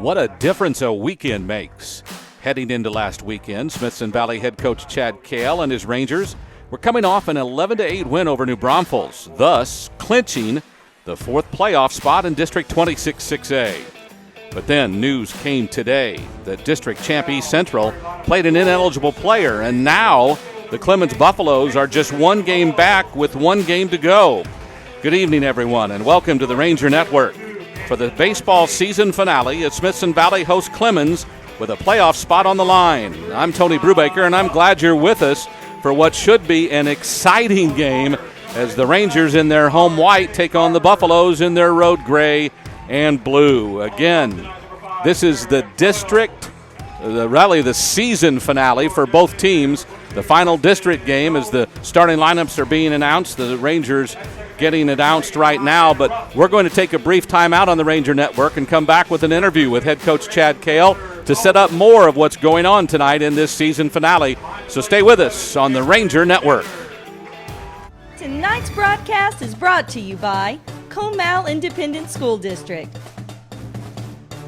What a difference a weekend makes. Heading into last weekend, Smithson Valley head coach Chad Kale and his Rangers were coming off an 11-8 win over New Braunfels, thus clinching the fourth playoff spot in District 26-6A. But then news came today that District Champ East Central played an ineligible player, and now the Clemens Buffaloes are just one game back with one game to go. Good evening, everyone, and welcome to the Ranger Network. For the baseball season finale, Smithson Valley hosts Clemens with a playoff spot on the line. I'm Tony Brubaker, and I'm glad you're with us for what should be an exciting game as the Rangers in their home white take on the Buffaloes in their road gray and blue. Again, this is the district, the season finale for both teams. The final district game as the starting lineups are being announced. The Rangers getting announced right now, but we're going to take a brief time out on the Ranger Network and come back with an interview with head coach Chad Kale to set up more of what's going on tonight in this season finale. So stay with us on the Ranger Network. Tonight's broadcast is brought to you by Comal Independent School District,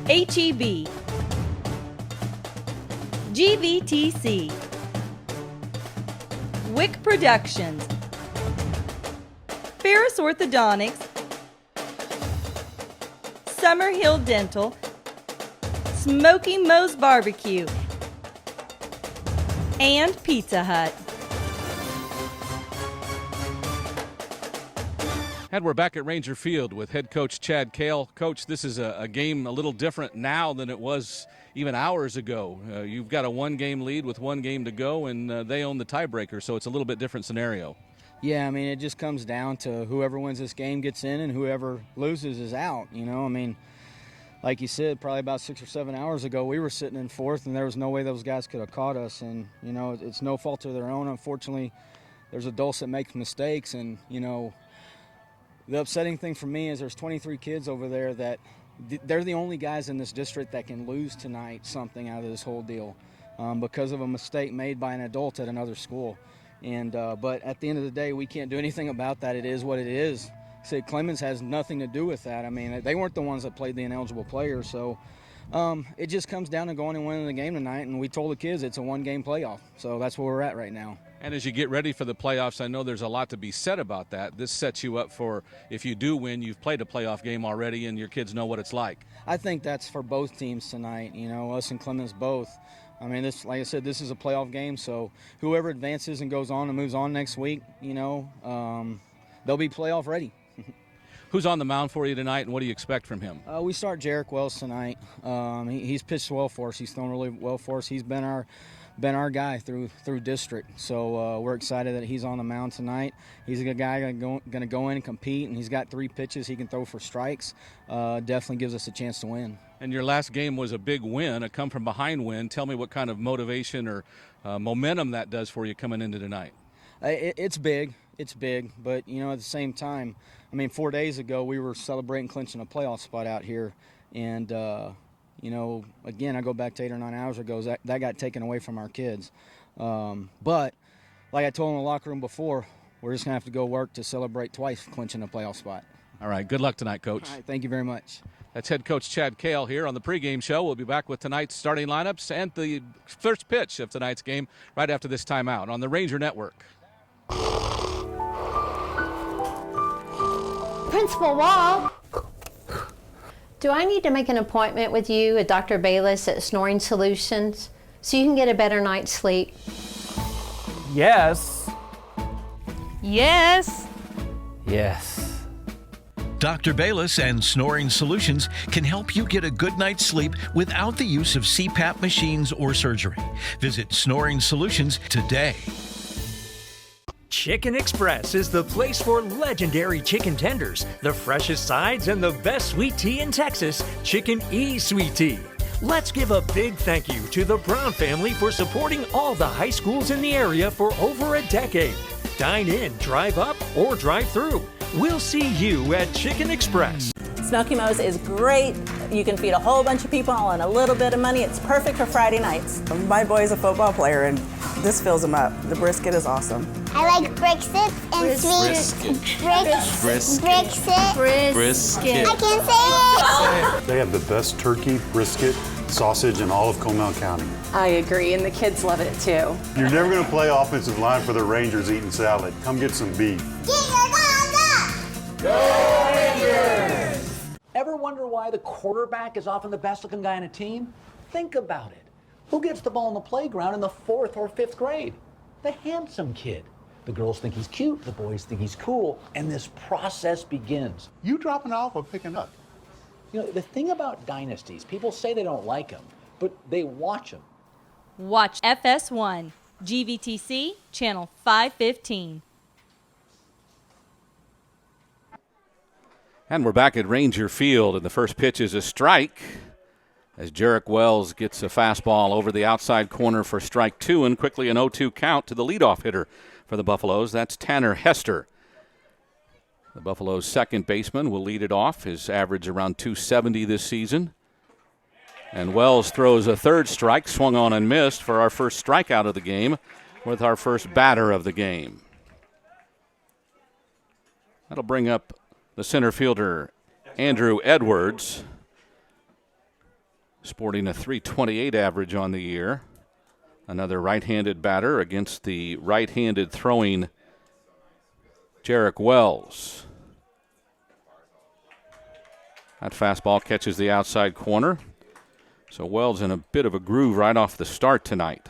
HEB, GVTC, WIC Productions, Ferris Orthodontics, Summerhill Dental, Smoky Moe's Barbecue, and Pizza Hut. And we're back at Ranger Field with head coach Chad Kale. Coach, this is a game a little different now than it was even hours ago. You've got a one-game lead with one game to go, and they own the tiebreaker, so it's a little bit different scenario. Yeah, I mean, it just comes down to whoever wins this game gets in and whoever loses is out, you know. I mean, like you said, probably about 6 or 7 hours ago, we were sitting in fourth, and there was no way those guys could have caught us. And, you know, it's no fault of their own. Unfortunately, there's adults that make mistakes, and, you know, the upsetting thing for me is there's 23 kids over there that they're the only guys in this district that can lose tonight something out of this whole deal because of a mistake made by an adult at another school. And but at the end of the day, we can't do anything about that. It is what it is. Say Clemens has nothing to do with that. I mean, they weren't the ones that played the ineligible players. So it just comes down to going and winning the game tonight. And we told the kids it's a one-game playoff. So that's where we're at right now. And as you get ready for the playoffs, I know there's a lot to be said about that. This sets you up for, if you do win, you've played a playoff game already and your kids know what it's like. I think that's for both teams tonight, you know, us and Clemens both. I mean, this, like I said, this is a playoff game, so whoever advances and goes on and moves on next week, you know, they'll be playoff ready. Who's on the mound for you tonight, and what do you expect from him? We start Jarek Wells tonight. He's pitched well for us. He's thrown really well for us. He's been our guy through district. So we're excited that he's on the mound tonight. He's a good guy going to go in and compete, and he's got 3 pitches he can throw for strikes. Definitely gives us a chance to win. And your last game was a big win, a come-from-behind win. Tell me what kind of motivation or momentum that does for you coming into tonight. It's big. It's big. But, you know, at the same time, I mean, 4 days ago we were celebrating clinching a playoff spot out here. And, you know, again, I go back to 8 or 9 hours ago, that got taken away from our kids. But, like I told them in the locker room before, we're just going to have to go work to celebrate twice clinching a playoff spot. All right. Good luck tonight, Coach. All right. Thank you very much. That's head coach Chad Kale here on the pregame show. We'll be back with tonight's starting lineups and the first pitch of tonight's game right after this timeout on the Ranger Network. Principal Wall. Do I need to make an appointment with you at Dr. Bayless at Snoring Solutions so you can get a better night's sleep? Yes. Yes. Yes. Dr. Bayless and Snoring Solutions can help you get a good night's sleep without the use of CPAP machines or surgery. Visit Snoring Solutions today. Chicken Express is the place for legendary chicken tenders, the freshest sides, and the best sweet tea in Texas, Chicken E Sweet Tea. Let's give a big thank you to the Brown family for supporting all the high schools in the area for over a decade. Dine in, drive up, or drive through. We'll see you at Chicken Express. Smoky Moe's is great. You can feed a whole bunch of people on a little bit of money. It's perfect for Friday nights. My boy's a football player, and This fills them up. The brisket is awesome. I like briskets and sweet brisket. I can't say it. They have the best turkey, brisket, sausage in all of Comal County. I agree, and the kids love it too. You're never going to play offensive line for the Rangers eating salad. Come get some beef. Get your dogs up! Go Rangers! Ever wonder why the quarterback is often the best looking guy on a team? Think about it. Who gets the ball in the playground in the 4th or 5th grade? The handsome kid. The girls think he's cute, the boys think he's cool, and this process begins. You dropping off or picking up? You know, the thing about dynasties, people say they don't like them, but they watch them. Watch FS1, GVTC, Channel 515. And we're back at Ranger Field, and the first pitch is a strike as Jarek Wells gets a fastball over the outside corner for strike 2, and quickly an 0-2 count to the leadoff hitter for the Buffaloes. That's Tanner Hester. The Buffaloes' second baseman will lead it off. His average around 270 this season. And Wells throws a third strike, swung on and missed for our first strikeout of the game with our first batter of the game. That'll bring up the center fielder, Andrew Edwards, sporting a .328 average on the year. Another right-handed batter against the right-handed throwing Jarek Wells. That fastball catches the outside corner. So Wells in a bit of a groove right off the start tonight.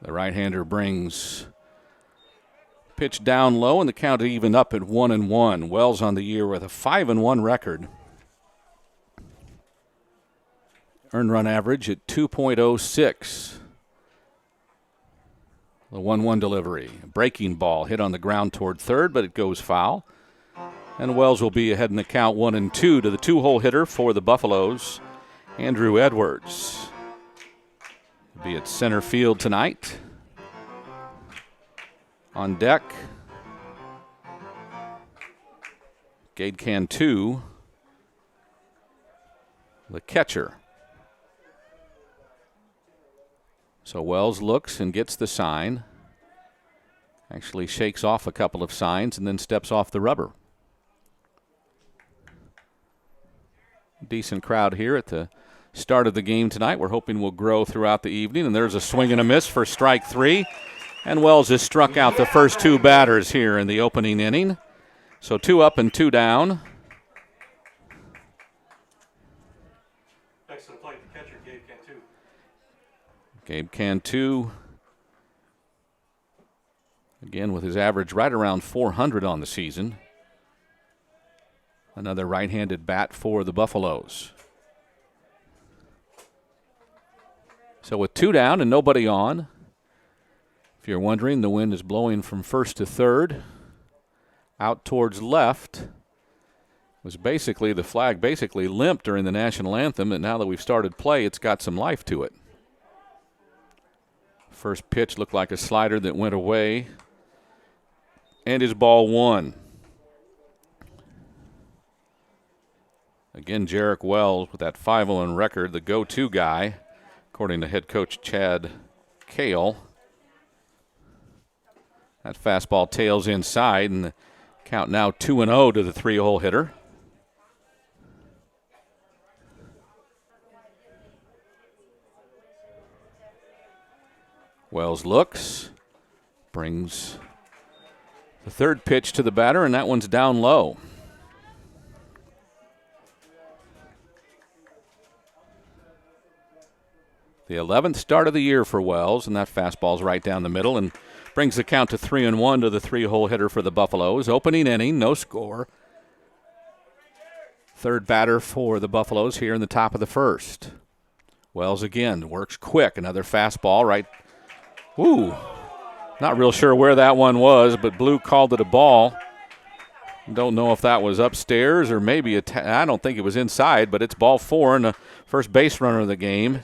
The right-hander brings pitch down low, and the count even up at 1-1. Wells on the year with a 5-1 record. Earned run average at 2.06. The 1-1 delivery. Breaking ball hit on the ground toward third, but it goes foul. And Wells will be ahead in the count 1-2 to the 2-hole hitter for the Buffaloes, Andrew Edwards. He'll be at center field tonight. On deck, Gade Cantu, the catcher. So Wells looks and gets the sign. Actually shakes off a couple of signs and then steps off the rubber. Decent crowd here at the start of the game tonight. We're hoping will grow throughout the evening. And there's a swing and a miss for strike 3. And Wells has struck out the first 2 batters here in the opening inning. So 2 up and 2 down. Next to the plate, the catcher, Gabe Cantu. Gabe Cantu, again with his average right around 400 on the season. Another right-handed bat for the Buffaloes. So with 2 down and nobody on, if you're wondering, the wind is blowing from first to third, out towards left. Was basically, the flag basically limped during the national anthem, and now that we've started play, it's got some life to it. First pitch looked like a slider that went away, and is ball 1. Again, Jarek Wells with that 5-0 record, the go-to guy, according to head coach Chad Kale. That fastball tails inside, and the count now 2-0 to the 3-hole hitter. Wells looks, brings the third pitch to the batter, and that one's down low. The 11th start of the year for Wells, and that fastball's right down the middle and brings the count to 3-1 to the 3-hole hitter for the Buffaloes. Opening inning, no score. Third batter for the Buffaloes here in the top of the first. Wells again works quick. Another fastball right. Ooh, not real sure where that one was, but Blue called it a ball. Don't know if that was upstairs or maybe I don't think it was inside, but it's ball 4, and the first base runner of the game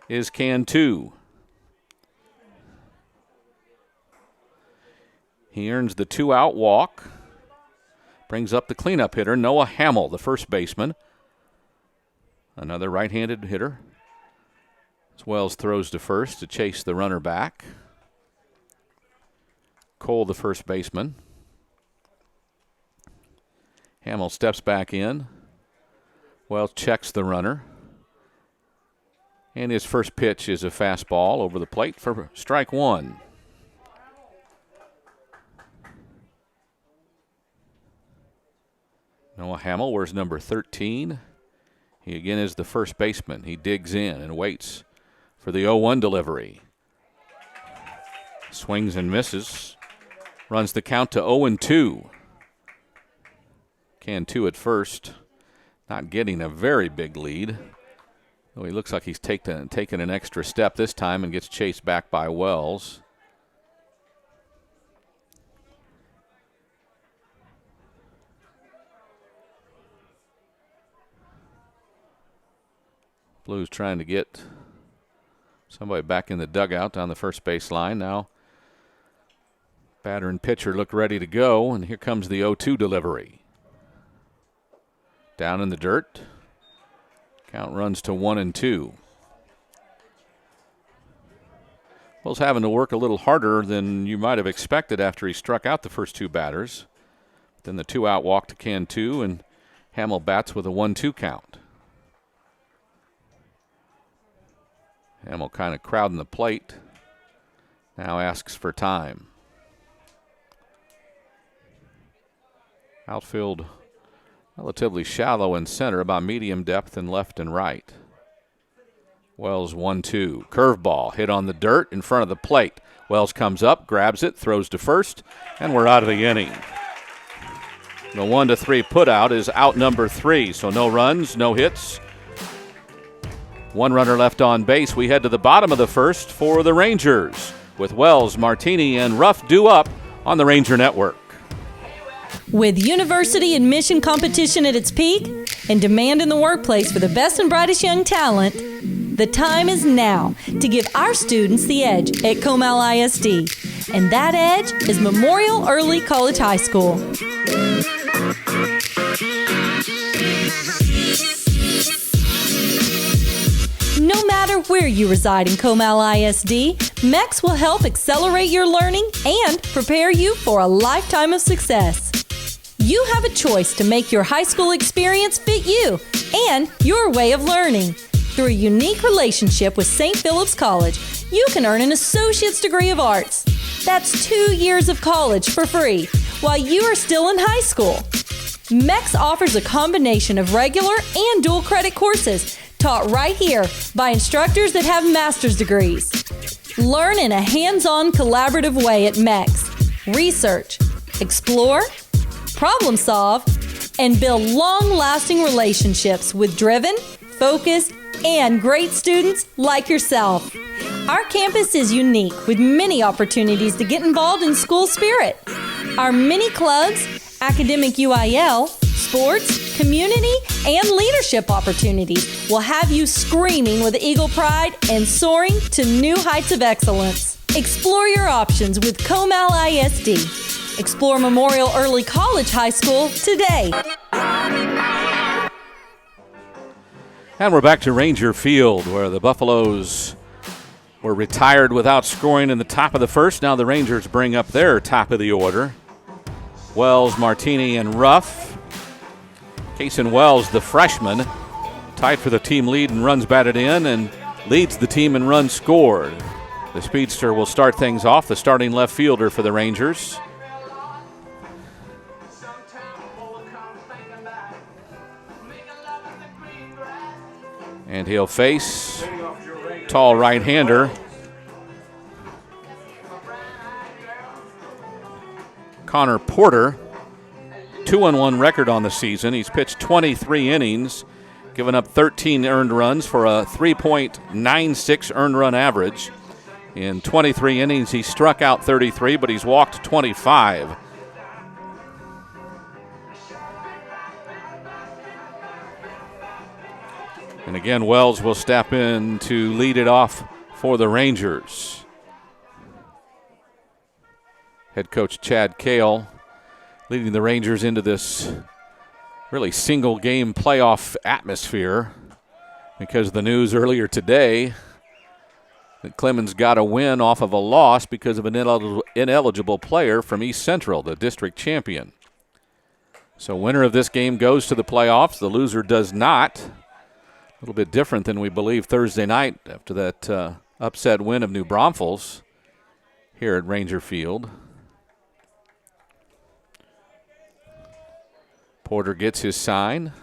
is Cantu. He earns the 2-out walk. Brings up the cleanup hitter, Noah Hamill, the first baseman. Another right-handed hitter. As Wells throws to first to chase the runner back. Cole, the first baseman. Hamill steps back in. Wells checks the runner. And his first pitch is a fastball over the plate for strike one. Noah Hamill wears number 13. He again is the first baseman. He digs in and waits for the 0-1 delivery. Swings and misses. Runs the count to 0-2. Cantu at first. Not getting a very big lead. Though he looks like he's taken an extra step this time and gets chased back by Wells. Blues trying to get somebody back in the dugout down the first base line. Now batter and pitcher look ready to go, and here comes the 0-2 delivery. Down in the dirt. Count runs to 1-2. Wells having to work a little harder than you might have expected after he struck out the first two batters. Then the 2-out walk to Cantu, and Hamill bats with a 1-2 count. Hamill kind of crowding the plate. Now asks for time. Outfield relatively shallow in center, about medium depth in left and right. Wells 1-2. Curveball hit on the dirt in front of the plate. Wells comes up, grabs it, throws to first, and we're out of the inning. The 1-3 putout is out number 3, so no runs, no hits. One runner left on base. We head to the bottom of the first for the Rangers with Wells, Martini, and Ruff due up on the Ranger Network. With university admission competition at its peak and demand in the workplace for the best and brightest young talent, the time is now to give our students the edge at Comal ISD. And that edge is Memorial Early College High School. No matter where you reside in Comal ISD, MEX will help accelerate your learning and prepare you for a lifetime of success. You have a choice to make your high school experience fit you and your way of learning. Through a unique relationship with St. Philip's College, you can earn an associate's degree of arts. That's 2 years of college for free while you are still in high school. MEX offers a combination of regular and dual credit courses taught right here by instructors that have master's degrees. Learn in a hands-on collaborative way at MEX. Research, explore, problem solve, and build long-lasting relationships with driven, focused, and great students like yourself. Our campus is unique with many opportunities to get involved in school spirit. Our many clubs, academic UIL, sports, community, and leadership opportunities will have you screaming with eagle pride and soaring to new heights of excellence. Explore your options with Comal ISD. Explore Memorial Early College High School today. And we're back to Ranger Field, where the Buffaloes were retired without scoring in the top of the first. Now the Rangers bring up their top of the order. Wells, Martini, and Ruff. Cason Wells, the freshman, tied for the team lead in runs batted in and leads the team in runs scored. The speedster will start things off, the starting left fielder for the Rangers. And he'll face tall right-hander Connor Porter. 2-1 record on the season. He's pitched 23 innings, given up 13 earned runs for a 3.96 earned run average. In 23 innings, he struck out 33, but he's walked 25. And again, Wells will step in to lead it off for the Rangers. Head coach Chad Cale leading the Rangers into this really single-game playoff atmosphere. because of the news earlier today that Clemens got a win off of a loss because of an ineligible player from East Central, the district champion. So winner of this game goes to the playoffs. The loser does not. A little bit different than we believe Thursday night after that upset win of New Braunfels here at Ranger Field. Porter gets his sign.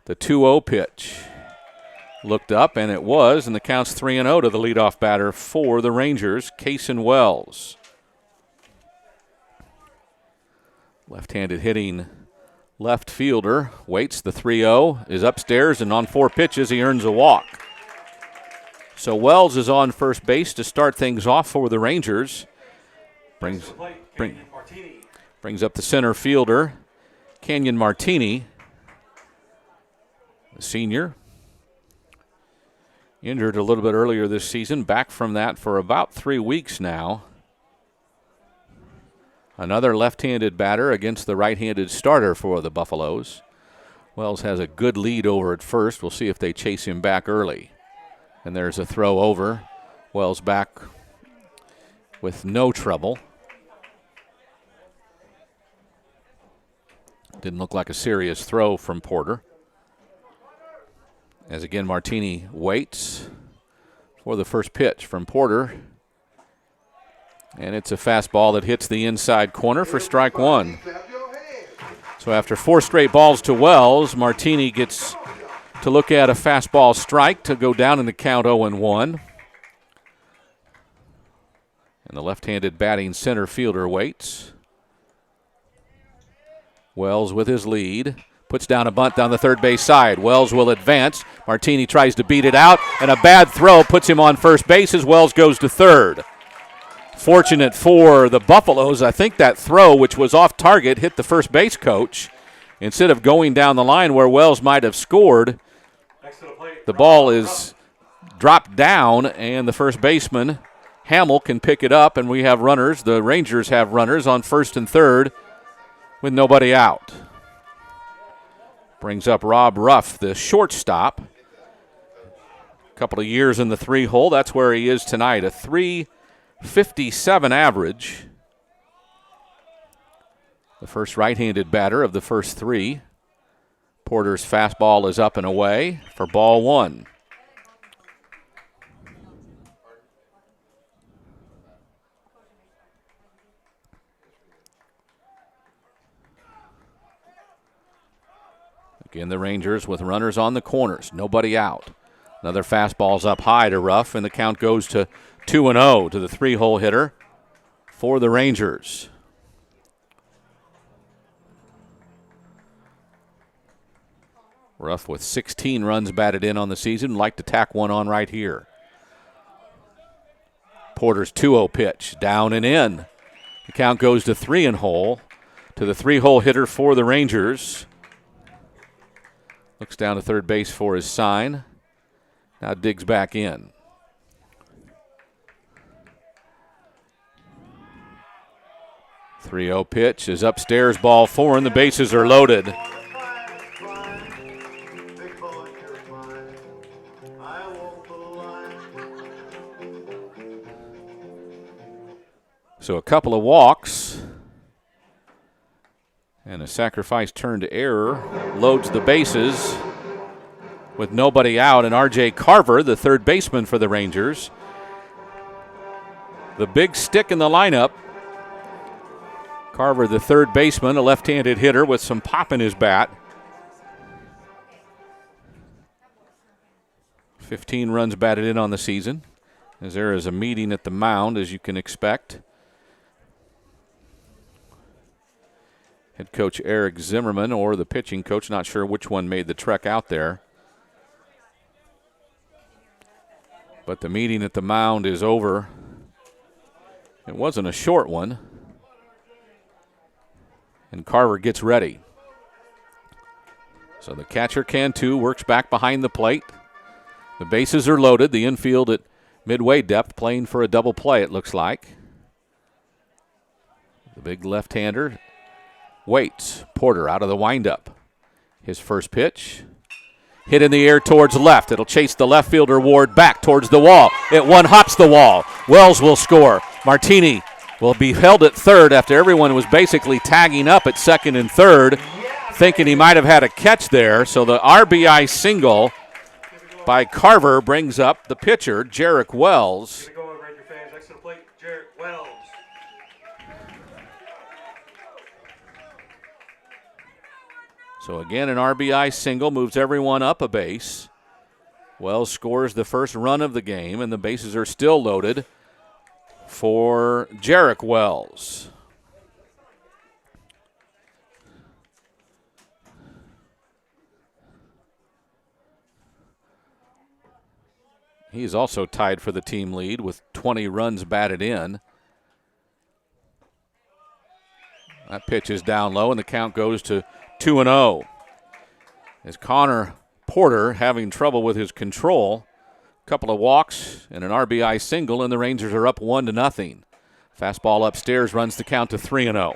The 2-0 pitch. Looked up, and it was, and the count's 3-0 to the leadoff batter for the Rangers, Kason Wells. Left-handed hitting left fielder waits. The 3-0 is upstairs, and on 4 pitches, he earns a walk. So Wells is on first base to start things off for the Rangers. Brings up the center fielder, Kenyon Martini, the senior. Injured a little bit earlier this season, back from that for about 3 weeks now. Another left-handed batter against the right-handed starter for the Buffaloes. Wells has a good lead over at first. We'll see if they chase him back early. And there's a throw over. Wells back with no trouble. Didn't look like a serious throw from Porter. As again, Martini waits for the first pitch from Porter. And it's a fastball that hits the inside corner for strike 1. So after 4 straight balls to Wells, Martini gets to look at a fastball strike to go down in the count 0-1. And the left-handed batting center fielder waits. Wells with his lead. Puts down a bunt down the third base side. Wells will advance. Martini tries to beat it out, and a bad throw puts him on first base as Wells goes to third. Fortunate for the Buffaloes, I think that throw, which was off target, hit the first base coach. Instead of going down the line where Wells might have scored, the ball is dropped down, and the first baseman, Hamill, can pick it up, and we have runners. The Rangers have runners on first and third with nobody out. Brings up Rob Ruff, the shortstop. A couple of years in the 3-hole. That's where he is tonight, a .357 average. The first right-handed batter of the first 3. Porter's fastball is up and away for ball 1. Again, the Rangers with runners on the corners, nobody out. Another fastball's up high to Ruff, and the count goes to 2-0 to the 3-hole hitter for the Rangers. Ruff with 16 runs batted in on the season, like to tack one on right here. Porter's 2-0 pitch, down and in. The count goes to 3-0 to the 3-hole hitter for the Rangers. Looks down to third base for his sign. Now digs back in. The 3-0 pitch is upstairs, ball 4, and the bases are loaded. So a couple of walks and a sacrifice turn to error loads the bases with nobody out, and R.J. Carver, the third baseman for the Rangers, the big stick in the lineup. Carver, the third baseman, a left-handed hitter with some pop in his bat. 15 runs batted in on the season, as there is a meeting at the mound, as you can expect. Head coach Eric Zimmerman, or the pitching coach, not sure which one made the trek out there. But the meeting at the mound is over. It wasn't a short one. And Carver gets ready. So the catcher Cantu works back behind the plate. The bases are loaded. The infield at midway depth playing for a double play, it looks like. The big left-hander waits. Porter out of the windup. His first pitch Hit in the air towards left. It'll chase the left fielder Ward back towards the wall. It one-hops the wall. Wells will score. Martini will be held at third after everyone was basically tagging up at second and third, thinking he might have had a catch there. So the RBI single by Carver brings up the pitcher, Jarek Wells. So again, an RBI single moves everyone up a base. Wells scores the first run of the game, and the bases are still loaded for Jarek Wells. He is also tied for the team lead with 20 runs batted in. That pitch is down low, and the count goes to 2-0. As Connor Porter having trouble with his control. A couple of walks and an RBI single, and the Rangers are up 1-0. Fastball upstairs runs the count to 3-0.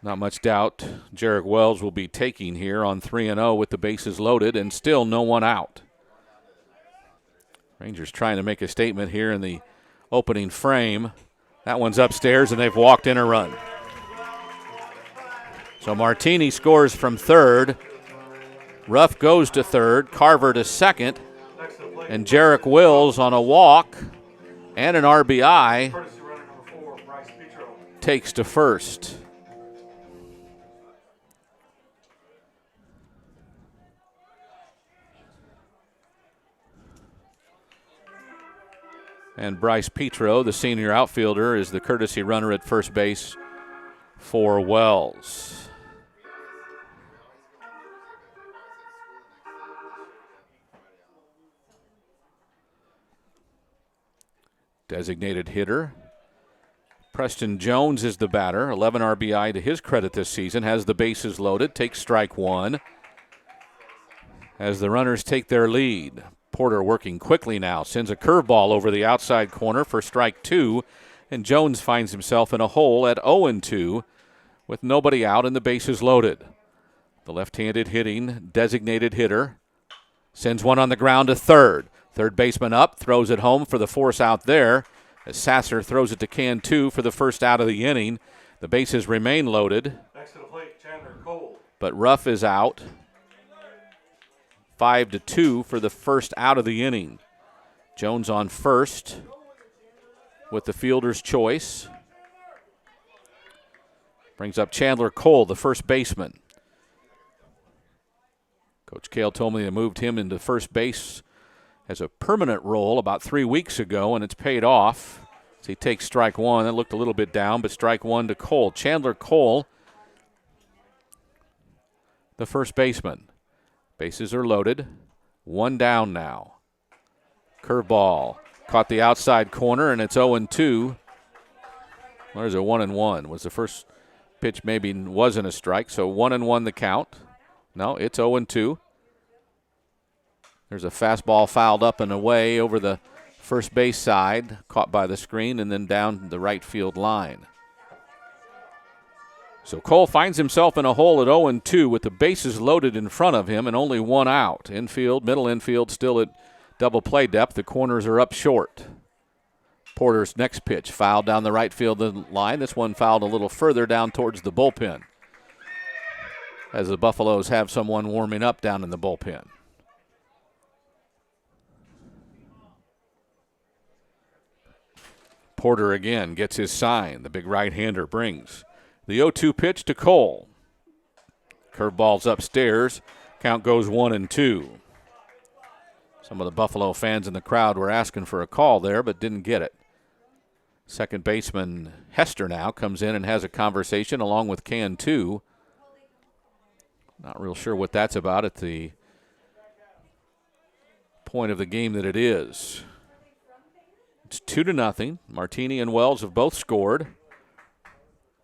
Not much doubt Jarek Wells will be taking here on 3-0 with the bases loaded and still no one out. Rangers trying to make a statement here in the opening frame. That one's upstairs, and they've walked in a run. So Martini scores from third. Ruff goes to third. Carver to second. And Jarek Wills on a walk and an RBI takes to first. And Bryce Petro, the senior outfielder, is the courtesy runner at first base for Wells. Designated hitter. Preston Jones is the batter. 11 RBI to his credit this season. Has the bases loaded. Takes strike one. As the runners take their lead. Porter working quickly now. Sends a curveball over the outside corner for strike two. And Jones finds himself in a hole at 0-2 with nobody out and the bases loaded. The left-handed hitting designated hitter sends one on the ground to third. Third baseman up, throws it home for the force out there. As Sasser throws it to Cantu for the first out of the inning. The bases remain loaded. Next to the plate, Chandler Cole. But Ruff is out. 5-2 for the first out of the inning. Jones on first with the fielder's choice. Brings up Chandler Cole, the first baseman. Coach Cale told me they moved him into first base as a permanent role about 3 weeks ago, and it's paid off. As he takes strike one. That looked a little bit down, but strike one to Cole. Chandler Cole, the first baseman. Bases are loaded. One down now. Curveball. Caught the outside corner, and it's 0-2. There's a 1-1. Was the first pitch maybe wasn't a strike, so 1-1 the count. No, it's 0-2. There's a fastball fouled up and away over the first base side, caught by the screen, and then down the right field line. So Cole finds himself in a hole at 0-2 with the bases loaded in front of him and only one out. Infield, middle infield still at double play depth. The corners are up short. Porter's next pitch fouled down the right field line. This one fouled a little further down towards the bullpen, as the Buffaloes have someone warming up down in the bullpen. Porter again gets his sign. The big right-hander brings the 0-2 pitch to Cole. Curveball's upstairs. Count goes 1-2. Some of the Buffalo fans in the crowd were asking for a call there, but didn't get it. Second baseman Hester now comes in and has a conversation along with Cantu. Not real sure what that's about at the point of the game that it is. It's 2-0. Martini and Wells have both scored.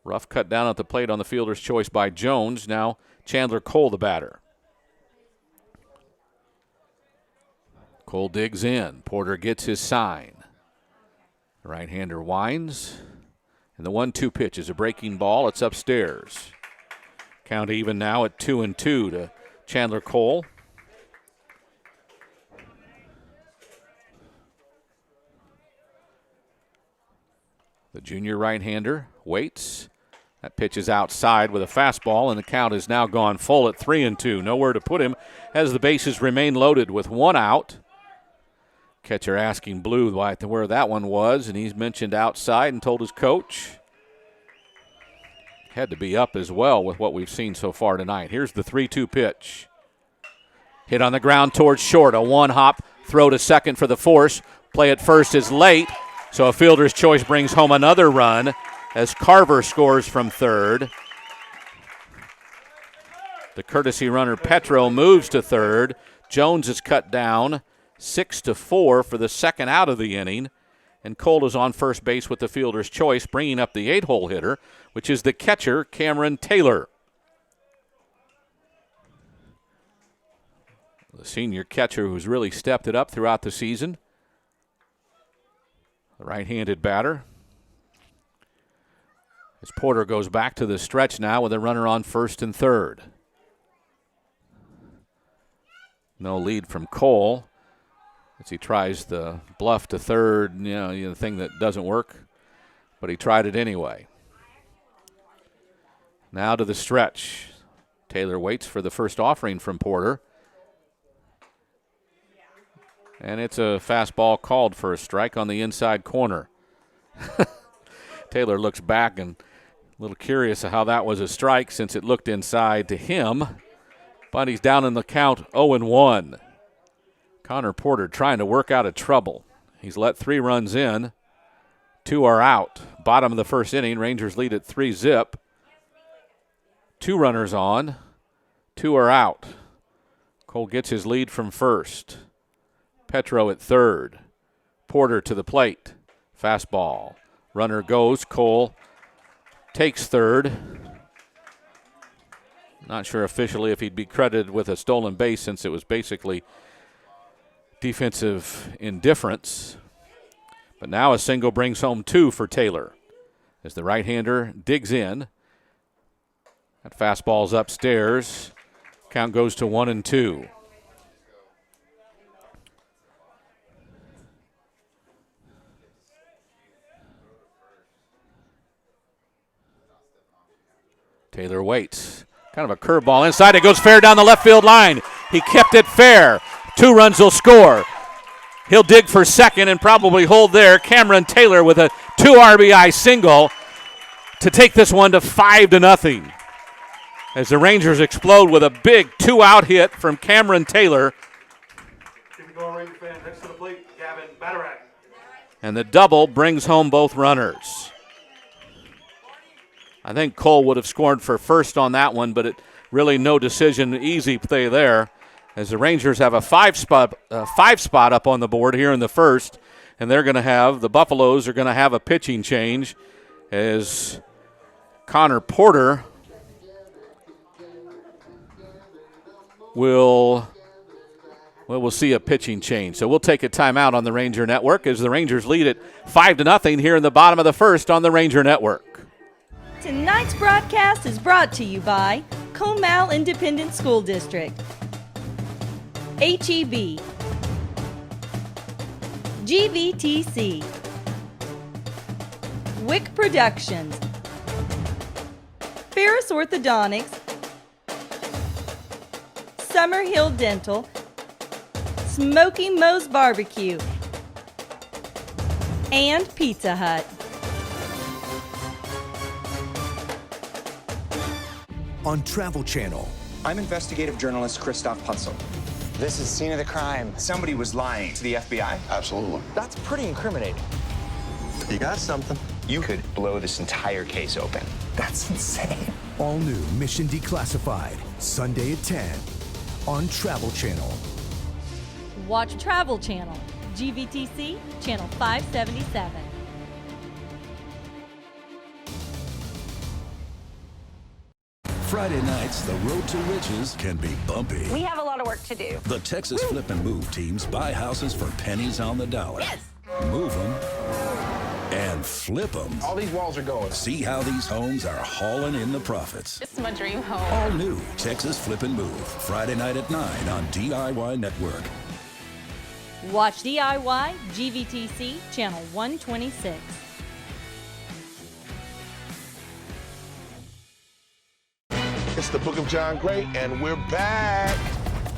Ruff cut down at the plate on the fielder's choice by Jones. Now Chandler Cole, the batter. Cole digs in. Porter gets his sign. The right-hander winds. And the 1-2 pitch is a breaking ball. It's upstairs. Count even now at 2-2 to Chandler Cole. The junior right-hander waits. That pitch is outside with a fastball, and the count is now gone full at 3-2. Nowhere to put him as the bases remain loaded with one out. Catcher asking Blue where that one was, and he's mentioned outside and told his coach. Had to be up as well with what we've seen so far tonight. Here's the 3-2 pitch. Hit on the ground towards short. A one-hop throw to second for the force. Play at first is late, so a fielder's choice brings home another run as Carver scores from third. The courtesy runner Petro moves to third. Jones is cut down 6-4 for the second out of the inning. And Cole is on first base with the fielder's choice, bringing up the 8-hole hitter, which is the catcher, Cameron Taylor. The senior catcher who's really stepped it up throughout the season. The right-handed batter. As Porter goes back to the stretch now with a runner on first and third. No lead from Cole as he tries the bluff to third, the thing that doesn't work, but he tried it anyway. Now to the stretch. Taylor waits for the first offering from Porter. And it's a fastball called for a strike on the inside corner. Taylor looks back and a little curious of how that was a strike since it looked inside to him. But he's down in the count 0-1. Connor Porter trying to work out of trouble. He's let 3 runs in. 2 are out. Bottom of the first inning, Rangers lead at 3-0. 2 runners on. 2 are out. Cole gets his lead from first. Petro at third. Porter to the plate. Fastball. Runner goes. Cole takes third. Not sure officially if he'd be credited with a stolen base since it was basically defensive indifference. But now a single brings home 2 for Taylor as the right-hander digs in. That fastball's upstairs. Count goes to 1-2. Taylor waits. Kind of a curveball inside. It goes fair down the left field line. He kept it fair. 2 runs will score. He'll dig for second and probably hold there. Cameron Taylor with a 2 RBI single to take this one to 5-0. As the Rangers explode with a big 2-out hit from Cameron Taylor. Next to the plate, Gavin Batterack. And the double brings home both runners. I think Cole would have scored for first on that one, but it really no decision, easy play there. As the Rangers have a 5 spot up on the board here in the first, and the Buffaloes are going to have a pitching change as Connor Porter we'll see a pitching change. So we'll take a timeout on the Ranger Network as the Rangers lead it 5-0 here in the bottom of the first on the Ranger Network. Tonight's broadcast is brought to you by Comal Independent School District, HEB, GVTC, Wick Productions, Ferris Orthodontics, Summerhill Dental, Smoky Moe's Barbecue, and Pizza Hut. On Travel Channel. I'm investigative journalist Christoph Putzel. This is scene of the crime. Somebody was lying to the FBI. Absolutely. That's pretty incriminating. You got something. You could blow this entire case open. That's insane. All new Mission Declassified, Sunday at 10 on Travel Channel. Watch Travel Channel, GVTC, Channel 577. Friday nights, the road to riches can be bumpy. We have a lot of work to do. The Texas Flip and Move teams buy houses for pennies on the dollar. Yes! Move them and flip them. All these walls are going. See how these homes are hauling in the profits. It's my dream home. All new Texas Flip and Move. Friday night at 9 on DIY Network. Watch DIY GVTC Channel 126. It's the Book of John Gray, and we're back.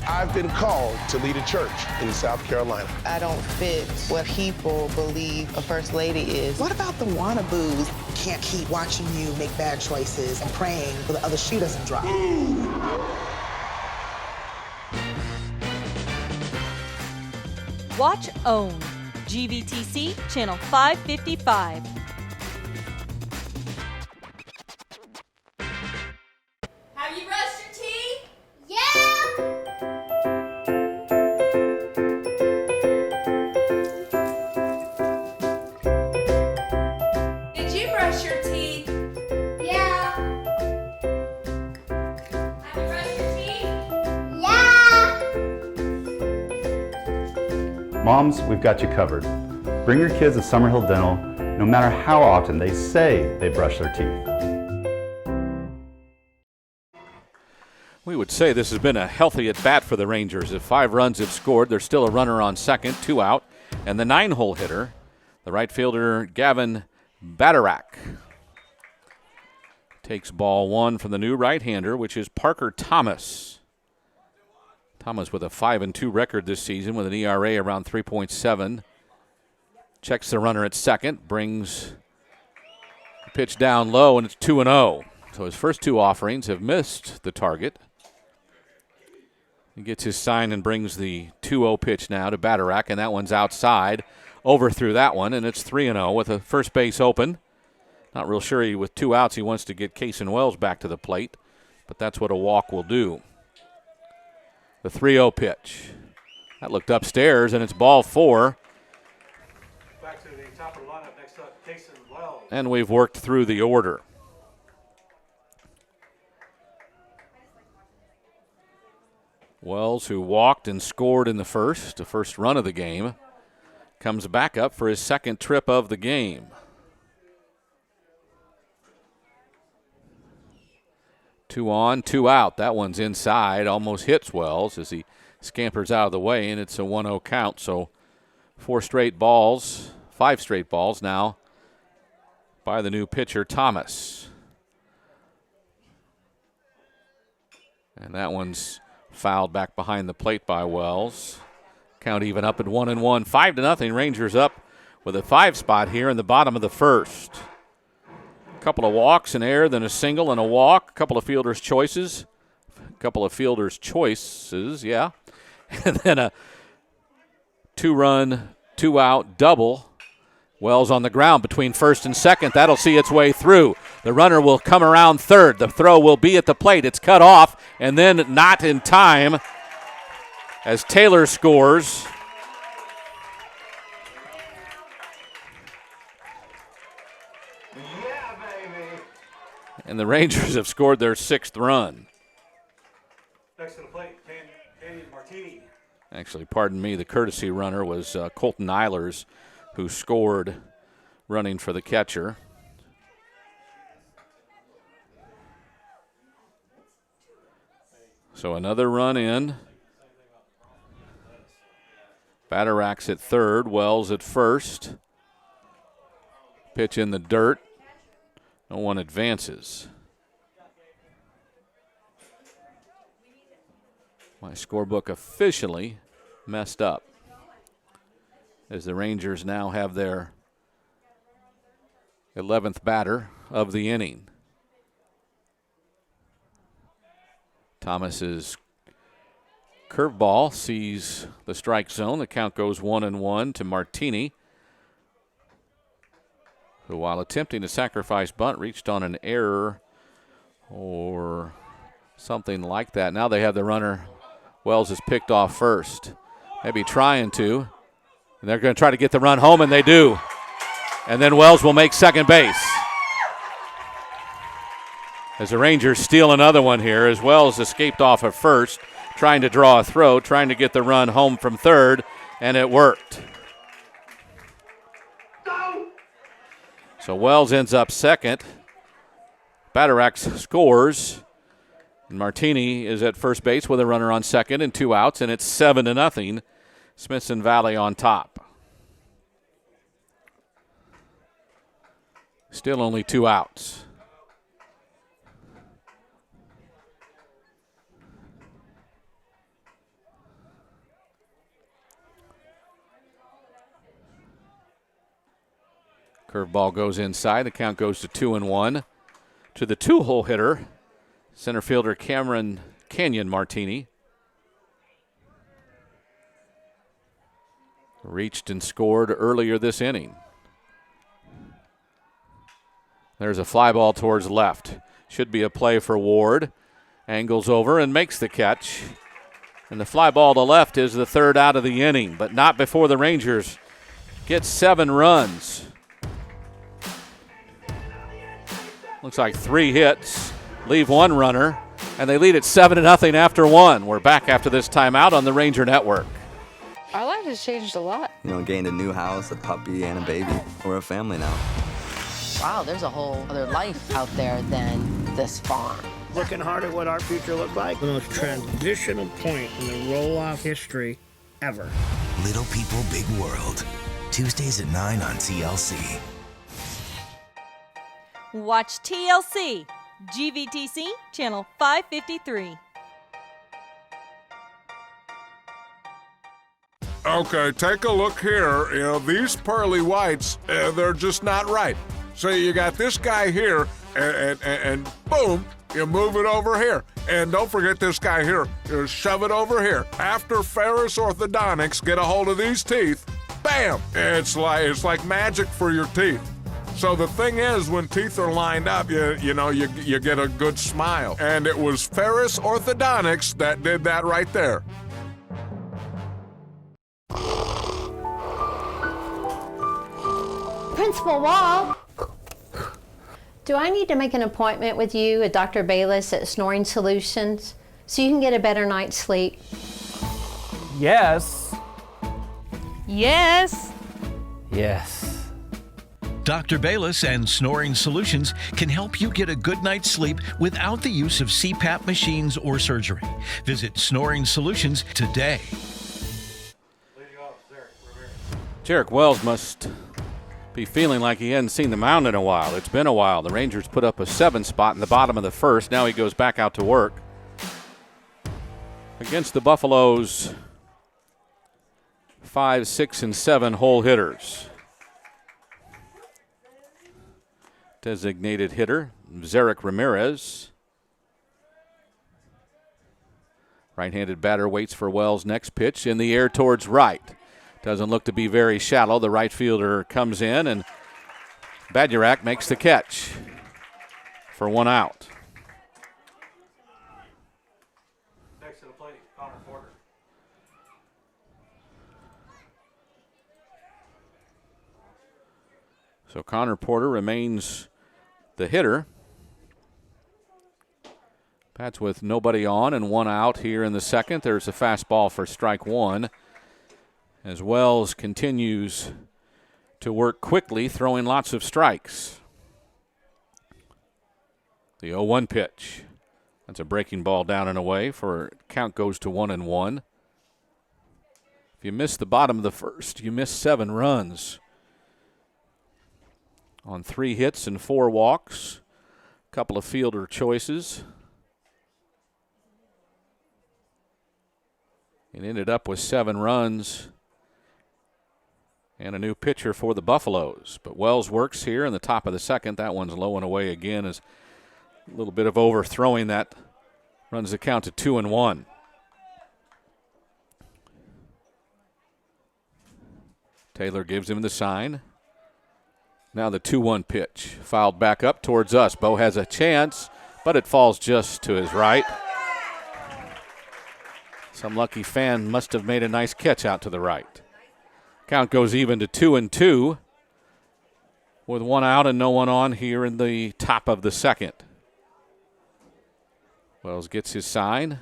I've been called to lead a church in South Carolina. I don't fit what people believe a first lady is. What about the wannaboos? Can't keep watching you make bad choices and praying for the other shoe doesn't drop. Watch OWN GVTC Channel 555. Have you brushed your teeth? Yeah! Did you brush your teeth? Yeah! Have you brushed your teeth? Yeah! Moms, we've got you covered. Bring your kids to Summerhill Dental no matter how often they say they brush their teeth. We would say this has been a healthy at-bat for the Rangers. If 5 runs have scored, there's still a runner on second, 2 out, and the 9-hole hitter, the right fielder Gavin Badarak, takes ball 1 from the new right-hander, which is Parker Thomas. Thomas with a 5-2 record this season with an ERA around 3.7. Checks the runner at second, brings the pitch down low, and it's 2-0. So his first 2 offerings have missed the target. He gets his sign and brings the 2-0 pitch now to Badarak, and that one's outside. Over through that one, and it's 3-0 with a first base open. Not real sure with 2 outs he wants to get Cason Wells back to the plate, but that's what a walk will do. The 3-0 pitch. That looked upstairs, and it's ball 4. Back to the top of the lineup, next up, Cason Wells. And we've worked through the order. Wells, who walked and scored in the first run of the game, comes back up for his second trip of the game. Two on, 2 out. That one's inside, almost hits Wells as he scampers out of the way, and it's a 1-0 count. So 5 straight balls now by the new pitcher, Thomas. And that one's fouled back behind the plate by Wells. Count even up at 1-1. 5-0. Rangers up with a 5 spot here in the bottom of the first. A couple of walks, an error, then a single and a walk. A couple of fielders' choices. Yeah. And then a 2-run, 2-out double. Wells on the ground between first and second. That'll see its way through. The runner will come around third. The throw will be at the plate. It's cut off, and then not in time as Taylor scores. Yeah, baby. And the Rangers have scored their 6th run. Next to the plate, Candy Martini. Actually, pardon me, the courtesy runner was Colton Eilers, who scored running for the catcher. So another run in. Badarak's at third, Wells at first. Pitch in the dirt. No one advances. My scorebook officially messed up, as the Rangers now have their 11th batter of the inning. Thomas's curveball sees the strike zone. The count goes 1-1 to Martini, who, while attempting to sacrifice bunt, reached on an error or something like that. Now they have the runner. Wells is picked off first. Maybe trying to. And they're going to try to get the run home, and they do. And then Wells will make second base. As the Rangers steal another one here, as Wells escaped off of first, trying to draw a throw, trying to get the run home from third, and it worked. So Wells ends up second. Badarax scores. And Martini is at first base with a runner on second and 2 outs, and it's 7-0. Smithson Valley on top. Still only 2 outs. Curveball goes inside. The count goes to 2-1. To the 2-hole hitter, center fielder Cameron Canyon Martini. Reached and scored earlier this inning. There's a fly ball towards left. Should be a play for Ward. Angles over and makes the catch. And the fly ball to left is the third out of the inning, but not before the Rangers get 7 runs. Looks like 3 hits, leave 1 runner, and they lead at 7-0 after 1. We're back after this timeout on the Ranger Network. Our life has changed a lot. You know, gained a new house, a puppy, and a baby. We're a family now. Wow, there's a whole other life out there than this farm. Looking hard at what our future looks like. The most transitional point in the roll-off history ever. Little People, Big World. Tuesdays at 9 on TLC. Watch TLC, GVTC, channel 553. Okay, take a look here. You know, these pearly whites, they're just not right. So you got this guy here, and boom, you move it over here. And don't forget this guy here. You shove it over here. After Ferris Orthodontics get a hold of these teeth, bam! It's like magic for your teeth. So the thing is, when teeth are lined up, you get a good smile. And it was Ferris Orthodontics that did that right there. Principal Wall. Do I need to make an appointment with you at Dr. Bayless at Snoring Solutions so you can get a better night's sleep? Yes. Yes. Yes. Dr. Bayless and Snoring Solutions can help you get a good night's sleep without the use of CPAP machines or surgery. Visit Snoring Solutions today. Jarek Wells must be feeling like he hadn't seen the mound in a while. It's been a while. The Rangers put up a 7 spot in the bottom of the first. Now he goes back out to work against the Buffaloes' 5, 6, and 7 hole hitters. Designated hitter, Zarek Ramirez. Right-handed batter waits for Wells' next pitch in the air towards right. Doesn't look to be very shallow. The right fielder comes in, and Badurack makes the catch for 1 out. Next to the plate, Connor Porter. So Connor Porter remains the hitter. Bats with nobody on and 1 out here in the second. There's a fastball for strike 1. As Wells continues to work quickly, throwing lots of strikes. The 0-1 pitch. That's a breaking ball down and away for count goes to 1-1. If you miss the bottom of the first, you miss 7 runs. On 3 hits and 4 walks. A couple of fielder choices. It ended up with 7 runs. And a new pitcher for the Buffaloes. But Wells works here in the top of the second. That one's low and away again as a little bit of overthrowing that runs the count to 2-1. Taylor gives him the sign. Now the 2-1 pitch. Fouled back up towards us. Bo has a chance, but it falls just to his right. Some lucky fan must have made a nice catch out to the right. Count goes even to 2-2 with 1 out and no one on here in the top of the second. Wells gets his sign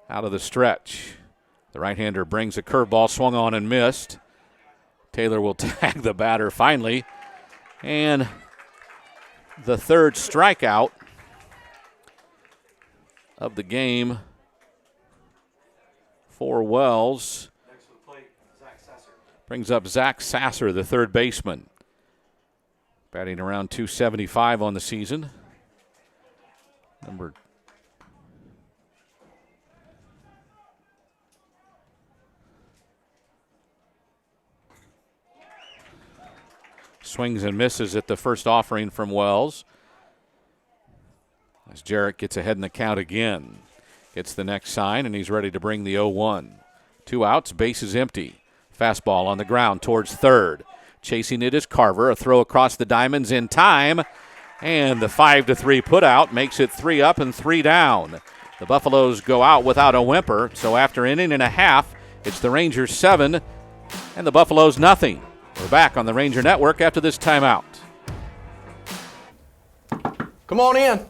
out of the stretch. The right-hander brings a curveball, swung on and missed. Taylor will tag the batter finally, And the third strikeout of the game for Wells. Brings up Zach Sasser, the third baseman. Batting around 275 on the season. Swings and misses at the first offering from Wells. As Jarrett gets ahead in the count again. Gets the next sign, and he's ready to bring the 0-1. 2 outs, base is empty. Fastball on the ground towards third. Chasing it is Carver. A throw across the diamonds in time. And the 5-3 put out makes it 3 up and 3 down. The Buffaloes go out without a whimper. So after an inning and a half, it's the Rangers 7 and the Buffaloes nothing. We're back on the Ranger Network after this timeout. Come on in.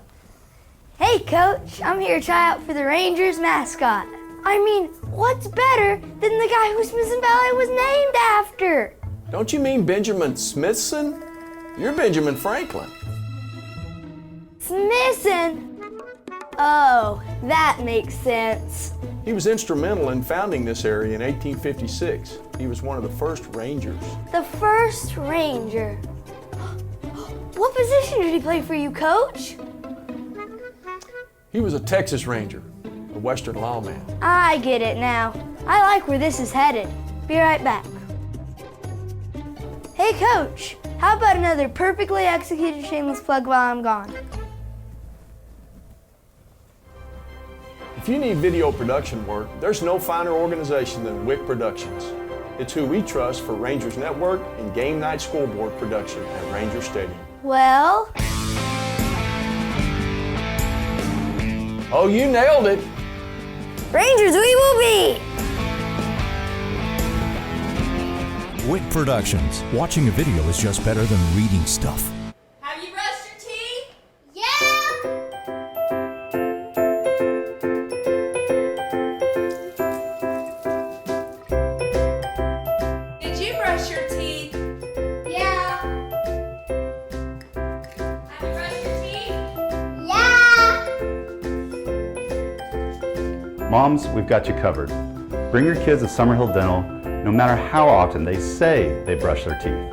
Hey, Coach. I'm here to try out for the Rangers mascot. I mean, what's better than the guy who Smithson Valley was named after? Don't you mean Benjamin Smithson? You're Benjamin Franklin. Smithson? Oh, that makes sense. He was instrumental in founding this area in 1856. He was one of the first Rangers. The first Ranger. What position did he play for you, Coach? He was a Texas Ranger, a Western lawman. I get it now. I like where this is headed. Be right back. Hey, Coach, how about another perfectly executed shameless plug while I'm gone? If you need video production work, there's no finer organization than Wick Productions. It's who we trust for Rangers Network and game night scoreboard production at Ranger Stadium. Well... Oh, you nailed it. Rangers we will be! Wick Productions. Watching a video is just better than reading stuff. Have you brushed your teeth? Yeah! Did you brush your teeth? Yeah. Have you brushed your teeth? Yeah! Moms, we've got you covered. Bring your kids to Summerhill Dental no matter how often they say they brush their teeth.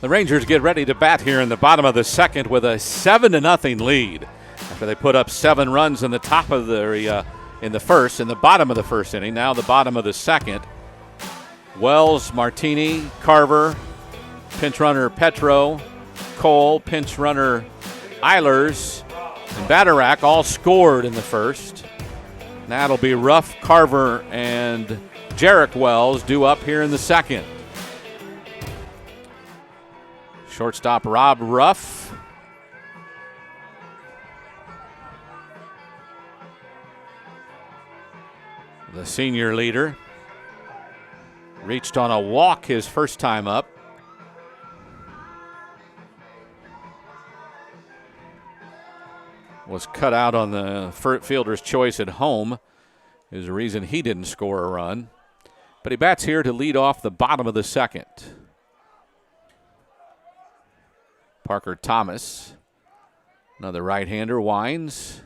The Rangers get ready to bat here in the bottom of the second with a 7-0 lead after they put up 7 runs in the top of the in the bottom of the first inning. Now the bottom of the second. Wells, Martini, Carver, pinch runner Petro, Cole, pinch runner Eilers, and Batterack all scored in the first. That'll be Ruff, Carver, and Jarek Wells due up here in the second. Shortstop Rob Ruff. The senior leader. Reached on a walk his first time up. Was cut out on the fielder's choice at home. Is the reason he didn't score a run. But he bats here to lead off the bottom of the second. Parker Thomas, another right-hander, winds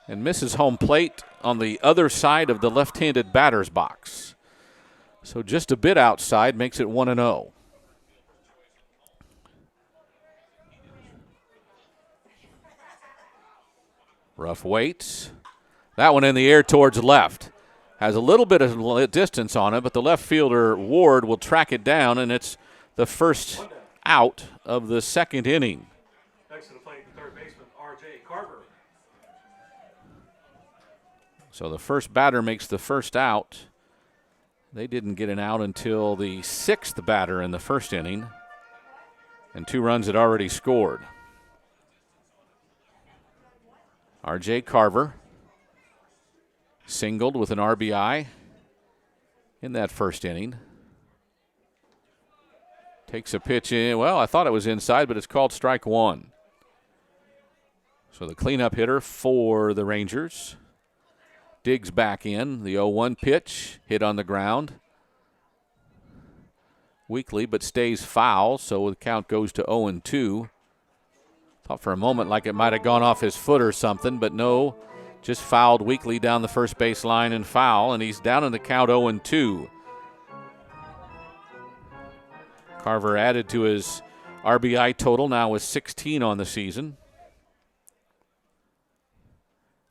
and misses home plate on the other side of the left-handed batter's box. So just a bit outside makes it 1-0. Ruff waits. That one in the air towards left. Has a little bit of distance on it, but the left fielder, Ward, will track it down, and it's the first out of the second inning. Next to the plate, the third baseman, R.J. Carver. So the first batter makes the first out. They didn't get an out until the 6th batter in the first inning, and 2 runs had already scored. R.J. Carver singled with an RBI in that first inning. Takes a pitch in. Well, I thought it was inside, but it's called strike one. So the cleanup hitter for the Rangers digs back in. The 0-1 pitch hit on the ground. Weekly, but stays foul, so the count goes to 0-2. Thought for a moment like it might have gone off his foot or something, but no, just fouled Weekly down the first base line and foul, and he's down in the count 0-2. Carver added to his RBI total, now with 16 on the season.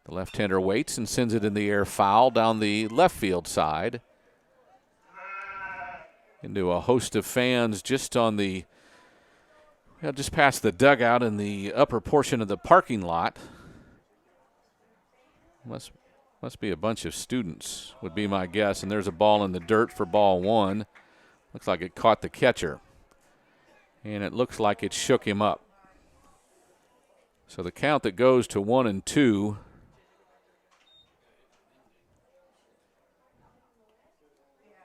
The left-hander waits and sends it in the air foul down the left field side. Into a host of fans just on the, just past the dugout in the upper portion of the parking lot. Must be a bunch of students, would be my guess. And there's a ball in the dirt for ball one. Looks like it caught the catcher. And it looks like it shook him up. So the count that goes to 1-2.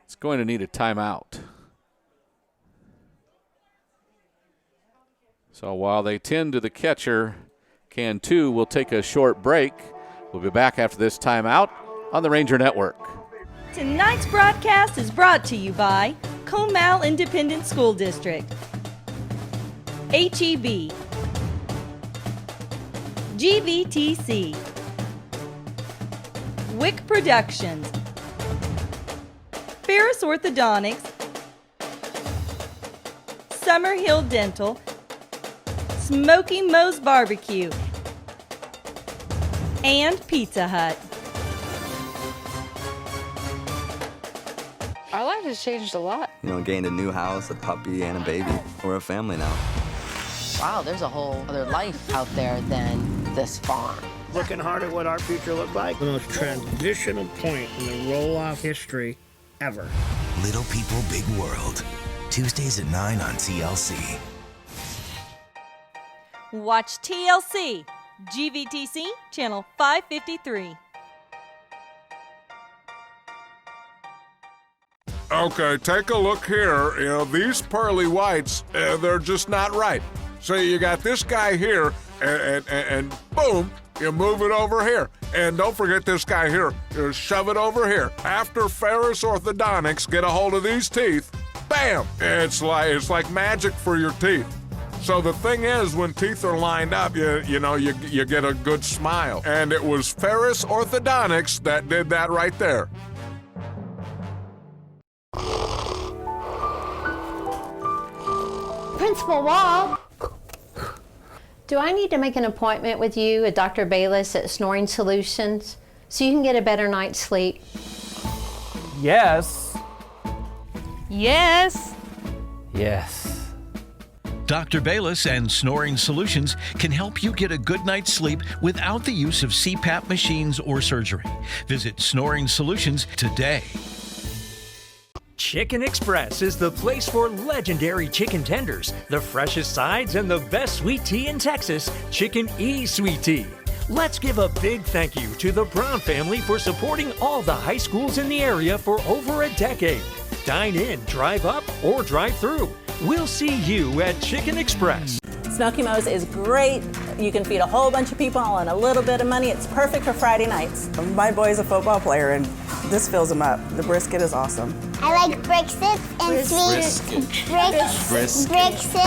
It's going to need a timeout. So while they tend to the catcher, Cantu will take a short break. We'll be back after this timeout on the Ranger Network. Tonight's broadcast is brought to you by Comal Independent School District, HEB, GVTC, Wick Productions, Ferris Orthodontics, Summerhill Dental, Smoky Moe's Barbecue, and Pizza Hut. Our life has changed a lot. You know, gained a new house, a puppy, and a baby. We're a family now. Wow, there's a whole other life out there than this farm. Looking hard at what our future looked like. The most transitional point in the roll-off history ever. Little People, Big World. Tuesdays at 9 on TLC. Watch TLC, GVTC, channel 553. Okay, take a look here. You know, these pearly whites, they're just not right. So you got this guy here, and boom, you move it over here. And don't forget this guy here. You shove it over here. After Ferris Orthodontics get a hold of these teeth, bam! It's like magic for your teeth. So the thing is, when teeth are lined up, you know, you get a good smile. And it was Ferris Orthodontics that did that right there. Principal Wall. Do I need to make an appointment with you at Dr. Bayless at Snoring Solutions so you can get a better night's sleep? Yes. Yes. Yes. Dr. Bayless and Snoring Solutions can help you get a good night's sleep without the use of CPAP machines or surgery. Visit Snoring Solutions today. Chicken Express is the place for legendary chicken tenders, the freshest sides, and the best sweet tea in Texas, Chicken E Sweet Tea. Let's give a big thank you to the Brown family for supporting all the high schools in the area for over a decade. Dine in, drive up, or drive through. We'll see you at Chicken Express. Smoky Moe's is great. You can feed a whole bunch of people on a little bit of money. It's perfect for Friday nights. My boy's a football player, and this fills him up. The brisket is awesome. I like brisket and sweet brisket. I can't say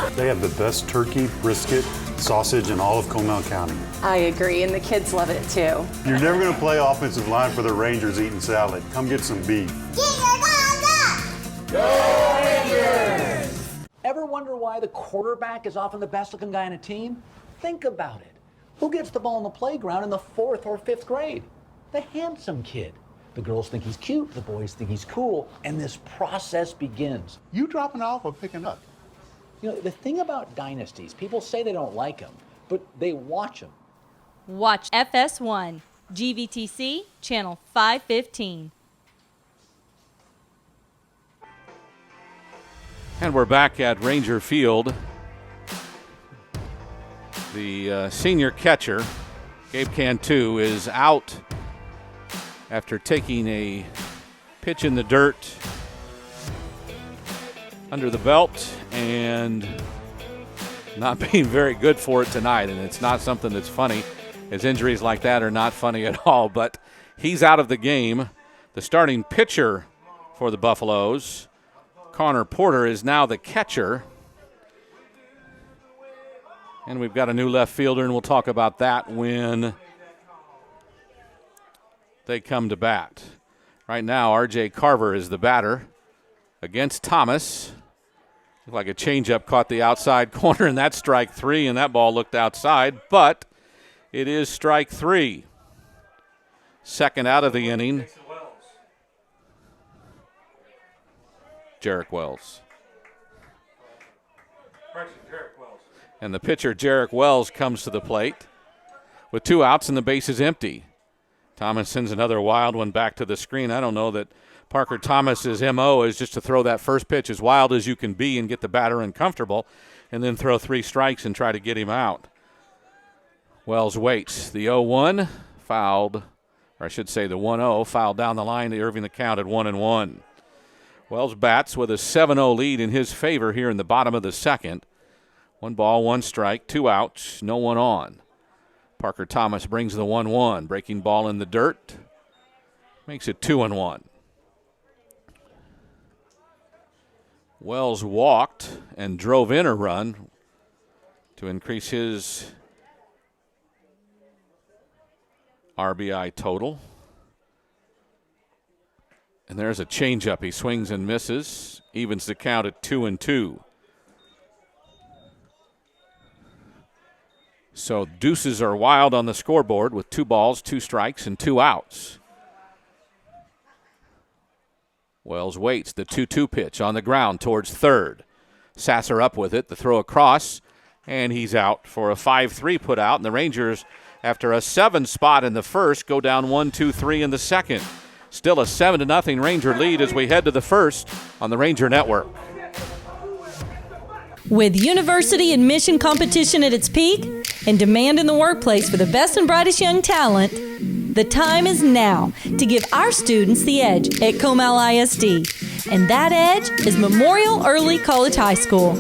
it. They have the best turkey, brisket, sausage in all of Comal County. I agree, and the kids love it too. You're never going to play offensive line for the Rangers eating salad. Come get some beef. Go Rangers! Ever wonder why the quarterback is often the best looking guy on a team? Think about it. Who gets the ball in the playground in the 4th or 5th grade? The handsome kid. The girls think he's cute, the boys think he's cool, and this process begins. You dropping off or picking up? You know, the thing about dynasties, people say they don't like them, but they watch them. Watch FS1, GVTC, channel 515. And we're back at Ranger Field. The senior catcher, Gabe Cantu, is out after taking a pitch in the dirt under the belt and not being very good for it tonight. And it's not something that's funny, as injuries like that are not funny at all. But he's out of the game. The starting pitcher for the Buffaloes. Connor Porter is now the catcher. And we've got a new left fielder, and we'll talk about that when they come to bat. Right now, R.J. Carver is the batter against Thomas. Looked like a changeup caught the outside corner, and that's strike three, and that ball looked outside, but it is strike three. Second out of the inning. Jarek Wells. And the pitcher, Jarek Wells, comes to the plate with 2 outs and the base is empty. Thomas sends another wild one back to the screen. I don't know that Parker Thomas's MO is just to throw that first pitch as wild as you can be and get the batter uncomfortable and then throw 3 strikes and try to get him out. Wells waits. The 0-1 fouled, or I should say the 1-0 fouled down the line to Irving the count at 1-1. Wells bats with a 7-0 lead in his favor here in the bottom of the second. 1 ball, 1 strike, 2 outs, no one on. Parker Thomas brings the 1-1. Breaking ball in the dirt. Makes it 2-1. Wells walked and drove in a run to increase his RBI total. And there's a changeup. He swings and misses. Evens the count at 2-2. So deuces are wild on the scoreboard with 2 balls, 2 strikes, and 2 outs. Wells waits. The 2-2 pitch on the ground towards third. Sasser up with it. The throw across, and he's out for a 5-3 put out. And the Rangers, after a 7 spot in the first, go down 1-2-3 in the second. Still a 7-0 Ranger lead as we head to the first on the Ranger Network. With university admission competition at its peak and demand in the workplace for the best and brightest young talent, the time is now to give our students the edge at Comal ISD. And that edge is Memorial Early College High School.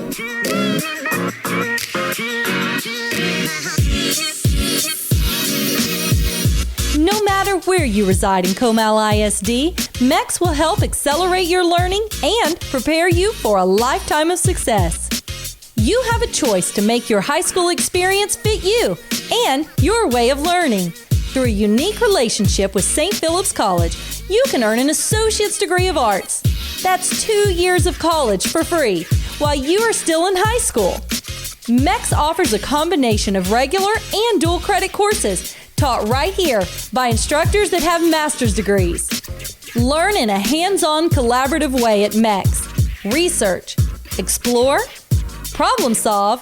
No matter where you reside in Comal ISD, MEX will help accelerate your learning and prepare you for a lifetime of success. You have a choice to make your high school experience fit you and your way of learning. Through a unique relationship with St. Philip's College, you can earn an associate's degree of arts. That's 2 years of college for free while you are still in high school. MEX offers a combination of regular and dual credit courses taught right here by instructors that have master's degrees. Learn in a hands-on collaborative way at MEX. Research, explore, problem solve,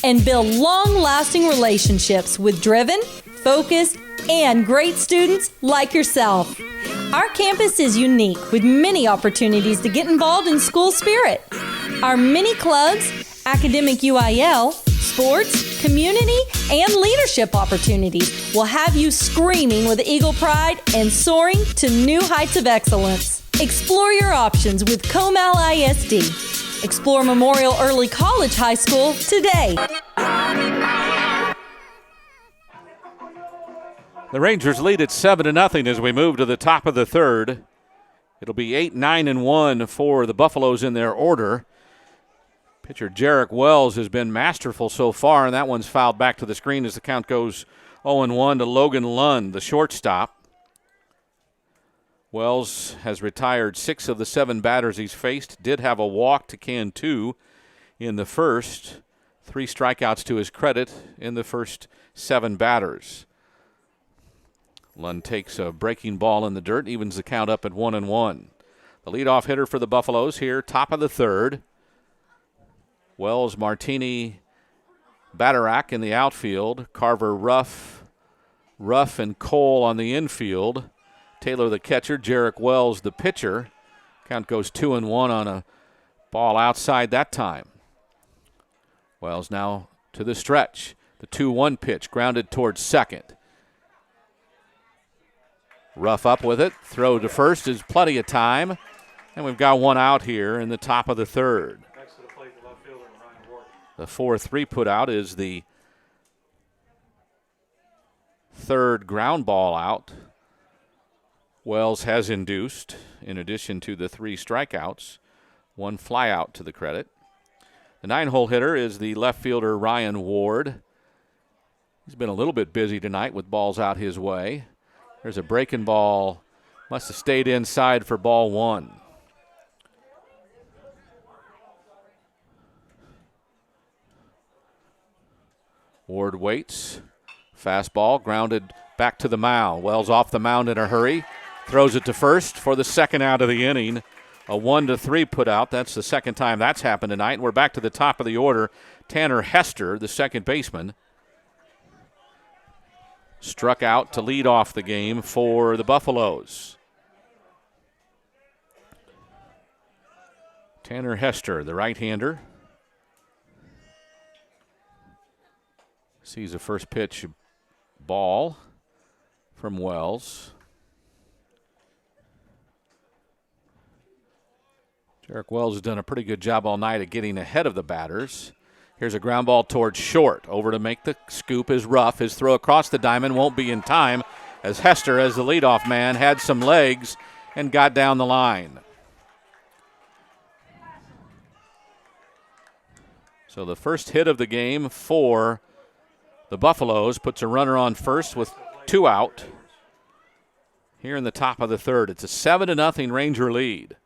and build long-lasting relationships with driven, focused, and great students like yourself. Our campus is unique with many opportunities to get involved in school spirit. Our many clubs, academic UIL, sports, community, and leadership opportunities will have you screaming with eagle pride and soaring to new heights of excellence. Explore your options with Comal ISD. Explore Memorial Early College High School today. The Rangers lead at 7-0 as we move to the top of the third. It'll be 8-9-1 for the Buffaloes in their order. Pitcher Jarek Wells has been masterful so far, and that one's fouled back to the screen as the count goes 0-1 to Logan Lund, the shortstop. Wells has retired 6 of the 7 batters he's faced. Did have a walk to can 2 in the first. 3 strikeouts to his credit in the first 7 batters. Lund takes a breaking ball in the dirt, evens the count up at 1-1. The leadoff hitter for the Buffaloes here, top of the third. Wells, Martini, Batarak in the outfield. Carver, Ruff, and Cole on the infield. Taylor the catcher, Jarek Wells the pitcher. Count goes 2-1 on a ball outside that time. Wells now to the stretch. The 2-1 pitch grounded towards second. Ruff up with it. Throw to first is plenty of time. And we've got 1 out here in the top of the third. Next to the plate, the left fielder, Ryan Ward. The 4-3 put out is the third ground ball out Wells has induced, in addition to the 3 strikeouts, 1 flyout to the credit. The 9-hole hitter is the left fielder Ryan Ward. He's been a little bit busy tonight with balls out his way. There's a breaking ball. Must have stayed inside for ball 1. Ward waits. Fastball grounded back to the mound. Wells off the mound in a hurry. Throws it to first for the second out of the inning. A 1-3 put out. That's the second time that's happened tonight. And we're back to the top of the order. Tanner Hester, the second baseman, struck out to lead off the game for the Buffaloes. Tanner Hester, the right-hander, sees a first pitch ball from Wells. Jarek Wells has done a pretty good job all night of getting ahead of the batters. Here's a ground ball towards short. Over to make the scoop is Ruff. His throw across the diamond won't be in time as Hester, as the leadoff man, had some legs and got down the line. So the first hit of the game for the Buffaloes puts a runner on first with 2 out. Here in the top of the third, it's a 7-0 Ranger lead.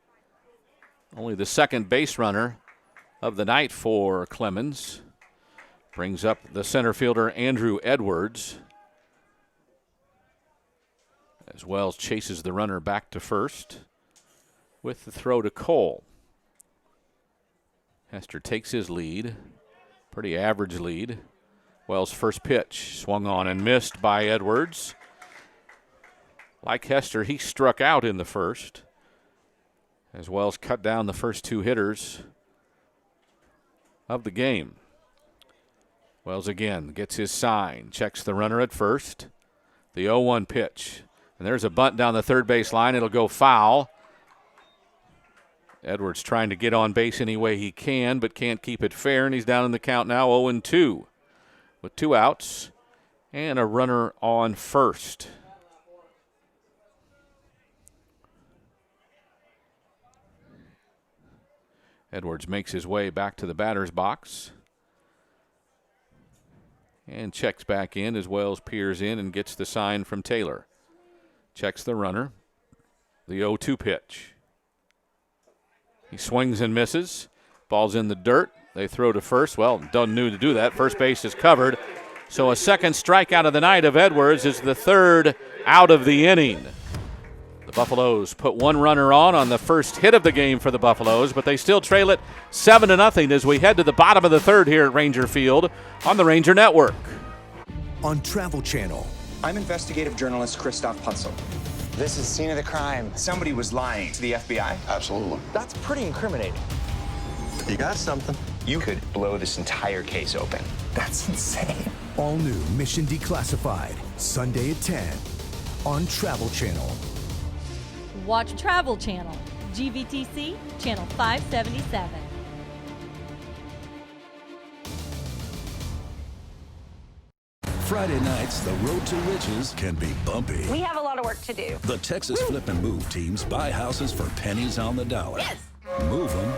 Only the second base runner of the night for Clemens. Brings up the center fielder Andrew Edwards as Wells chases the runner back to first with the throw to Cole. Hester takes his lead, pretty average lead. Wells' first pitch swung on and missed by Edwards. Like Hester, he struck out in the first as Wells cut down the first 2 hitters of the game. Wells again gets his sign, checks the runner at first. The 0-1 pitch. And there's a bunt down the third base line. It'll go foul. Edwards trying to get on base any way he can, but can't keep it fair, and he's down in the count now 0-2 with 2 outs and a runner on first. Edwards makes his way back to the batter's box and checks back in as Wells peers in and gets the sign from Taylor. Checks the runner. The 0-2 pitch. He swings and misses. Ball's in the dirt. They throw to first. Well, doesn't need to do that. First base is covered. So a second strikeout of the night of Edwards is the 3rd out of the inning. The Buffaloes put 1 runner on the first hit of the game for the Buffaloes, but they still trail it 7-0 as we head to the bottom of the third here at Ranger Field on the Ranger Network. On Travel Channel. I'm investigative journalist Christoph Putzel. This is scene of the crime. Somebody was lying to the FBI. Absolutely. That's pretty incriminating. You got something. You could blow this entire case open. That's insane. All new Mission Declassified, Sunday at 10 on Travel Channel. Watch Travel Channel, GVTC, Channel 577. Friday nights, the road to riches can be bumpy. We have a lot of work to do. The Texas Flip and Move teams buy houses for pennies on the dollar. Yes. Move them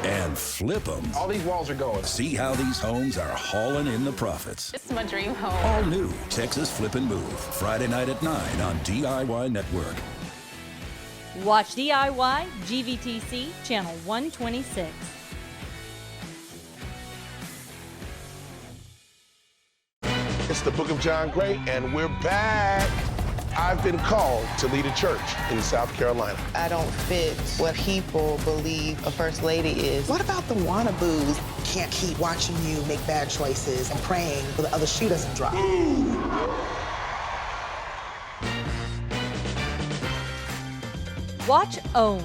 and flip them. All these walls are going. See how these homes are hauling in the profits. This is my dream home. All new Texas Flip and Move, Friday night at 9 on DIY Network. Watch DIY GVTC, Channel 126. It's the Book of John Gray, and we're back. I've been called to lead a church in South Carolina. I don't fit what people believe a first lady is. What about the wannaboos? Can't keep watching you make bad choices and praying so the other shoe doesn't drop. Watch OWN,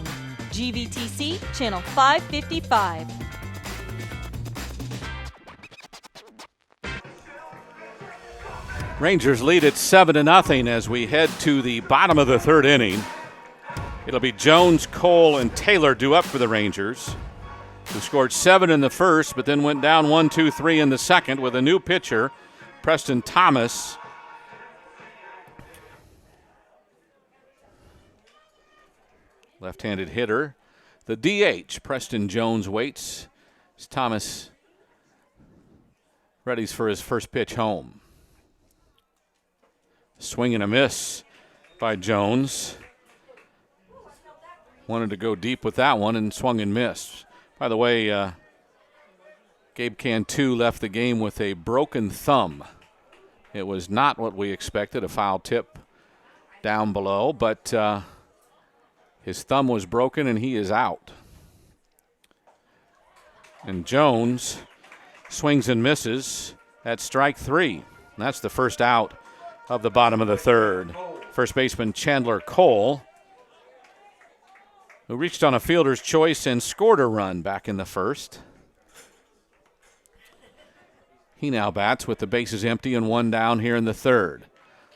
GVTC, Channel 555. Rangers lead at 7-0 as we head to the bottom of the third inning. It'll be Jones, Cole, and Taylor due up for the Rangers, who scored 7 in the first, but then went down 1-2-3 in the second with a new pitcher, Preston Thomas. Left-handed hitter. The DH, Preston Jones, waits as Thomas readies for his first pitch home. Swing and a miss by Jones. Wanted to go deep with that one and swung and missed. By the way, Gabe Cantu left the game with a broken thumb. It was not what we expected, a foul tip down below, but his thumb was broken and he is out. And Jones swings and misses at strike 3. That's the first out of the bottom of the third. First baseman Chandler Cole, who reached on a fielder's choice and scored a run back in the first. He now bats with the bases empty and one down here in the third.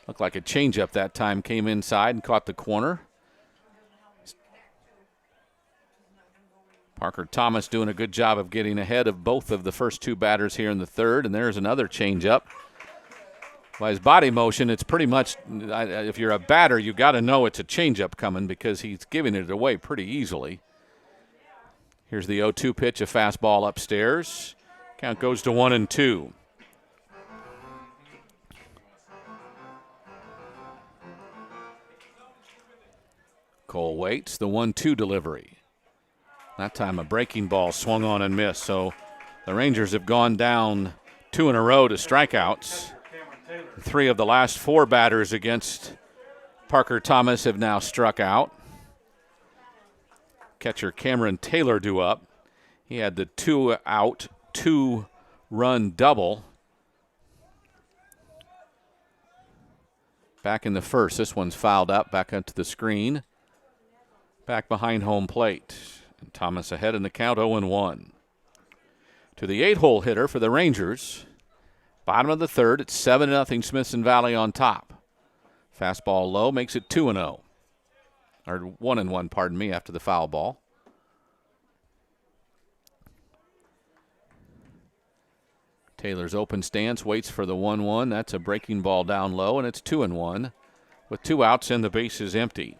Looked like a changeup that time, came inside and caught the corner. Parker Thomas doing a good job of getting ahead of both of the first two batters here in the third, and there's another changeup. By his body motion, it's pretty much, if you're a batter, you got to know it's a changeup coming because he's giving it away pretty easily. Here's the 0-2 pitch, a fastball upstairs. Count goes to 1-2. Cole waits, the 1-2 delivery. That time a breaking ball swung on and missed, so the Rangers have gone down 2 in a row to strikeouts. 3 of the last 4 batters against Parker Thomas have now struck out. Catcher Cameron Taylor due up. He had the 2-out, 2-run double back in the first. This one's fouled up, back onto the screen. Back behind home plate. And Thomas ahead in the count, 0-1. To the 8-hole hitter for the Rangers. Bottom of the third, it's 7-0 Smithson Valley on top. Fastball low makes it 2-0. Or 1-1, pardon me, after the foul ball. Taylor's open stance, waits for the 1-1. That's a breaking ball down low, and it's 2-1 with 2 outs and the bases empty.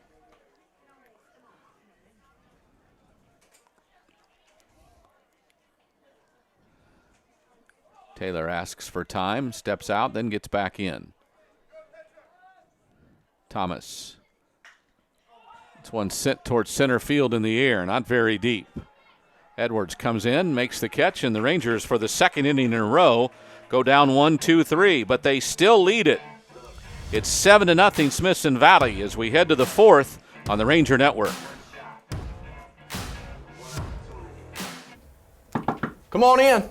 Taylor asks for time, steps out, then gets back in. Thomas. It's one sent towards center field in the air, not very deep. Edwards comes in, makes the catch, and the Rangers, for the second inning in a row, go down 1-2-3, but they still lead it. It's 7-0 Smithson Valley as we head to the fourth on the Ranger Network. Come on in.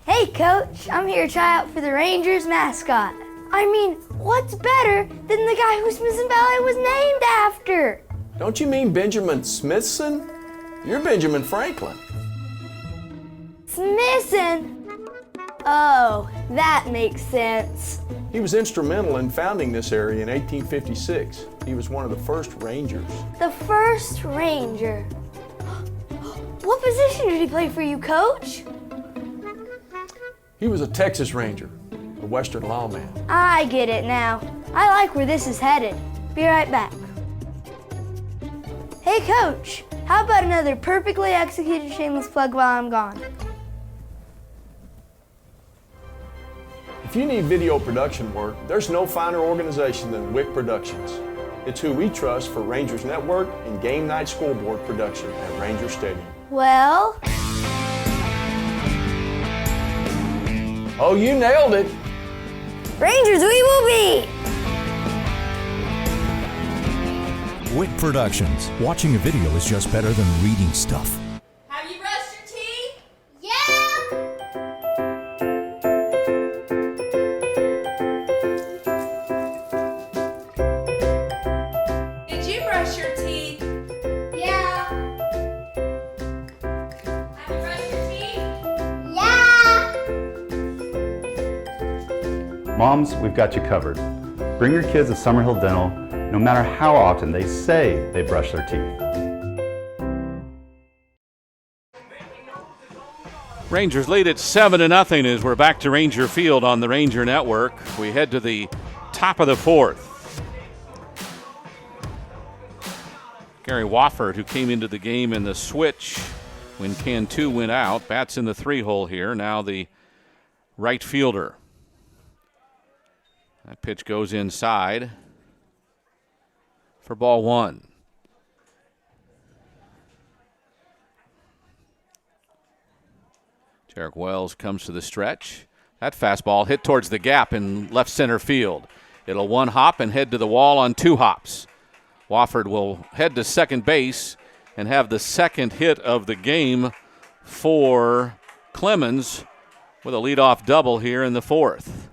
Hey, Coach, I'm here to try out for the Rangers mascot. I mean, what's better than the guy who Smithson Valley was named after? Don't you mean Benjamin Smithson? You're Benjamin Franklin. Smithson? Oh, that makes sense. He was instrumental in founding this area in 1856. He was one of the first Rangers. The first Ranger. What position did he play for you, Coach? He was a Texas Ranger, a Western lawman. I get it now. I like where this is headed. Be right back. Hey, Coach, how about another perfectly executed shameless plug while I'm gone? If you need video production work, there's no finer organization than WIC Productions. It's who we trust for Rangers Network and game night scoreboard production at Ranger Stadium. Well... Oh, you nailed it. Rangers we will be. WIC Productions. Watching a video is just better than reading stuff. Have you brushed your teeth? Yeah! Did you brush your teeth? Yeah. Have you brushed your teeth? Yeah! Moms, we've got you covered. Bring your kids to Summerhill Dental no matter how often they say they brush their teeth. Rangers lead at 7-0 as we're back to Ranger Field on the Ranger Network. We head to the top of the fourth. Gary Wofford, who came into the game in the switch when Cantu went out. Bats in the 3-hole here. Now the right fielder. That pitch goes inside for ball 1. Jarek Wells comes to the stretch. That fastball hit towards the gap in left center field. It'll one hop and head to the wall on 2 hops. Wofford will head to second base and have the second hit of the game for Clemens with a leadoff double here in the 4th.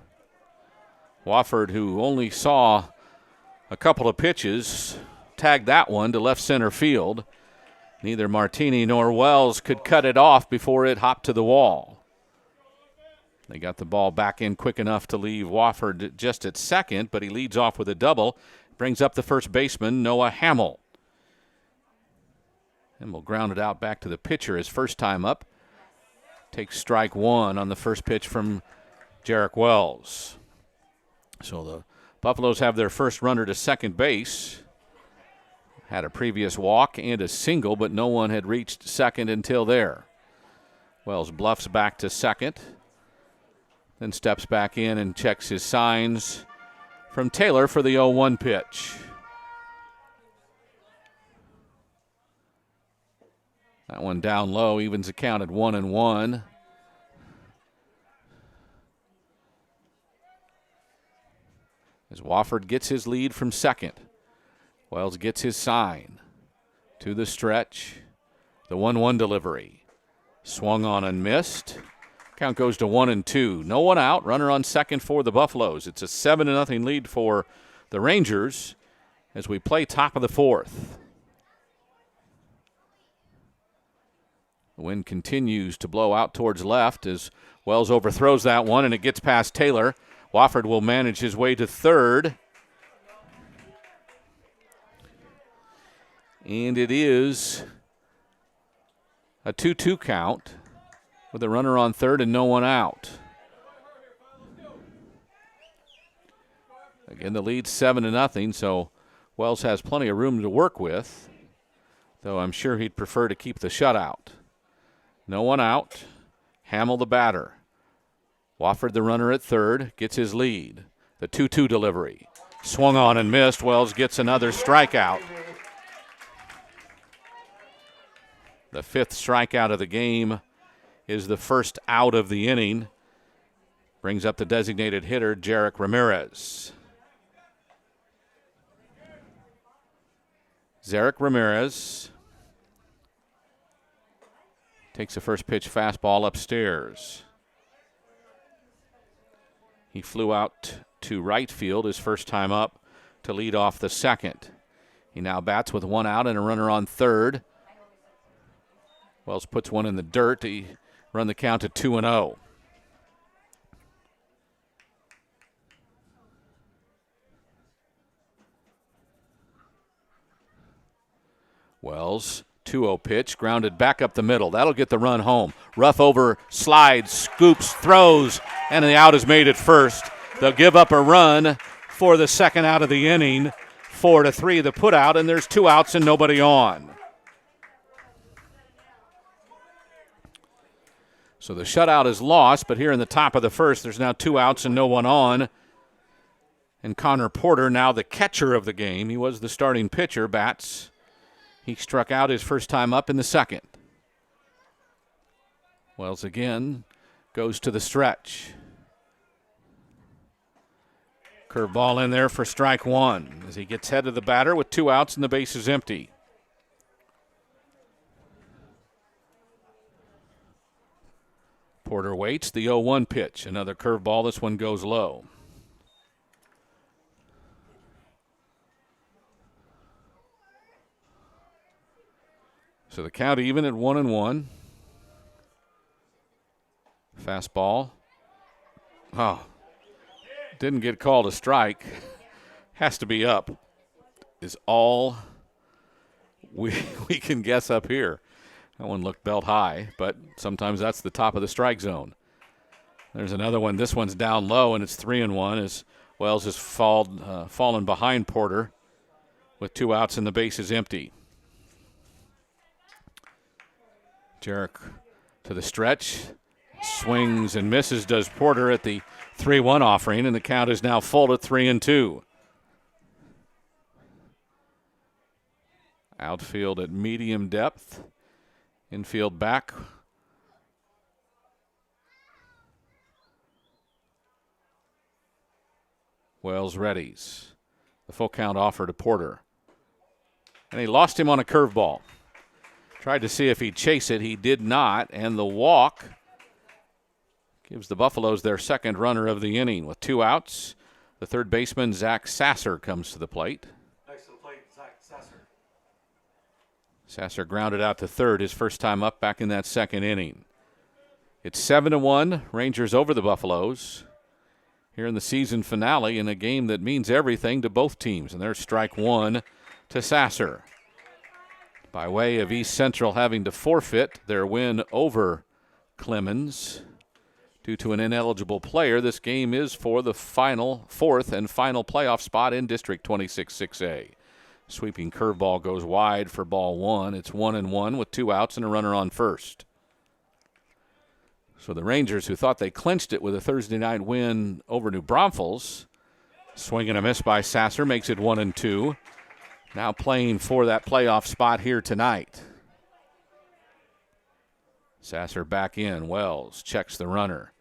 Wofford, who only saw a couple of pitches, tagged that one to left center field. Neither Martini nor Wells could cut it off before it hopped to the wall. They got the ball back in quick enough to leave Wofford just at second, but he leads off with a double, brings up the first baseman, Noah Hamill. And will ground it out back to the pitcher his first time up. Takes strike 1 on the first pitch from Jarek Wells. So the Buffaloes have their first runner to second base. Had a previous walk and a single, but no one had reached second until there. Wells bluffs back to second, then steps back in and checks his signs from Taylor for the 0-1 pitch. That one down low, evens the count at 1-1. As Wofford gets his lead from second. Wells gets his sign. To the stretch. The 1-1 delivery. Swung on and missed. Count goes to 1-2. No one out. Runner on second for the Buffaloes. It's a 7-0 lead for the Rangers as we play top of the 4th. The wind continues to blow out towards left as Wells overthrows that one, and it gets past Taylor. Wofford will manage his way to third. And it is a 2-2 count with a runner on third and no one out. Again, the lead's 7-0, so Wells has plenty of room to work with, though I'm sure he'd prefer to keep the shutout. No one out. Hamill the batter. Wofford the runner at third, gets his lead. The 2-2 delivery. Swung on and missed. Wells gets another strikeout. The 5th strikeout of the game is the first out of the inning. Brings up the designated hitter, Jarek Ramirez. Zarek Ramirez takes the first pitch fastball upstairs. He flew out to right field his first time up to lead off the second. He now bats with 1 out and a runner on third. Wells puts one in the dirt to run the count to 2-0. Wells, 2-0 pitch, grounded back up the middle. That'll get the run home. Rough over, slides, scoops, throws, and the out is made at first. They'll give up a run for the second out of the inning. 4-3 the put out, and there's 2 outs and nobody on. So the shutout is lost, but here in the top of the first, there's now 2 outs and no one on. And Connor Porter, now the catcher of the game. He was the starting pitcher, bats. He struck out his first time up in the second. Wells again goes to the stretch. Curveball in there for strike 1 as he gets head of the batter with 2 outs and the base is empty. Porter waits, the 0-1 pitch. Another curveball, this one goes low. So the count even at 1-1. Fastball. Oh, didn't get called a strike. Has to be up is all we can guess up here. That one looked belt high, but sometimes that's the top of the strike zone. There's another one. This one's down low, and it's 3-1 as Wells has fallen behind Porter with 2 outs and the base is empty. Jarek to the stretch. Swings and misses, does Porter at the 3-1 offering, and the count is now full at 3-2. Outfield at medium depth. Infield back. Wells readies. The full count offer to Porter. And he lost him on a curveball. Tried to see if he'd chase it. He did not. And the walk gives the Buffaloes their second runner of the inning. With 2 outs, the third baseman, Zach Sasser, comes to the plate. Next to the plate, Zach Sasser. Sasser grounded out to third, his first time up back in that second inning. It's 7-1, Rangers over the Buffaloes here in the season finale in a game that means everything to both teams. And there's strike one to Sasser. By way of East Central having to forfeit their win over Clemens due to an ineligible player, this game is for the fourth and final playoff spot in District 26-6A. Sweeping curveball goes wide for ball one. It's 1-1 with 2 outs and a runner on first. So the Rangers, who thought they clinched it with a Thursday night win over New Braunfels, swing and a miss by Sasser, makes it 1-2. Now playing for that playoff spot here tonight. Sasser back in. Wells checks the runner.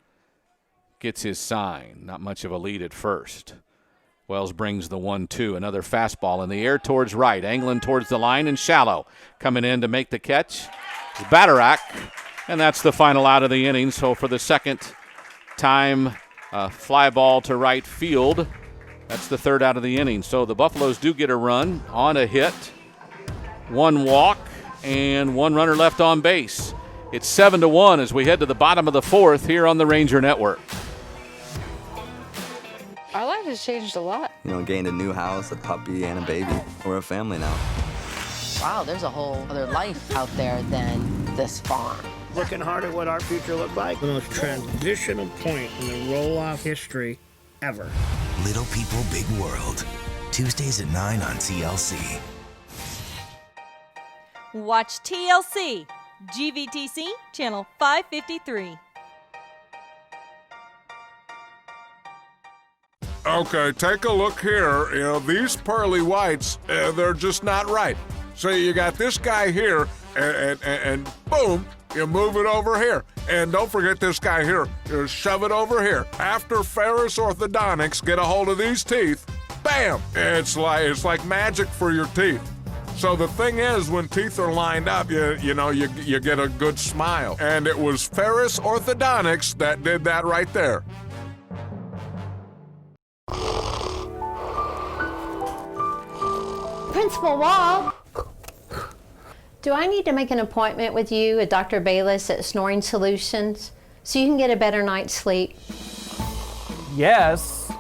Gets his sign. Not much of a lead at first. Wells brings the 1-2. Another fastball in the air towards right. Angling towards the line and shallow. Coming in to make the catch is Batarak. And that's the final out of the inning. So for the second time, fly ball to right field. That's the third out of the inning. So the Buffaloes do get a run on a hit, 1 walk, and 1 runner left on base. It's 7-1 as we head to the bottom of the fourth here on the Ranger Network. Our life has changed a lot. You know, gained a new house, a puppy, and a baby. We're a family now. Wow, there's a whole other life out there than this farm. Looking hard at what our future looked like. The most transitional point in the roll-off history ever. Little People, Big World. Tuesdays at 9 on TLC. Watch TLC, GVTC, channel 553. Okay, take a look here. You know, these pearly whites, they're just not right. So you got this guy here, and boom, you move it over here. And don't forget this guy here. You shove it over here. After Ferris Orthodontics get a hold of these teeth, bam! It's like magic for your teeth. So the thing is, when teeth are lined up, you get a good smile. And it was Ferris Orthodontics that did that right there. Principal Wall. Do I need to make an appointment with you at Dr. Bayless at Snoring Solutions so you can get a better night's sleep? Yes.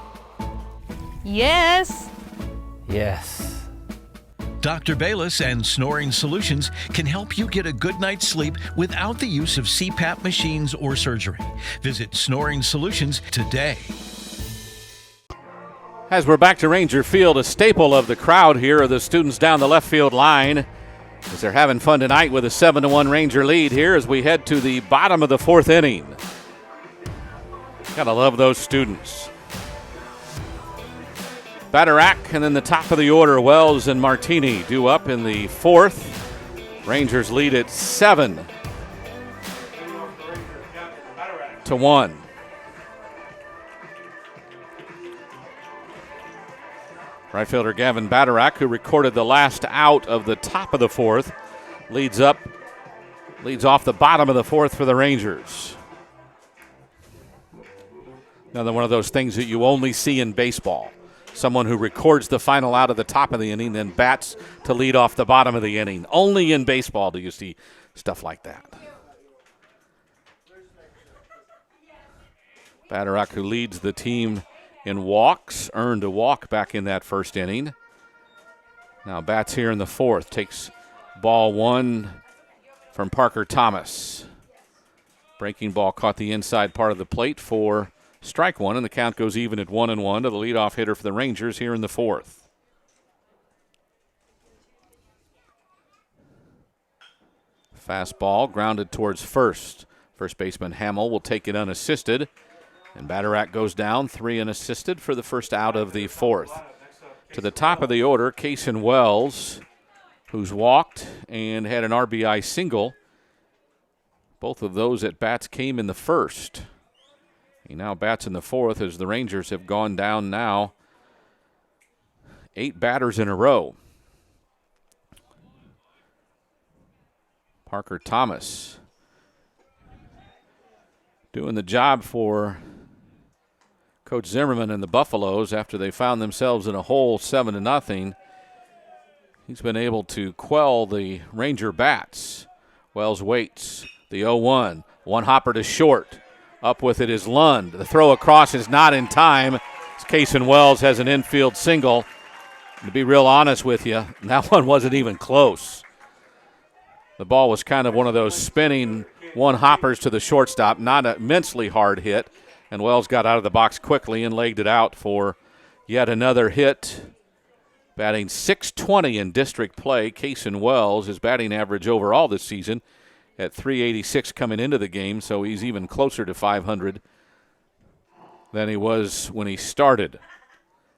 Yes. Yes. Dr. Bayless and Snoring Solutions can help you get a good night's sleep without the use of CPAP machines or surgery. Visit Snoring Solutions today. As we're back to Ranger Field, a staple of the crowd here are the students down the left field line as they're having fun tonight with a 7-1 Ranger lead here as we head to the bottom of the fourth inning. Gotta love those students. Batarak, and then the top of the order, Wells and Martini due up in the fourth. Rangers lead at 7-1. Right fielder Gavin Batarak, who recorded the last out of the top of the fourth, leads off the bottom of the fourth for the Rangers. Another one of those things that you only see in baseball. Someone who records the final out of the top of the inning, then bats to lead off the bottom of the inning. Only in baseball do you see stuff like that. Batarak, who leads the team in walks, earned a walk back in that first inning. Now bats here in the fourth, takes ball one from Parker Thomas. Breaking ball caught the inside part of the plate for strike one, and the count goes even at 1-1 to the leadoff hitter for the Rangers here in the fourth. Fastball grounded towards first. First baseman Hamill will take it unassisted. And Batterack goes down, 3 unassisted for the first out of the 4th. To the top of the order, Cason Wells, who's walked and had an RBI single. Both of those at bats came in the first. He now bats in the 4th as the Rangers have gone down now 8 batters in a row. Parker Thomas doing the job for Coach Zimmerman and the Buffaloes after they found themselves in a hole 7-0. He's been able to quell the Ranger bats. Wells waits. The 0-1. One hopper to short. Up with it is Lund. The throw across is not in time. Cason Wells has an infield single. To be real honest with you, that one wasn't even close. The ball was kind of one of those spinning one hoppers to the shortstop, not an immensely hard hit. And Wells got out of the box quickly and legged it out for yet another hit. Batting .620 in district play, Cason Wells, his batting average overall this season at .386 coming into the game, so he's even closer to 500 than he was when he started.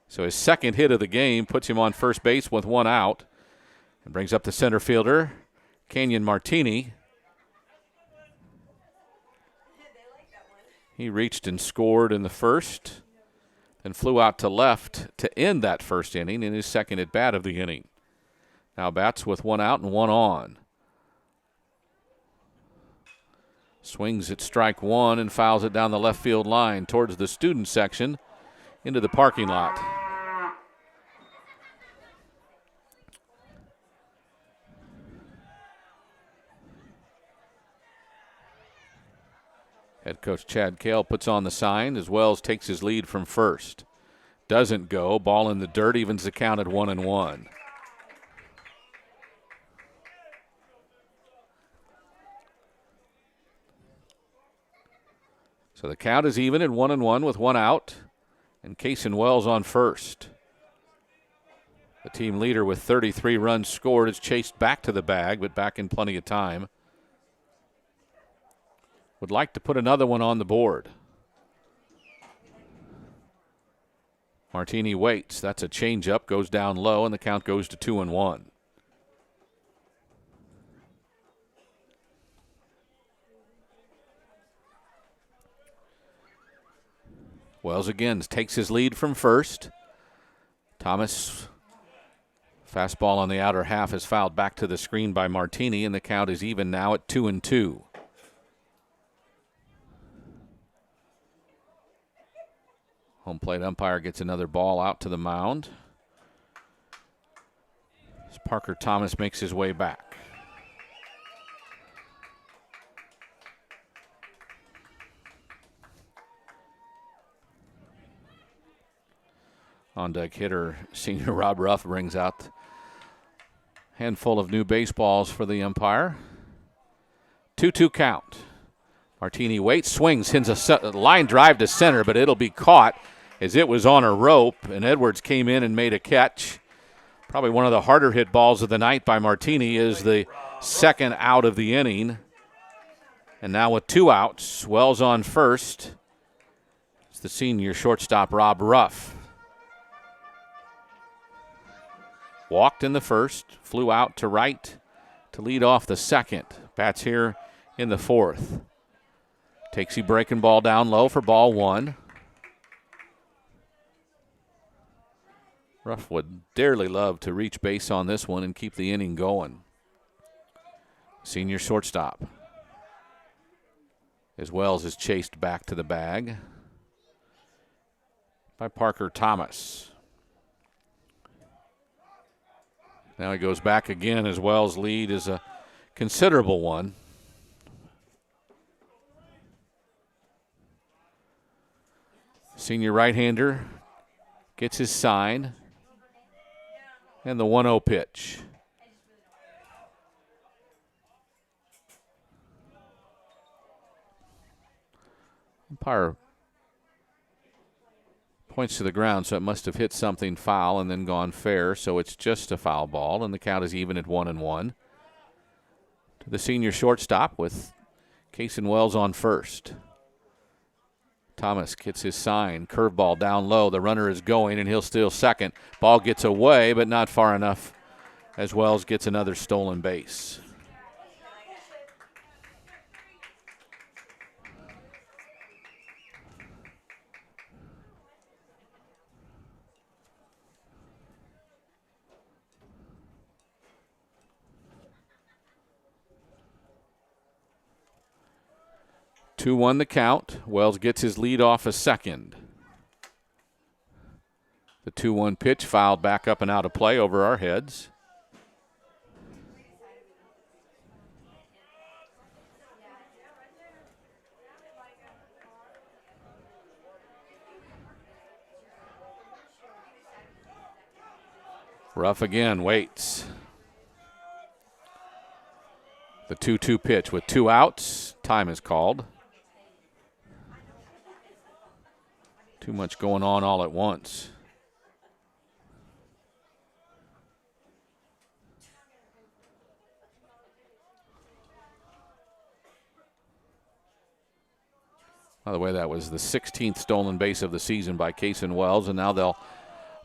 So his second hit of the game puts him on first base with 1 out and brings up the center fielder, Kenyon Martini. He reached and scored in the first and flew out to left to end that first inning in his second at bat of the inning. Now bats with 1 out and 1 on. Swings at strike 1 and fouls it down the left field line towards the student section into the parking lot. Head coach Chad Cale puts on the sign as Wells takes his lead from first. Doesn't go. Ball in the dirt, evens the count at 1-1. So the count is even at 1-1 with 1 out, and Cason Wells on first. The team leader with 33 runs scored is chased back to the bag, but back in plenty of time. Would like to put another one on the board. Martini waits. That's a changeup, goes down low, and the count goes to 2-1. Wells again takes his lead from first. Thomas, fastball on the outer half, is fouled back to the screen by Martini, and the count is even now at 2-2. Home plate umpire gets another ball out to the mound as Parker Thomas makes his way back. On-deck hitter, senior Rob Ruff brings out a handful of new baseballs for the umpire. 2-2 count. Martini waits, swings, hits a line drive to center, but it'll be caught as it was on a rope, and Edwards came in and made a catch. Probably one of the harder hit balls of the night by Martini is the second out of the inning. And now with 2 outs, Wells on first. It's the senior shortstop, Rob Ruff. Walked in the first, flew out to right to lead off the second. Bats here in the 4th. Takes the breaking ball down low for ball 1. Ruff would dearly love to reach base on this one and keep the inning going. Senior shortstop. As Wells is chased back to the bag by Parker Thomas. Now he goes back again as Wells' lead is a considerable one. Senior right-hander gets his sign. And the 1-0 pitch. Umpire points to the ground, so it must have hit something foul and then gone fair, so it's just a foul ball, and the count is even at 1-1. To the senior shortstop with Cason Wells on first. Thomas gets his sign. Curveball down low. The runner is going, and he'll steal second. Ball gets away, but not far enough as Wells gets another stolen base. Two 2-1 the count. Wells gets his lead off a second. The 2-1 pitch fouled back up and out of play over our heads. Ruff again, waits. The 2-2 pitch with 2 outs. Time is called. Too much going on all at once. By the way, that was the 16th stolen base of the season by Cason Wells, and now they'll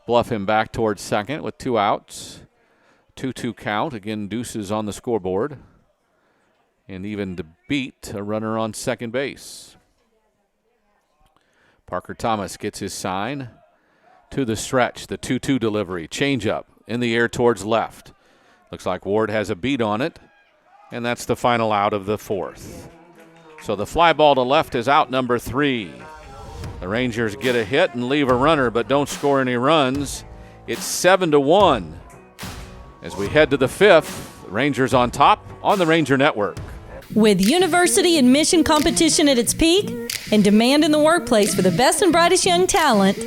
bluff him back towards second with 2 outs. 2-2 count. Again, deuces on the scoreboard. And even to beat a runner on second base. Parker Thomas gets his sign to the stretch. The 2-2 delivery. Changeup in the air towards left. Looks like Ward has a beat on it. And that's the final out of the 4th. So the fly ball to left is out number 3. The Rangers get a hit and leave a runner, but don't score any runs. It's 7-1. As we head to the 5th, Rangers on top on the Ranger Network. With university admission competition at its peak and demand in the workplace for the best and brightest young talent,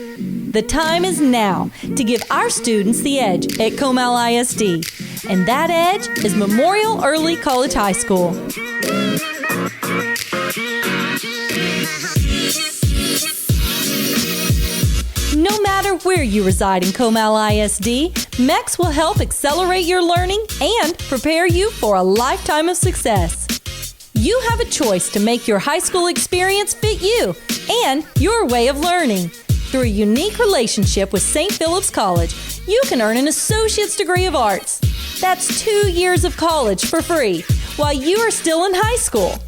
the time is now to give our students the edge at Comal ISD. And that edge is Memorial Early College High School. No matter where you reside in Comal ISD, MEX will help accelerate your learning and prepare you for a lifetime of success. You have a choice to make your high school experience fit you and your way of learning. Through a unique relationship with St. Philip's College, you can earn an associate's degree of arts. That's 2 years of college for free while you are still in high school.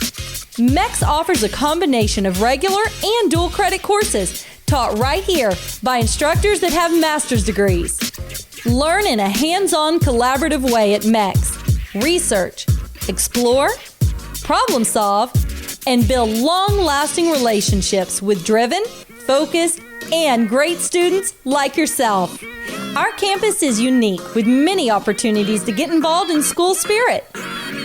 MEX offers a combination of regular and dual credit courses taught right here by instructors that have master's degrees. Learn in a hands-on collaborative way at MEX. Research, explore, problem solve, and build long-lasting relationships with driven, focused, and great students like yourself. Our campus is unique with many opportunities to get involved in school spirit.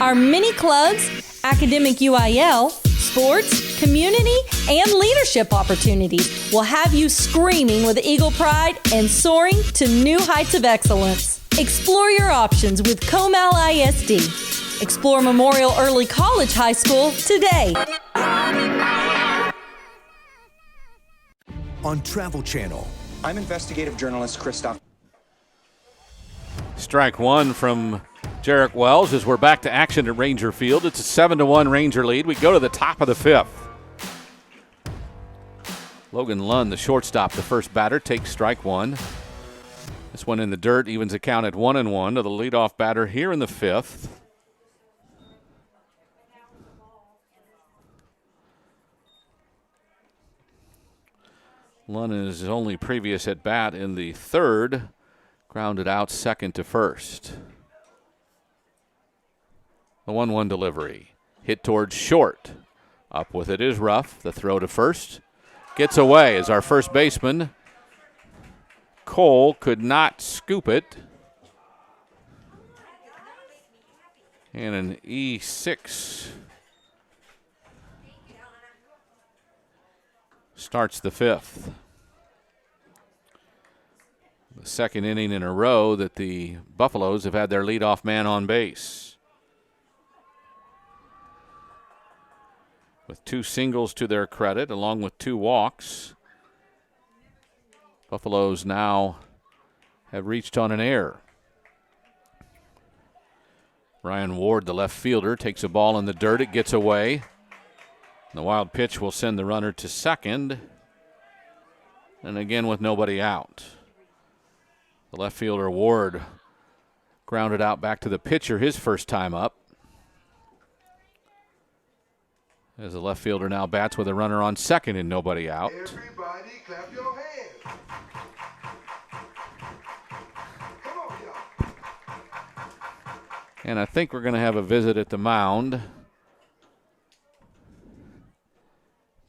Our mini clubs, academic UIL, sports, community, and leadership opportunities will have you screaming with eagle pride and soaring to new heights of excellence. Explore your options with Comal ISD. Explore Memorial Early College High School today. On Travel Channel. I'm investigative journalist Christoph. Strike one from Jarek Wells as we're back to action at Ranger Field. It's a 7-1 Ranger lead. We go to the top of the 5th. Logan Lund, the shortstop, the first batter, takes strike one. This one in the dirt evens the count at 1-1 to the leadoff batter here in the 5th. Lund is his only previous at bat in the 3rd. Grounded out second to first. The 1-1 delivery. Hit towards short. Up with it is Ruff. The throw to first. Gets away as our first baseman, Cole, could not scoop it. And an E6 starts the 5th. The second inning in a row that the Buffaloes have had their leadoff man on base. With 2 singles to their credit, along with 2 walks, Buffaloes now have reached on an error. Ryan Ward, the left fielder, takes a ball in the dirt. It gets away. The wild pitch will send the runner to second. And again with nobody out. The left fielder, Ward, grounded out back to the pitcher his first time up. As the left fielder now bats with a runner on second and nobody out. Everybody clap your hands. Come on, y'all. And I think we're going to have a visit at the mound.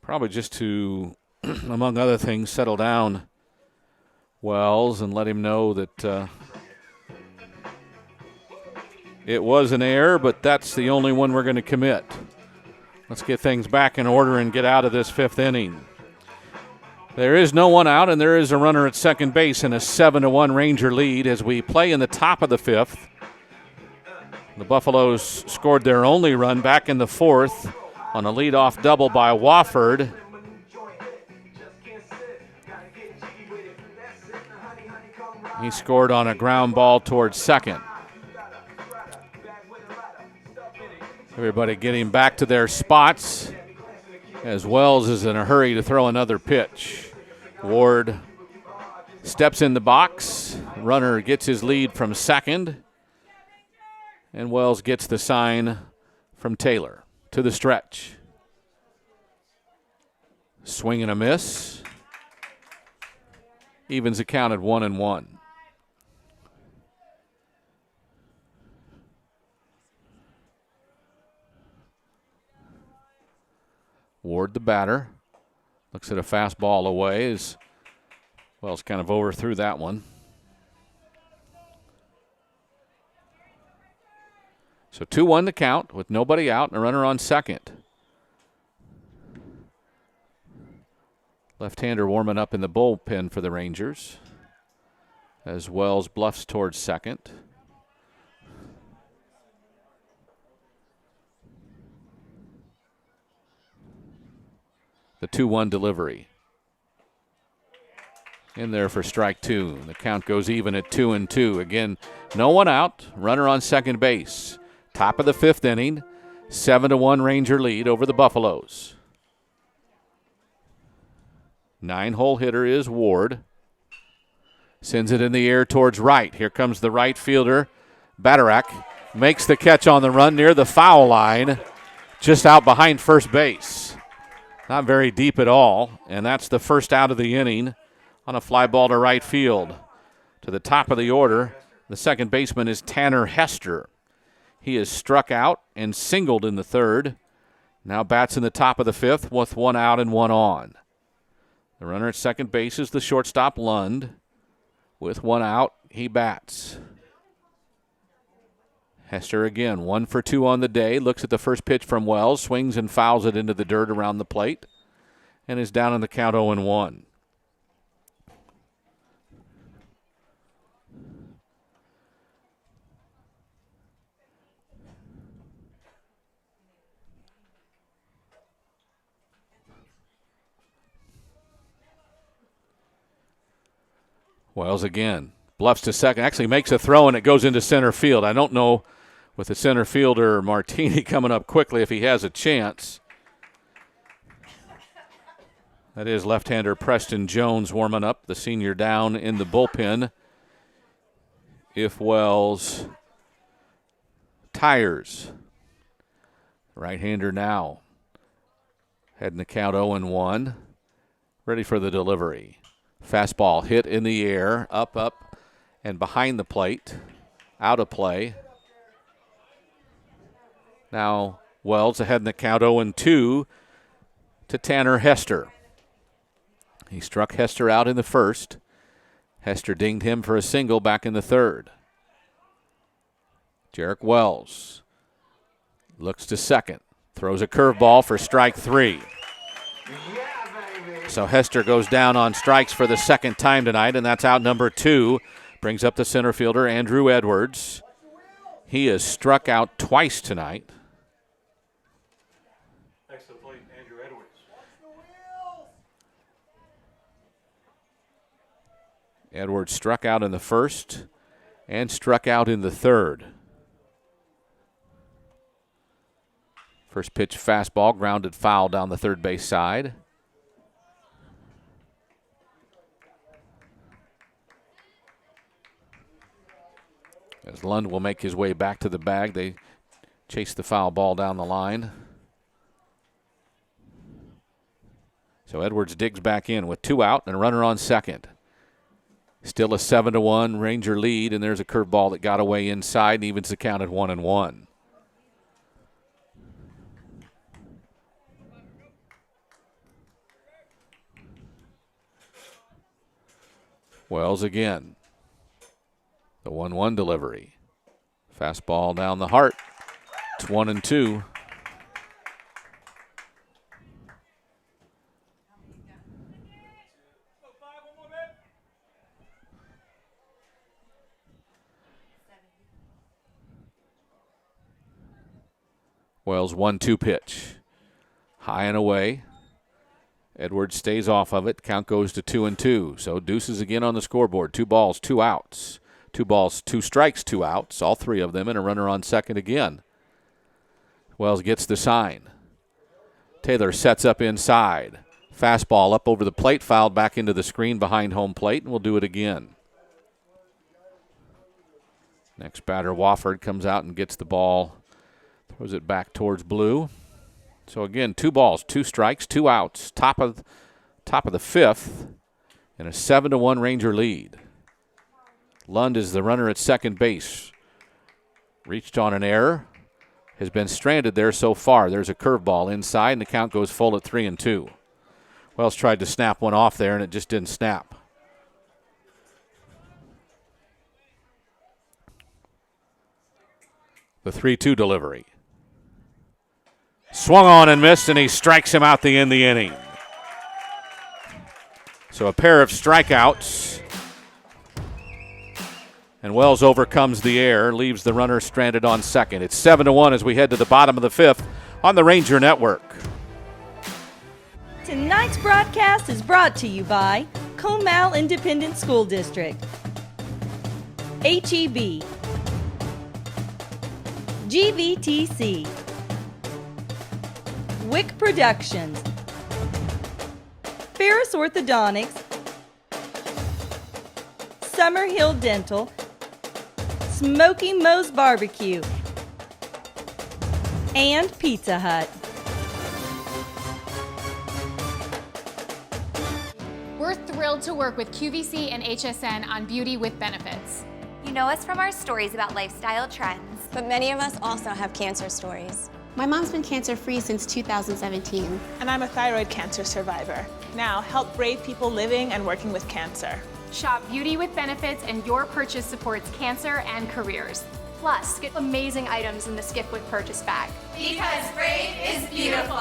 Probably just to, among other things, settle down Wells and let him know that it was an error, but that's the only one we're going to commit. Let's get things back in order and get out of this fifth inning. There is no one out, and there is a runner at second base in a 7-1 Ranger lead as we play in the top of the fifth. The Buffaloes scored their only run back in the fourth on a leadoff double by Wofford. He scored on a ground ball towards second. Everybody getting back to their spots as Wells is in a hurry to throw another pitch. Ward steps in the box. Runner gets his lead from second. And Wells gets the sign from Taylor to the stretch. Swing and a miss. Evens the count at 1-1. Ward, the batter, looks at a fastball away as Wells kind of overthrew that one. So 2-1 the count with nobody out and a runner on second. Left-hander warming up in the bullpen for the Rangers as Wells bluffs towards second. The 2-1 delivery. In there for strike two. The count goes even at 2-2. Again, no one out. Runner on second base. Top of the fifth inning. 7-1 Ranger lead over the Buffaloes. 9-hole hitter is Ward. Sends it in the air towards right. Here comes the right fielder. Batarak makes the catch on the run near the foul line. Just out behind first base. Not very deep at all. And that's the first out of the inning on a fly ball to right field. To the top of the order, the second baseman is Tanner Hester. He is struck out and singled in the third. Now bats in the top of the fifth with one out and one on. The runner at second base is the shortstop Lund. With one out, he bats. Hester again, 1 for 2 on the day. Looks at the first pitch from Wells, swings and fouls it into the dirt around the plate, and is down in the count 0-1. Wells again. Bluffs to second. Actually makes a throw, and it goes into center field. I don't know, with the center fielder Martini coming up quickly, if he has a chance. That is left-hander Preston Jones warming up, the senior down in the bullpen. If Wells tires. Right-hander now. Heading the count 0-1. Ready for the delivery. Fastball hit in the air, up, and behind the plate. Out of play. Now Wells ahead in the count 0-2 to Tanner Hester. He struck Hester out in the first. Hester dinged him for a single back in the third. Jarek Wells looks to second. Throws a curveball for strike three. So Hester goes down on strikes for the second time tonight, and that's out number 2. Brings up the center fielder, Andrew Edwards. He is struck out twice tonight. Next to the plate, Andrew Edwards. Edwards struck out in the first and struck out in the third. First pitch fastball, grounded foul down the third base side. As Lund will make his way back to the bag, they chase the foul ball down the line. So Edwards digs back in with 2 out and a runner on second. Still a 7-1 Ranger lead, and there's a curveball that got away inside and evens the count at 1-1. Wells again. The 1-1 delivery. Fastball down the heart. It's 1-2. Wells 1-2 pitch. High and away. Edwards stays off of it. Count goes to 2-2. So deuces again on the scoreboard. 2 balls, 2 outs. 2 balls, 2 strikes, 2 outs. All 3 of them, and a runner on second again. Wells gets the sign. Taylor sets up inside. Fastball up over the plate, fouled back into the screen behind home plate, and we'll do it again. Next batter, Wofford, comes out and gets the ball. Throws it back towards Blue. So again, 2 balls, 2 strikes, 2 outs. Top of the 5th, and a 7-1 Ranger lead. Lund is the runner at second base. Reached on an error. Has been stranded there so far. There's a curveball inside, and the count goes full at 3-2. Wells tried to snap one off there, and it just didn't snap. The 3-2 delivery. Swung on and missed, and he strikes him out the end of the inning. So a pair of strikeouts. And Wells overcomes the error, leaves the runner stranded on second. It's 7-1 as we head to the bottom of the 5th on the Ranger Network. Tonight's broadcast is brought to you by Comal Independent School District, HEB, GVTC, Wick Productions, Ferris Orthodontics, Summerhill Dental, Smoky Moe's Barbecue, and Pizza Hut. We're thrilled to work with QVC and HSN on Beauty with Benefits. You know us from our stories about lifestyle trends. But many of us also have cancer stories. My mom's been cancer-free since 2017. And I'm a thyroid cancer survivor. Now, help brave people living and working with cancer. Shop Beauty with Benefits and your purchase supports cancer and careers. Plus, get amazing items in the Skip with Purchase bag. Because brave is beautiful.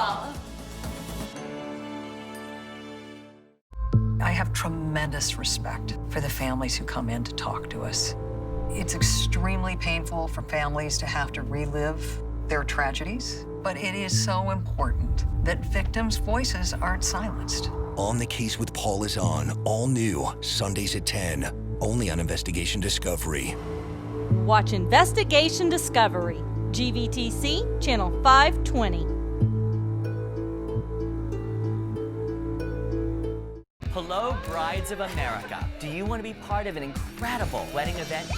I have tremendous respect for the families who come in to talk to us. It's extremely painful for families to have to relive their tragedies, but it is so important that victims' voices aren't silenced. On the Case with Paul is on, all new, Sundays at 10, only on Investigation Discovery. Watch Investigation Discovery, GVTC, Channel 520. Hello, Brides of America. Do you want to be part of an incredible wedding event?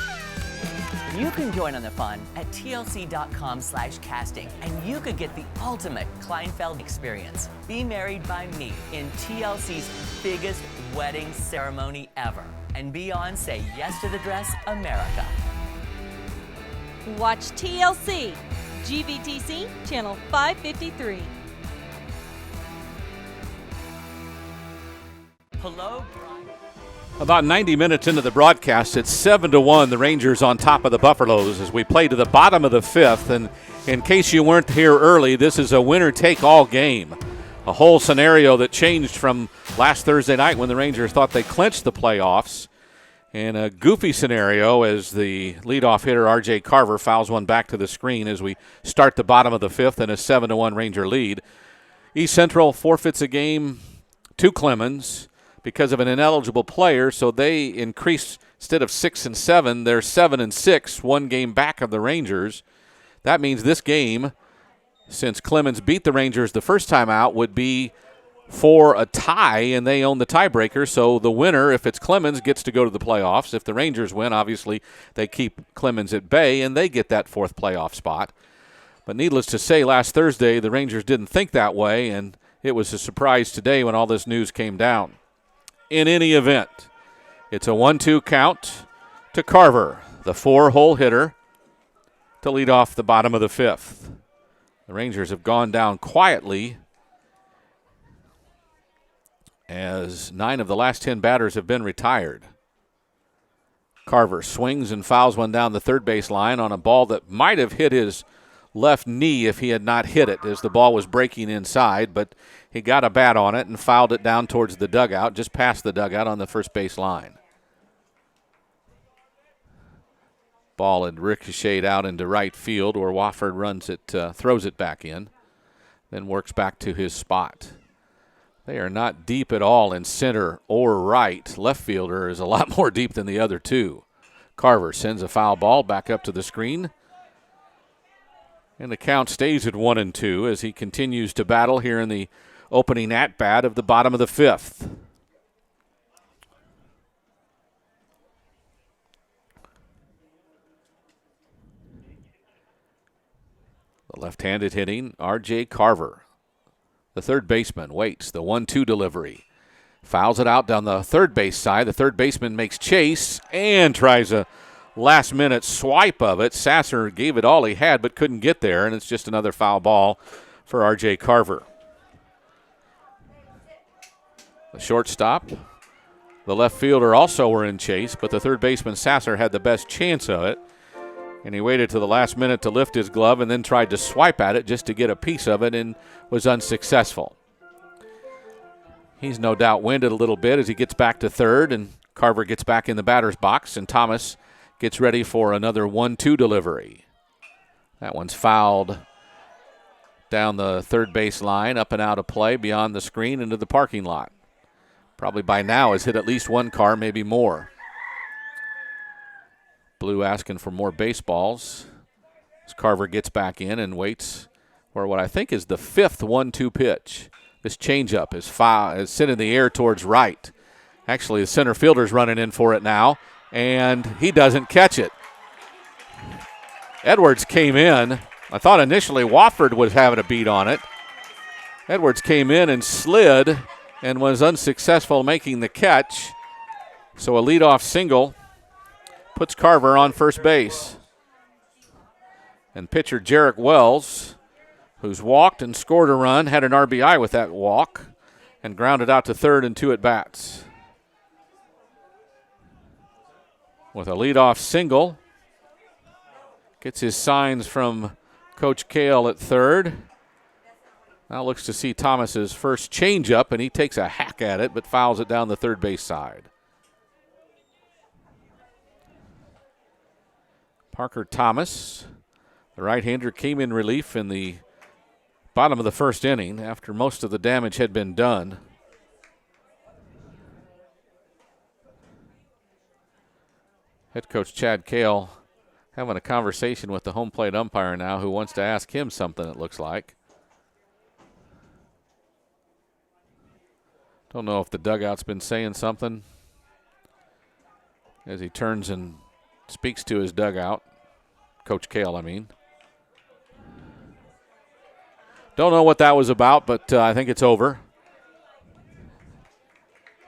You can join on the fun at tlc.com/casting, and you could get the ultimate Kleinfeld experience. Be married by me in TLC's biggest wedding ceremony ever, and be on Say Yes to the Dress America. Watch TLC, GVTC, Channel 553. Hello, About 90 minutes into the broadcast, it's 7-1, the Rangers on top of the Buffaloes as we play to the bottom of the 5th. And in case you weren't here early, this is a winner-take-all game. A whole scenario that changed from last Thursday night when the Rangers thought they clinched the playoffs. And a goofy scenario as the leadoff hitter, R.J. Carver, fouls one back to the screen as we start the bottom of the 5th in a 7-1 Ranger lead. East Central forfeits a game to Clemens because of an ineligible player, so they increase, instead of 6-7, they're 7-6, one game back of the Rangers. That means this game since Clemens beat the Rangers the first time out, would be for a tie, and they own the tiebreaker. So the winner, if it's Clemens, gets to go to the playoffs. If the Rangers win, obviously they keep Clemens at bay, and they get that 4th playoff spot. But needless to say, last Thursday, the Rangers didn't think that way, and it was a surprise today when all this news came down. In any event, it's a 1-2 count to Carver, the 4-hole hitter, to lead off the bottom of the 5th. The Rangers have gone down quietly as 9 of the last 10 batters have been retired. Carver swings and fouls one down the third base line on a ball that might have hit his left knee if he had not hit it as the ball was breaking inside, but he got a bat on it and fouled it down towards the dugout, just past the dugout on the first base line. Ball had ricocheted out into right field where Wofford runs it, throws it back in, then works back to his spot. They are not deep at all in center or right. Left fielder is a lot more deep than the other two. Carver sends a foul ball back up to the screen. And the count stays at 1-2 as he continues to battle here in the opening at-bat of the bottom of the 5th. The left-handed hitting, R.J. Carver. The third baseman waits the 1-2 delivery. Fouls it out down the third base side. The third baseman makes chase and tries a last-minute swipe of it. Sasser gave it all he had but couldn't get there, and it's just another foul ball for R.J. Carver. The shortstop, the left fielder also were in chase, but the third baseman Sasser had the best chance of it, and he waited to the last minute to lift his glove and then tried to swipe at it just to get a piece of it and was unsuccessful. He's no doubt winded a little bit as he gets back to third, and Carver gets back in the batter's box, and Thomas gets ready for another 1-2 delivery. That one's fouled down the third base line, up and out of play, beyond the screen, into the parking lot. Probably by now has hit at least one car, maybe more. Blue asking for more baseballs as Carver gets back in and waits for what I think is the 5th 1-2 pitch. This changeup is sent in the air towards right. Actually, the center fielder's running in for it now, and he doesn't catch it. Edwards came in. I thought initially Wofford was having a beat on it. Edwards came in and slid and was unsuccessful making the catch. So a leadoff single puts Carver on first base. And pitcher Jarek Wells, who's walked and scored a run, had an RBI with that walk and grounded out to third in 2 at-bats. With a leadoff single, gets his signs from Coach Kale at third. Now looks to see Thomas's first changeup, and he takes a hack at it but fouls it down the third base side. Parker Thomas, the right-hander, came in relief in the bottom of the first inning after most of the damage had been done. Head coach Chad Kale having a conversation with the home plate umpire now, who wants to ask him something, it looks like. Don't know if the dugout's been saying something as he turns and speaks to his dugout. Coach Kale, I mean. Don't know what that was about, but I think it's over.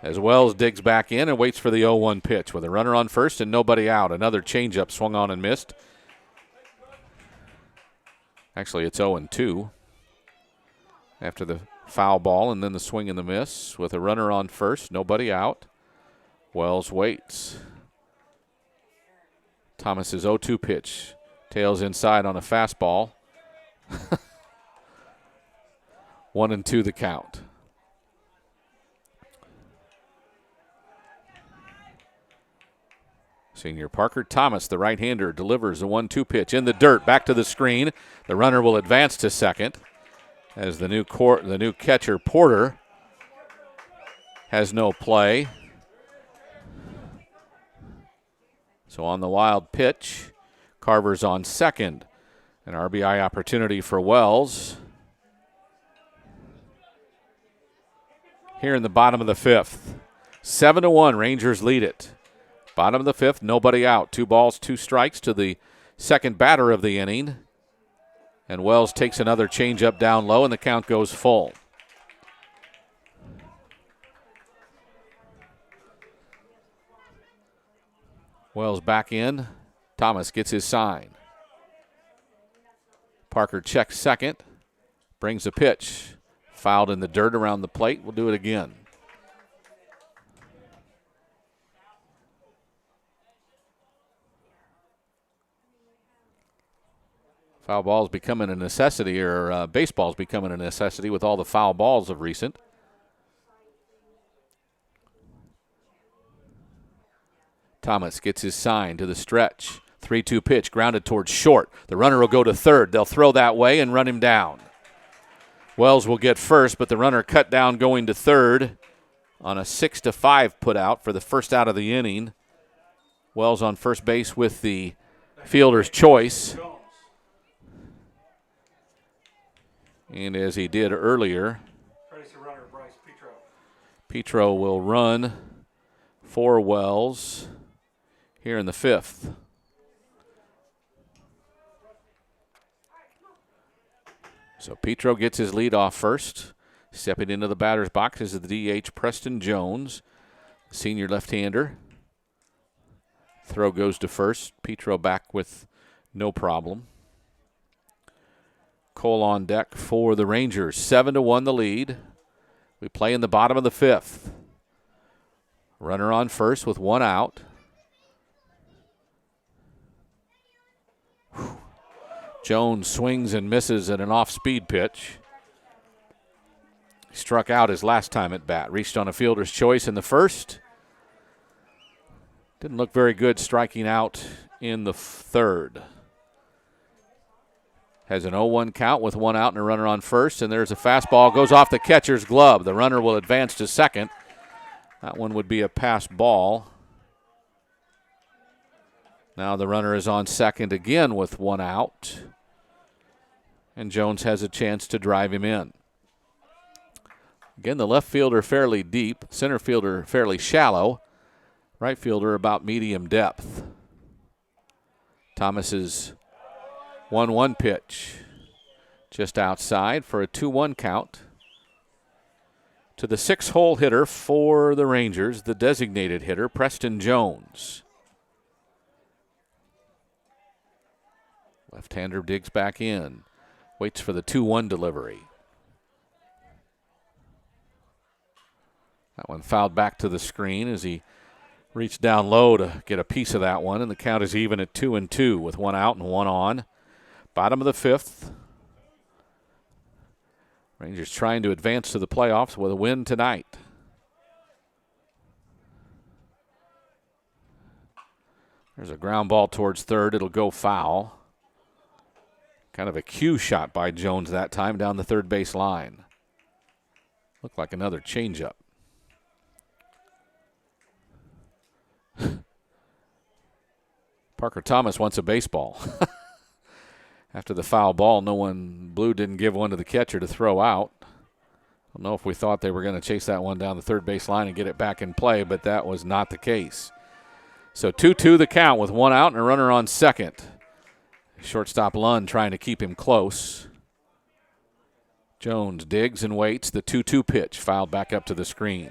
As Wells digs back in and waits for the 0-1 pitch with a runner on first and nobody out. Another changeup swung on and missed. Actually, it's 0-2 after the foul ball and then the swing and the miss with a runner on first, nobody out. Wells waits. Thomas's 0-2 pitch. Tails inside on a fastball. 1-2 the count. Senior Parker Thomas, the right-hander, delivers a 1-2 pitch in the dirt, back to the screen. The runner will advance to second as the new catcher Porter has no play. So on the wild pitch, Carver's on second An RBI opportunity for Wells. Here in the bottom of the fifth. 7-1, Rangers lead it. Bottom of the fifth, nobody out. 2 balls, 2 strikes to the second batter of the inning. And Wells takes another changeup down low, and the count goes full. Wells back in. Thomas gets his sign. Parker checks second. Brings a pitch. Fouled in the dirt around the plate. We'll do it again. Foul ball's becoming a necessity, or baseball's becoming a necessity with all the foul balls of recent. Thomas gets his sign to the stretch. 3-2 pitch, grounded towards short. The runner will go to third. They'll throw that way and run him down. Wells will get first, but the runner cut down going to third on a 6-5 put out for the first out of the inning. Wells on first base with the fielder's choice. And as he did earlier, Petro will run for Wells here in the fifth. So Petro gets his lead off first. Stepping into the batter's box is the DH Preston Jones, senior left-hander. Throw goes to first. Petro back with no problem. Cole on deck for the Rangers. 7-1 the lead. We play in the bottom of the fifth. Runner on first with 1 out. Jones swings and misses at an off-speed pitch. He struck out his last time at bat. Reached on a fielder's choice in the first. Didn't look very good striking out in the third. Has an 0-1 count with 1 out and a runner on first, and there's a fastball. Goes off the catcher's glove. The runner will advance to second. That one would be a pass ball. Now the runner is on second again with 1 out. And Jones has a chance to drive him in. Again, the left fielder fairly deep, center fielder fairly shallow, right fielder about medium depth. Thomas's 1-1 pitch just outside for a 2-1 count. To the 6-hole hitter for the Rangers, the designated hitter, Preston Jones. Left-hander digs back in. Waits for the 2-1 delivery. That one fouled back to the screen as he reached down low to get a piece of that one, and the count is even at 2-2 with 1 out and 1 on. Bottom of the fifth. Rangers trying to advance to the playoffs with a win tonight. There's a ground ball towards third. It'll go foul. Kind of a cue shot by Jones that time down the third base line. Looked like another changeup. Parker Thomas wants a baseball. After the foul ball, Blue didn't give one to the catcher to throw out. I don't know if we thought they were going to chase that one down the third base line and get it back in play, but that was not the case. So 2-2 the count with 1 out and a runner on second. Shortstop Lund trying to keep him close. Jones digs and waits. The 2-2 pitch fouled back up to the screen.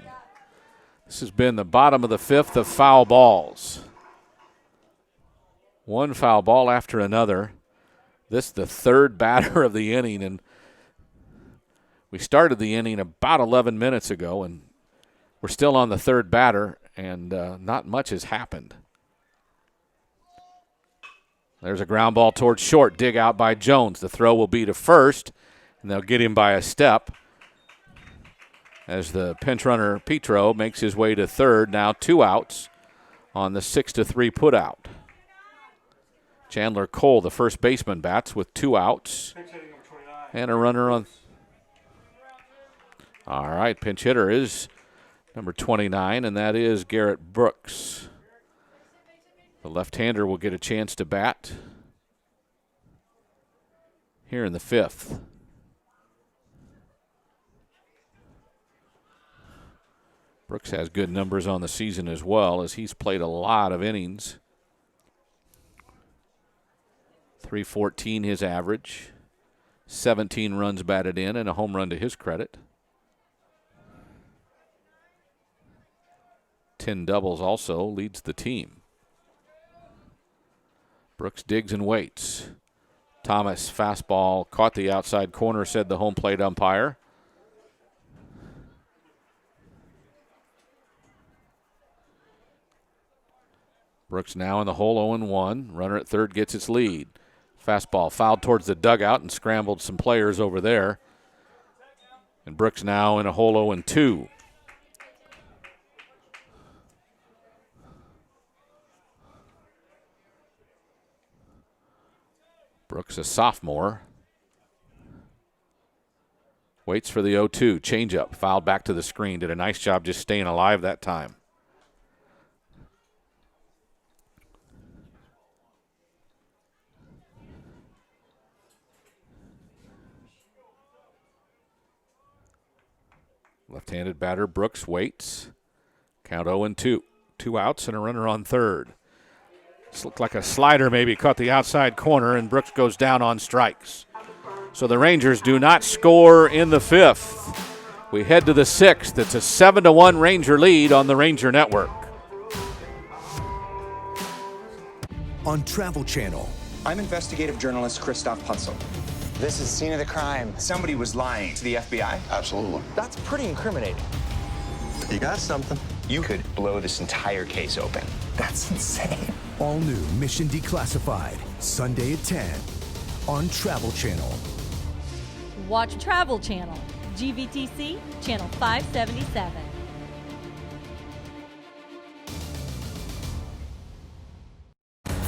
This has been the bottom of the fifth of foul balls. One foul ball after another. This the third batter of the inning, and we started the inning about 11 minutes ago, and we're still on the third batter, and not much has happened. There's a ground ball towards short. Dig out by Jones. The throw will be to first, and they'll get him by a step as the pinch runner Petro makes his way to third. Now 2 outs on the 6-3 put out. Chandler Cole, the first baseman, bats with 2 outs and a runner on. All right, pinch hitter is number 29, and that is Garrett Brooks. The left-hander will get a chance to bat. here in the 5th. Brooks has good numbers on the season as well, as he's played a lot of innings. 314 his average. 17 runs batted in and a home run to his credit. 10 doubles also, leads the team. Brooks digs and waits. Thomas fastball caught the outside corner, said the home plate umpire. Brooks now in the hole 0-1. Runner at third gets its lead. Fastball fouled towards the dugout and scrambled some players over there. And Brooks now in a hole 0-2. Brooks, a sophomore. Waits for the 0-2. Changeup. Fouled back to the screen. Did a nice job just staying alive that time. Left-handed batter Brooks waits. Count 0-2. 2 outs and a runner on third. This looked like a slider maybe caught the outside corner, and Brooks goes down on strikes. So the Rangers do not score in the 5th. We head to the 6th. It's a 7-1 Ranger lead on the Ranger Network. On Travel Channel. I'm investigative journalist Christoph Putzel. This is scene of the crime. Somebody was lying to the FBI? Absolutely. That's pretty incriminating. You got something. You could blow this entire case open. That's insane. All new Mission Declassified. Sunday at 10. On Travel Channel. Watch Travel Channel. GVTC, Channel 577.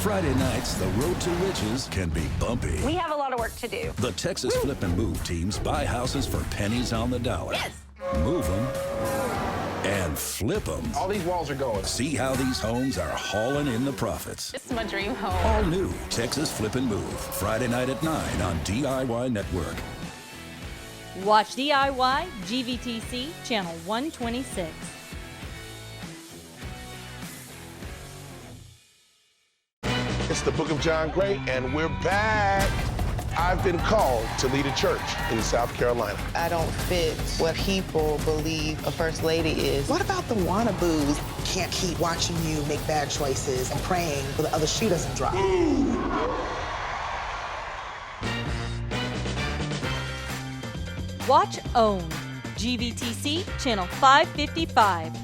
Friday nights, the road to riches can be bumpy. We have a lot of work to do. The Texas Flip and Move teams buy houses for pennies on the dollar. Yes! Move them and flip them. All these walls are going. See how these homes are hauling in the profits. This is my dream home. All new Texas Flip and Move. Friday night at 9 on DIY Network. Watch DIY GVTC, Channel 126. It's the Book of John Gray, and we're back. I've been called to lead a church in South Carolina. I don't fit what people believe a first lady is. What about the wannaboos? Can't keep watching you make bad choices and praying for the other shoe doesn't drop. Watch OWN, GVTC, Channel 555.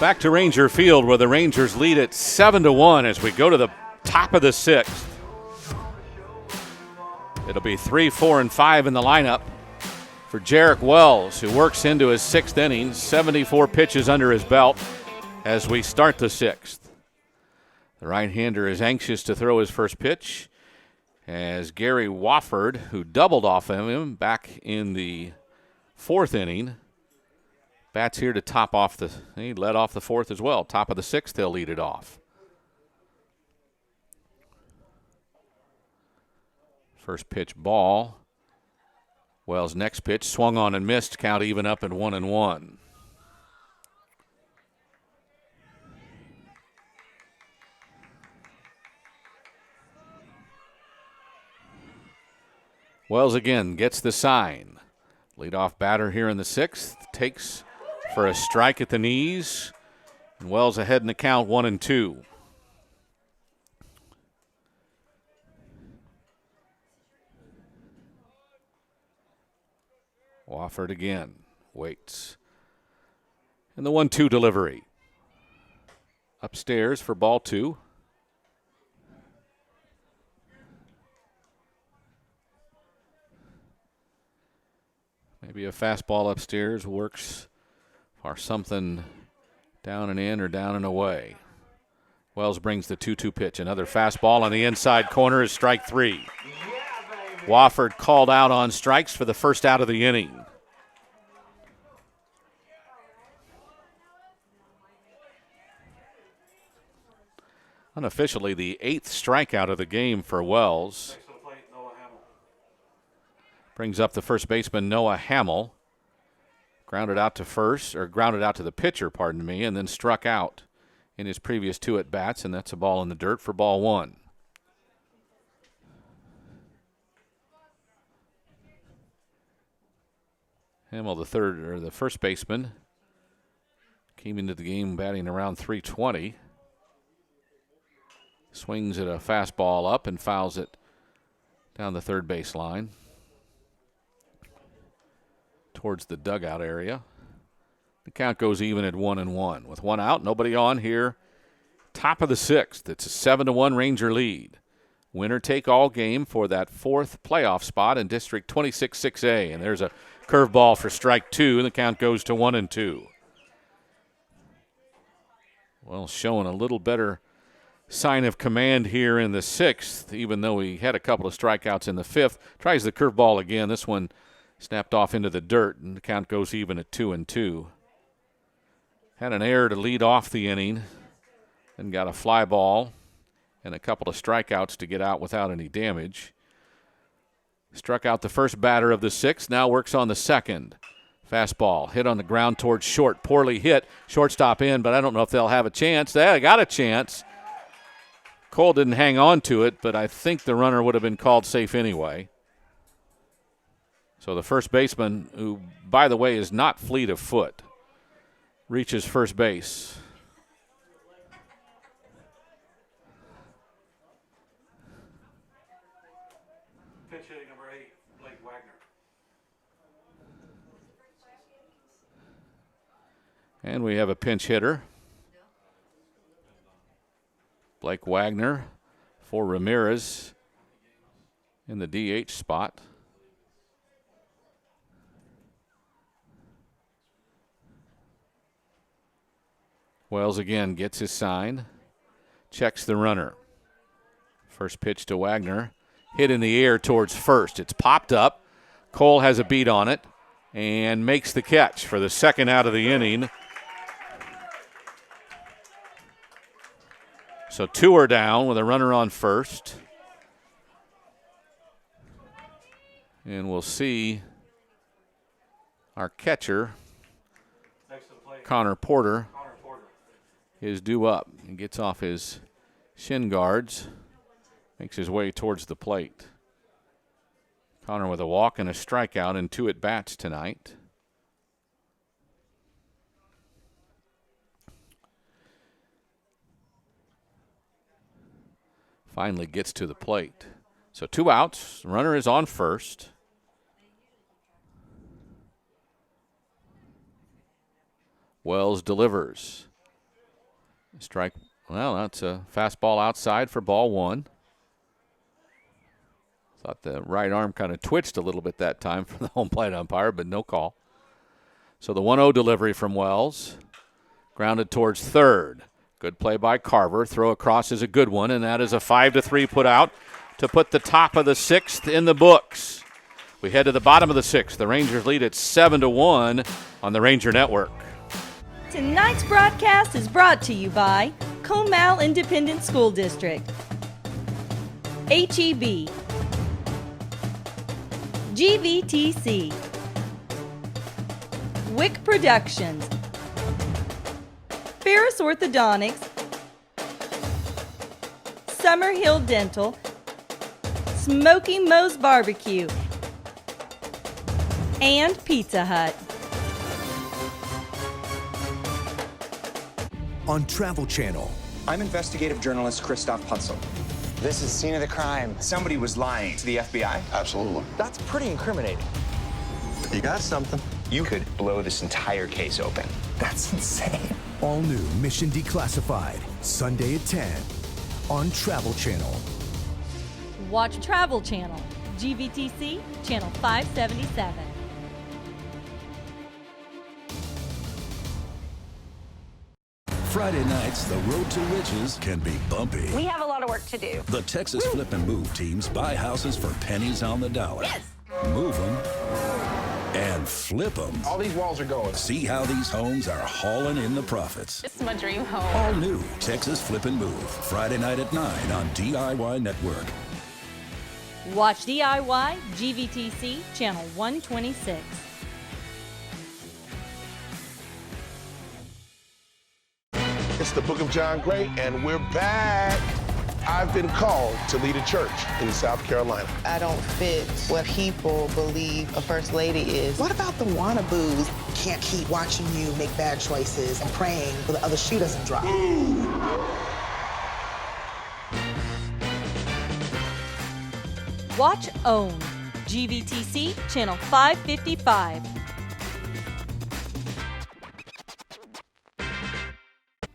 Back to Ranger Field, where the Rangers lead at 7-1 as we go to the top of the 6th. It'll be 3, 4, and 5 in the lineup for Jarek Wells, who works into his 6th inning, 74 pitches under his belt as we start the 6th. The right-hander is anxious to throw his first pitch as Gary Wofford, who doubled off of him back in the 4th inning, bats here to top off he led off the 4th as well. Top of the 6th, they'll lead it off. First pitch ball. Wells' next pitch swung on and missed. Count even up at 1-1. Wells again gets the sign. Leadoff batter here in the 6th. Takes for a strike at the knees. And Wells ahead in the count, 1-2. Wofford again. Waits. And the 1-2 delivery. Upstairs for ball 2. Maybe a fastball upstairs works for something down and in or down and away. Wells brings the 2-2 pitch. Another fastball on the inside corner is strike 3. Wofford called out on strikes for the first out of the inning. Unofficially, the 8th strikeout of the game for Wells. Brings up the first baseman, Noah Hamill. Grounded out to the pitcher, pardon me, and then struck out in his previous 2 at-bats, and that's a ball in the dirt for ball 1. Hamill, the first baseman, came into the game batting around .320. Swings at a fastball up and fouls it down the third base line towards the dugout area. The count goes even at 1-1. With 1 out, nobody on here. Top of the 6th. It's a 7-1 Ranger lead. Winner take all game for that 4th playoff spot in District 26-6A. And there's a curveball for strike 2, and the count goes to 1-2. Well, showing a little better sign of command here in the 6th, even though he had a couple of strikeouts in the 5th. Tries the curveball again. This one snapped off into the dirt, and the count goes even at 2-2. Had an error to lead off the inning, then got a fly ball and a couple of strikeouts to get out without any damage. Struck out the first batter of the 6th, now works on the 2nd. Fastball hit on the ground towards short, poorly hit. Shortstop in, but I don't know if they'll have a chance. They got a chance. Cole didn't hang on to it, but I think the runner would have been called safe anyway. So the first baseman, who, by the way, is not fleet of foot, reaches first base. Pitch hitting number 8, Blake Wagner. And we have a pinch hitter. Blake Wagner for Ramirez in the DH spot. Wells again gets his sign, checks the runner. First pitch to Wagner, hit in the air towards first. It's popped up. Cole has a beat on it and makes the catch for the 2nd out of the inning. So 2 are down with a runner on first. And we'll see our catcher, Connor Porter, is due up. He gets off his shin guards, makes his way towards the plate. Connor with a walk and a strikeout and 2 at-bats tonight. Finally gets to the plate. So 2 outs. Runner is on first. Wells delivers. Strike. Well, that's a fastball outside for ball 1. Thought the right arm kind of twitched a little bit that time for the home plate umpire, but no call. So the 1-0 delivery from Wells. Grounded towards third. Good play by Carver. Throw across is a good one, and that is a 5-3 put out to put the top of the 6th in the books. We head to the bottom of the 6th. The Rangers lead at 7-1 on the Ranger Network. Tonight's broadcast is brought to you by Comal Independent School District, HEB, GVTC, Wick Productions, Ferris Orthodontics, Summerhill Dental, Smoky Moe's Barbecue, and Pizza Hut. On Travel Channel. I'm investigative journalist Christoph Putzel. This is scene of the crime. Somebody was lying to the FBI. Absolutely. That's pretty incriminating. You got something. You could blow this entire case open. That's insane. All new Mission Declassified, Sunday at 10 on Travel Channel. Watch Travel Channel, GVTC, Channel 577. Friday nights, the road to riches can be bumpy. We have a lot of work to do. The Texas Flip and Move teams buy houses for pennies on the dollar. Yes! Move them and flip them. All these walls are going. See how these homes are hauling in the profits. This is my dream home. All new Texas Flip and Move, Friday night at 9 on DIY Network. Watch DIY GVTC Channel 126. It's the Book of John Gray, and we're back. I've been called to lead a church in South Carolina. I don't fit what people believe a first lady is. What about the wannaboos? Can't keep watching you make bad choices and praying for the other shoe doesn't drop. Watch OWN GVTC Channel 555.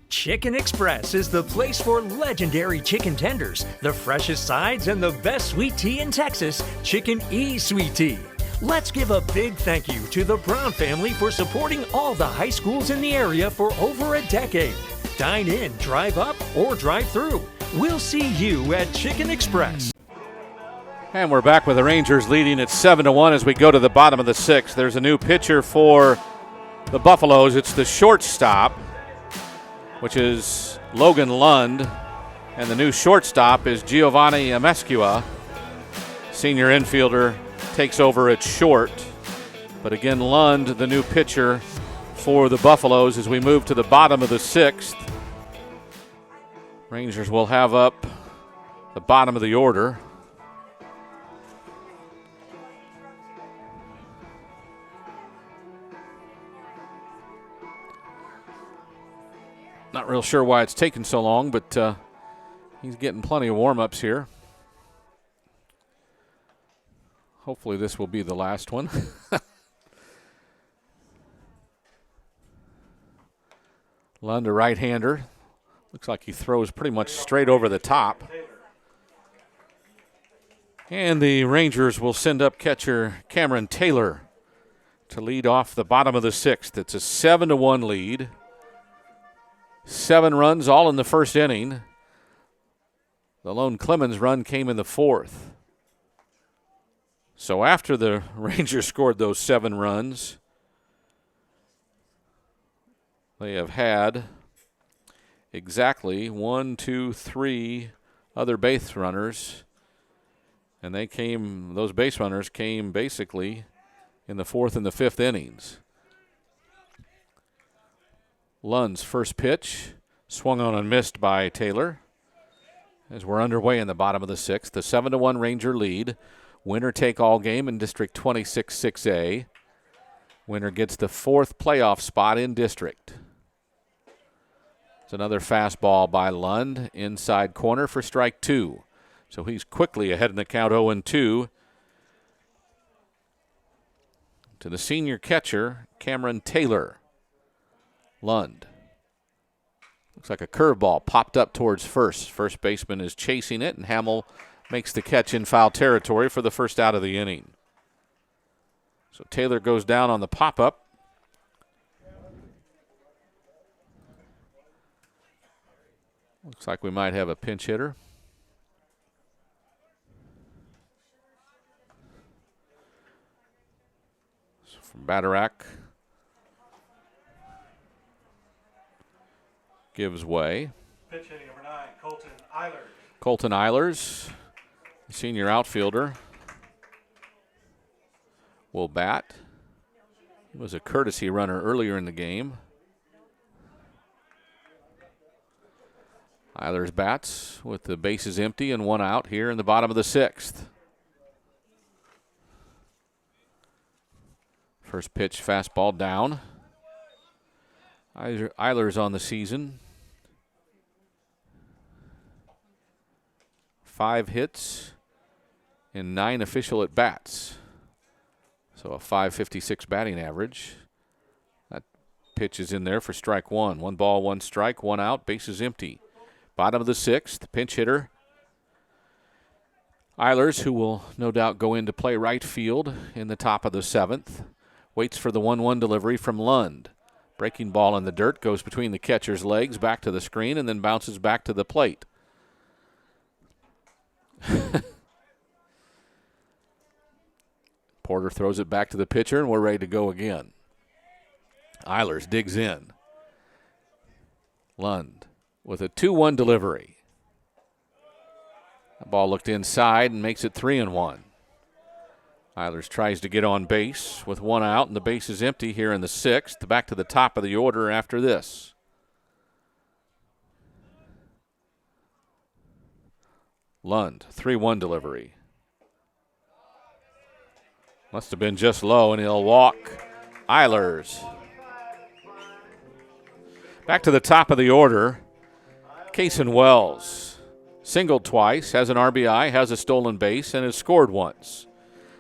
Chicken Express is the place for legendary chicken tenders, the freshest sides, and the best sweet tea in Texas, Chicken E Sweet Tea. Let's give a big thank you to the Brown family for supporting all the high schools in the area for over a decade. Dine in, drive up, or drive through. We'll see you at Chicken Express. And we're back with the Rangers leading at 7-1 as we go to the bottom of the sixth. There's a new pitcher for the Buffaloes. It's the shortstop, which is Logan Lund, and the new shortstop is Giovanni Amescua. Senior infielder takes over at short. But again, Lund, the new pitcher for the Buffaloes as we move to the bottom of the sixth. Rangers will have up the bottom of the order. Not real sure why it's taken so long, but he's getting plenty of warm-ups here. Hopefully this will be the last one. Lund, a right-hander. Looks like he throws pretty much straight over the top. And the Rangers will send up catcher Cameron Taylor to lead off the bottom of the sixth. It's a 7-1 lead. 7 runs, all in the first inning. The lone Clemens run came in the fourth. So after the Rangers scored those 7 runs, they have had exactly 1, 2, 3 other base runners. And those base runners came basically in the fourth and the fifth innings. Lund's first pitch swung on and missed by Taylor. As we're underway in the bottom of the sixth, the 7-1 Ranger lead. Winner take all game in District 26-6A. Winner gets the 4th playoff spot in district. It's another fastball by Lund, inside corner for strike 2. So he's quickly ahead in the count 0-2 to the senior catcher, Cameron Taylor. Lund. Looks like a curveball popped up towards first. First baseman is chasing it, and Hamill makes the catch in foul territory for the first out of the inning. So Taylor goes down on the pop-up. Looks like we might have a pinch hitter. So from Batterack. Gives way. Pitch hitting number 9, Colton Eilers. Colton Eilers, the senior outfielder, will bat. He was a courtesy runner earlier in the game. Eilers bats with the bases empty and 1 out here in the bottom of the sixth. First pitch fastball down. Eilers on the season. 5 hits and 9 official at-bats. So a .556 batting average. That pitch is in there for strike 1. 1 ball, 1 strike, 1 out, bases empty. Bottom of the sixth, pinch hitter Eilers, who will no doubt go in to play right field in the top of the seventh, waits for the 1-1 delivery from Lund. Breaking ball in the dirt, goes between the catcher's legs, back to the screen, and then bounces back to the plate. Porter throws it back to the pitcher, and we're ready to go again. Eilers digs in. Lund with a 2-1 delivery. The ball looked inside and makes it 3-1. Eilers tries to get on base with one out, and the base is empty here in the 6th. Back to the top of the order after this. Lund, 3-1 delivery. Must have been just low, and he'll walk. Eilers. Back to the top of the order. Cason Wells. Singled twice, has an RBI, has a stolen base, and has scored once.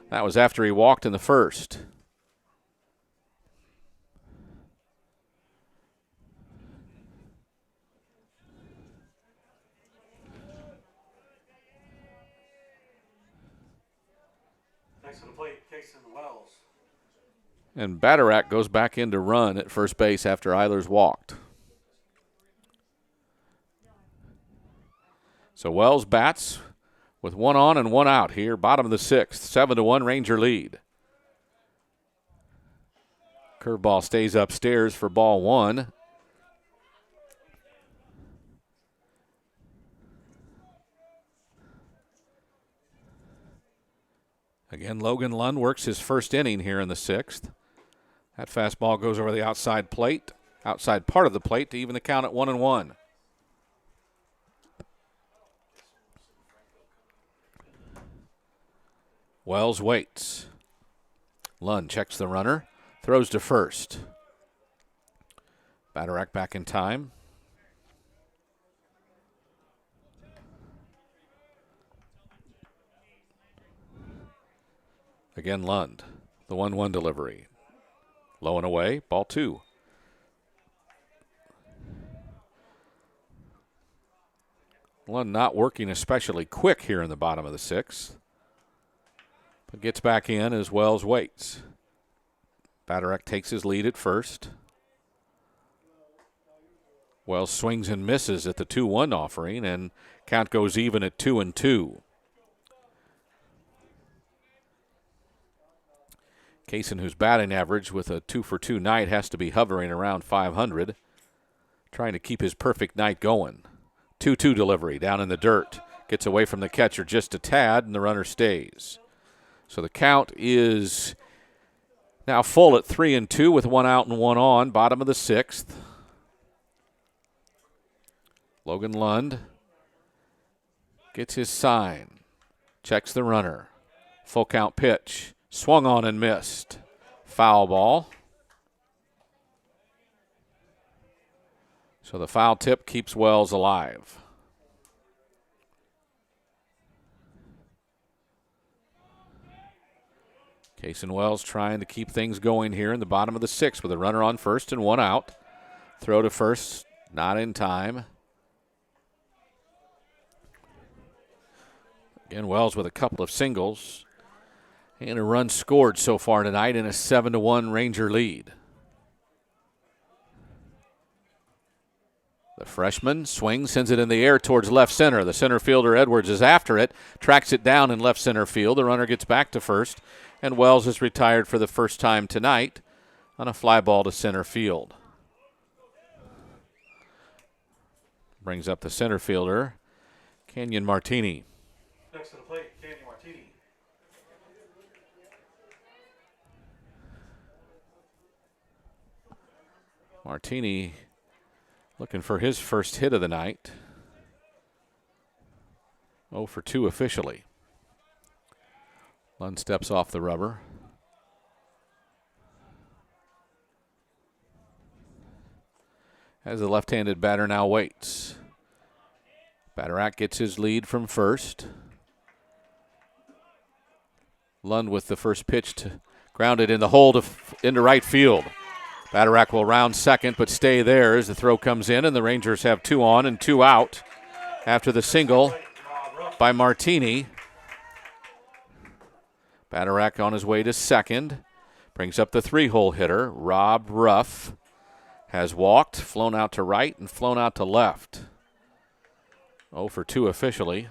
That was after he walked in the first. Next to the plate, Cason Wells. And Bacharach goes back in to run at first base after Eilers walked. So Wells bats with one on and one out here, bottom of the 6th. 7-1 Ranger lead. Curveball stays upstairs for ball 1. Again, Logan Lund works his first inning here in the 6th. That fastball goes over the outside plate, outside part of the plate to even the count at 1-1. Wells waits. Lund checks the runner, throws to first. Bacharach back in time. Again, Lund, the 1-1 delivery. Low and away, ball 2. Lund not working especially quick here in the bottom of the 6th. But gets back in as Wells waits. Bacharach takes his lead at first. Wells swings and misses at the 2-1 offering, and count goes even at 2-2. Cason, whose batting average with a 2-for-2 night has to be hovering around 500, trying to keep his perfect night going. 2-2 delivery down in the dirt. Gets away from the catcher just a tad, and the runner stays. So the count is now full at 3-2 with one out and one on, bottom of the 6th. Logan Lund gets his sign, checks the runner. Full count pitch. Swung on and missed. Foul ball. So the foul tip keeps Wells alive. Cason Wells trying to keep things going here in the bottom of the 6th with a runner on first and one out. Throw to first, not in time. Again, Wells with a couple of singles. And a run scored so far tonight in a 7-1 Ranger lead. The freshman swings, sends it in the air towards left center. The center fielder Edwards is after it, tracks it down in left center field. The runner gets back to first, and Wells is retired for the first time tonight on a fly ball to center field. Brings up the center fielder, Kenyon Martini. Next to the plate, Kenyon Martini. Martini looking for his first hit of the night. 0 for 2 officially. Lund steps off the rubber. As the left-handed batter now waits. Bacharach gets his lead from first. Lund with the first pitch to ground it in the hole into right field. Bacharach will round second but stay there as the throw comes in, and the Rangers have 2 on and 2 out after the single by Martini. Bacharach on his way to second. Brings up the 3-hole hitter, Rob Ruff. Has walked, flown out to right, and flown out to left. 0 for 2 officially.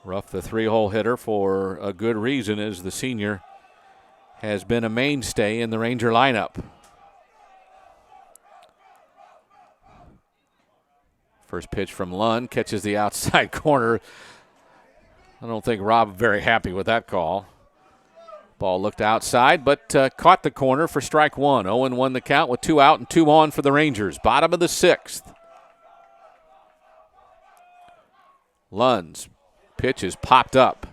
Ruff, the 3-hole hitter, for a good reason, as the senior has been a mainstay in the Ranger lineup. First pitch from Lund, catches the outside corner. I don't think Rob very happy with that call. Ball looked outside, but caught the corner for strike one. 0-1 the count with 2 out and 2 on for the Rangers. Bottom of the 6th. Lund's pitch is popped up.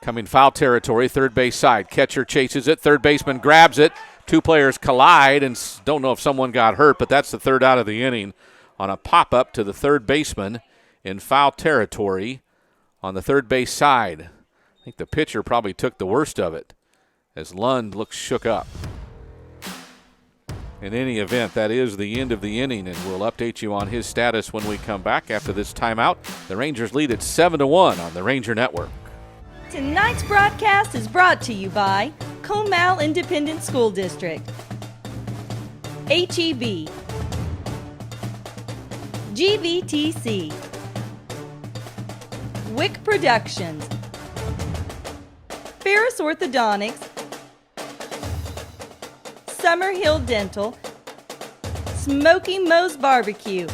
Coming foul territory, third base side. Catcher chases it. Third baseman grabs it. 2 players collide, and don't know if someone got hurt, but that's the 3rd out of the inning on a pop-up to the third baseman in foul territory on the third base side. I think the pitcher probably took the worst of it as Lund looks shook up. In any event, that is the end of the inning, and we'll update you on his status when we come back after this timeout. The Rangers lead at 7-1 on the Ranger Network. Tonight's broadcast is brought to you by Comal Independent School District, HEB, GVTC, Wick Productions, Ferris Orthodontics, Summerhill Dental, Smoky Moe's Barbecue,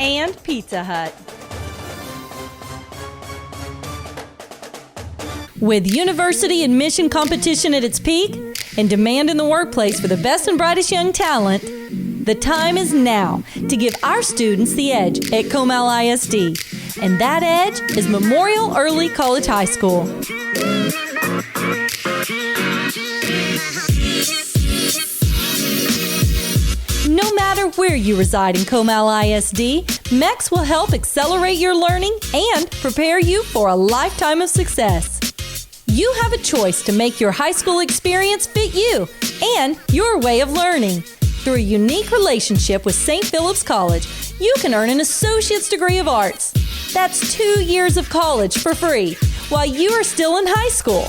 and Pizza Hut. With university admission competition at its peak and demand in the workplace for the best and brightest young talent, the time is now to give our students the edge at Comal ISD. And that edge is Memorial Early College High School. No matter where you reside in Comal ISD, MEX will help accelerate your learning and prepare you for a lifetime of success. You have a choice to make your high school experience fit you and your way of learning. Through a unique relationship with St. Philip's College, you can earn an associate's degree of arts. That's 2 years of college for free while you are still in high school.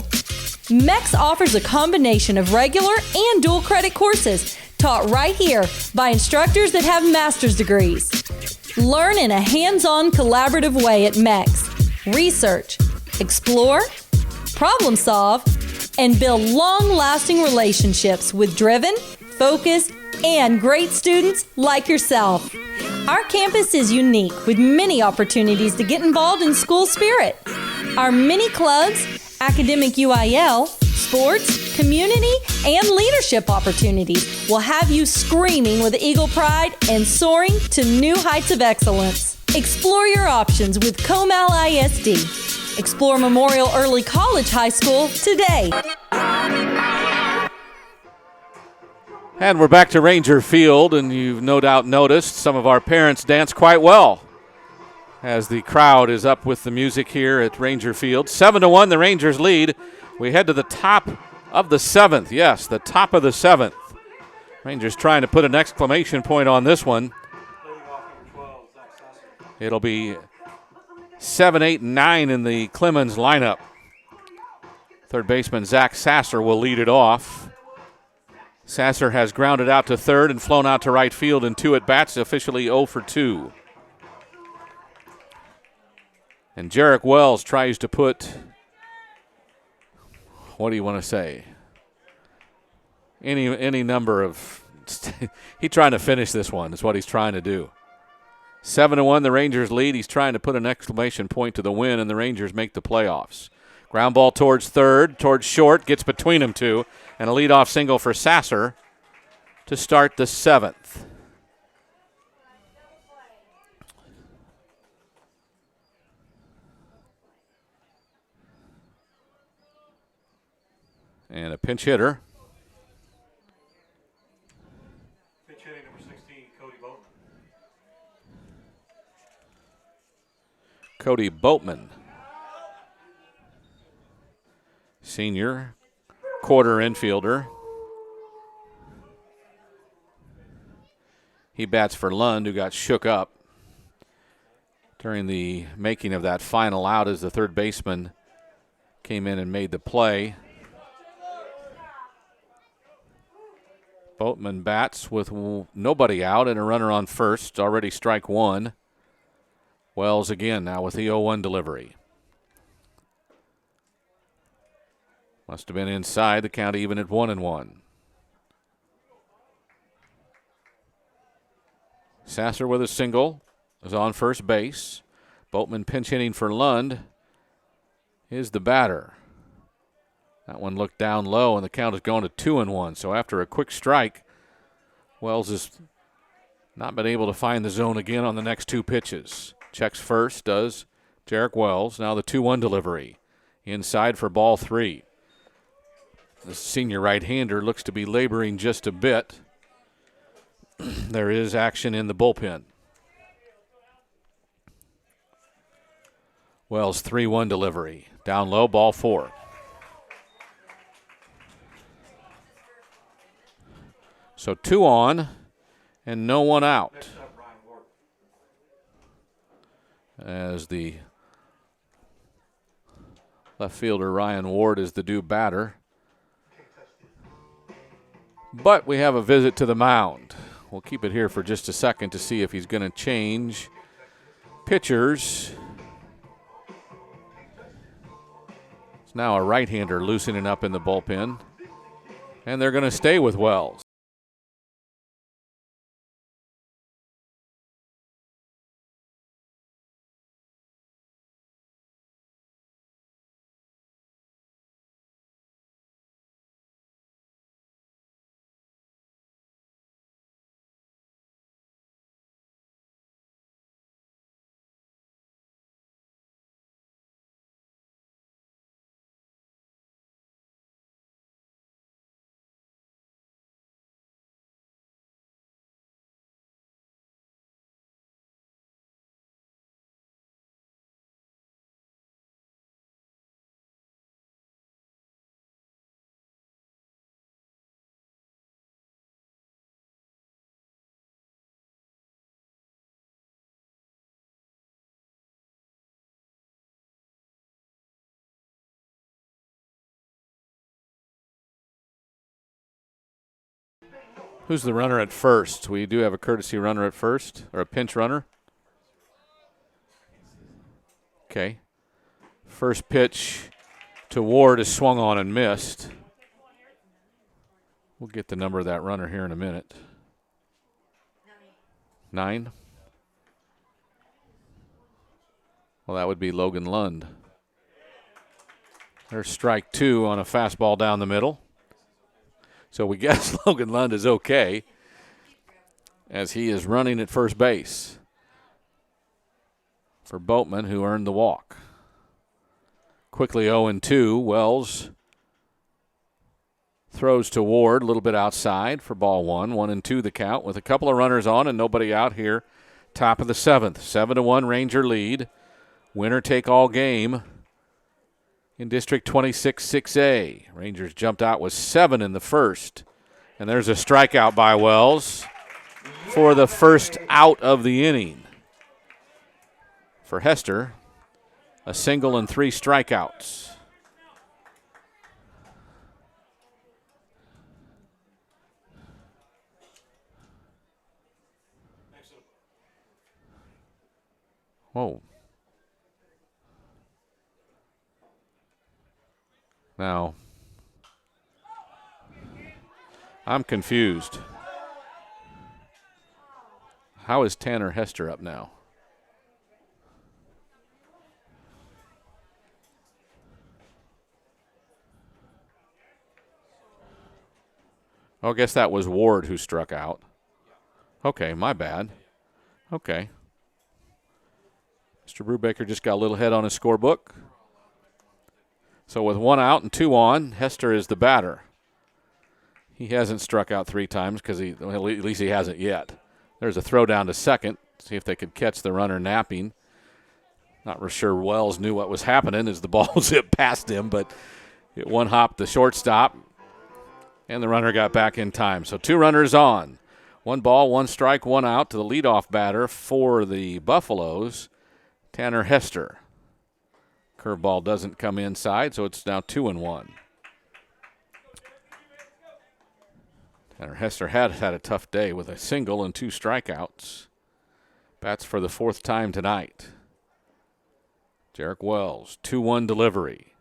MEX offers a combination of regular and dual credit courses taught right here by instructors that have master's degrees. Learn in a hands-on collaborative way at MEX. Research, explore, problem solve, and build long-lasting relationships with driven, focused, and great students like yourself. Our campus is unique with many opportunities to get involved in school spirit. Our many clubs, academic UIL, sports, community, and leadership opportunities will have you screaming with eagle pride and soaring to new heights of excellence. Explore your options with Comal ISD. Explore Memorial Early College High School today. And we're back to Ranger Field, and you've no doubt noticed some of our parents dance quite well as the crowd is up with the music here at Ranger Field. 7-1, the Rangers lead. We head to the top of the 7th. Yes, the top of the 7th. Rangers trying to put an exclamation point on this one. It'll be 7, 8, and 9 in the Clemens lineup. Third baseman Zach Sasser will lead it off. Sasser has grounded out to third and flown out to right field in 2 at-bats, officially 0 for 2. And Jarek Wells tries to put, what do you want to say? Any number of, he's trying to finish this one is what he's trying to do. 7-1, the Rangers lead. He's trying to put an exclamation point to the win, and the Rangers make the playoffs. Ground ball towards third, towards short, gets between them two, and a leadoff single for Sasser to start the 7th. And a pinch hitter. Pinch hitting number 16, Cody Boatman. Cody Boatman, senior, quarter infielder. He bats for Lund, who got shook up during the making of that final out as the third baseman came in and made the play. Boatman bats with nobody out and a runner on first, already strike one. Wells again now with the 0-1 delivery. Must have been inside. The count even at 1-1. Sasser with a single is on first base. Boatman pinch hitting for Lund is the batter. That one looked down low, and the count is going to 2-1. So after a quick strike, Wells has not been able to find the zone again on the next two pitches. Checks first, does Jarek Wells. Now the 2-1 delivery. Inside for ball 3. The senior right-hander looks to be laboring just a bit. There is action in the bullpen. Wells 3-1 delivery. Down low, ball 4. So 2 on and no one out. As the left fielder Ryan Ward is the due batter. But we have a visit to the mound. We'll keep it here for just a second to see if he's going to change pitchers. It's now a right-hander loosening up in the bullpen. And they're going to stay with Wells. Who's the runner at first? We do have a courtesy runner at first, or a pinch runner. Okay. First pitch to Ward is swung on and missed. We'll get the number of that runner here in a minute. 9. Well, that would be Logan Lund. There's strike 2 on a fastball down the middle. So we guess Logan Lund is okay as he is running at first base for Boatman, who earned the walk. Quickly 0-2. Wells throws to Ward, a little bit outside for ball 1. 1-2 the count with a couple of runners on and nobody out here. Top of the 7th. 7-1 Ranger lead. Winner take all game in District 26 6A. Rangers jumped out with 7 in the first. And there's a strikeout by Wells for the first out of the inning. For Hester, a single and 3 strikeouts. Whoa. Now, I'm confused. How is Tanner Hester up now? Oh, I guess that was Ward who struck out. Okay, my bad. Okay. Mr. Brubaker just got a little head on his scorebook. So with 1 out and 2 on, Hester is the batter. He hasn't struck out 3 times because at least he hasn't yet. There's a throw down to second. See if they could catch the runner napping. Not real sure Wells knew what was happening as the ball zipped past him, but it one hopped the shortstop, and the runner got back in time. So 2 runners on. 1 ball, 1 strike, 1 out to the leadoff batter for the Buffaloes, Tanner Hester. Curveball doesn't come inside, so it's now 2-1. Tanner Hester had a tough day with a single and 2 strikeouts. Bats for the 4th time tonight. Jarek Wells, 2-1 delivery.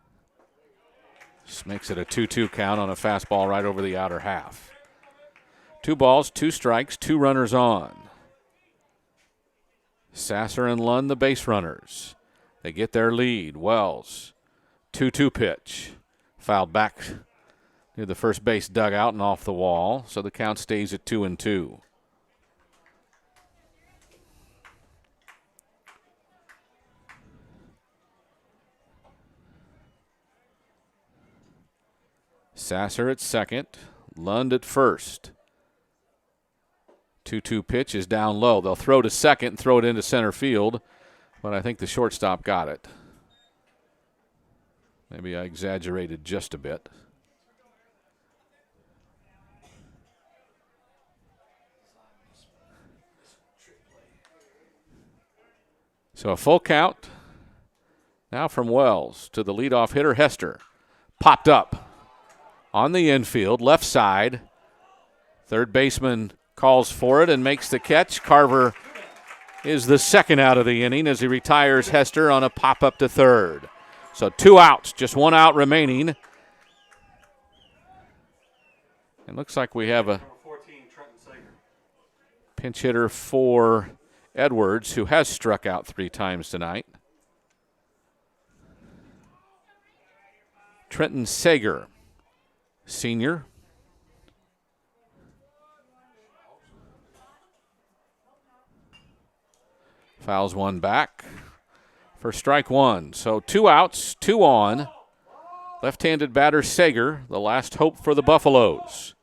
This makes it a 2-2 count on a fastball right over the outer half. 2 balls, 2 strikes, 2 runners on. Sasser and Lund, the base runners. They get their lead. Wells, 2-2 pitch. Fouled back near the first base dugout and off the wall, so the count stays at 2-2. Sasser at second, Lund at first. 2-2 pitch is down low. They'll throw to second and throw it into center field, but I think the shortstop got it. Maybe I exaggerated just a bit. So a full count now from Wells to the leadoff hitter, Hester. Popped up on the infield, left side. Third baseman calls for it and makes the catch. Carver is the second out of the inning as he retires Hester on a pop-up to third. So 2 outs, just 1 out remaining. It looks like we have a pinch hitter for Edwards, who has struck out 3 times tonight. Trenton Sager, senior. Fouls one back for strike 1. So 2 outs, 2 on. Left-handed batter Sager, the last hope for the Buffaloes.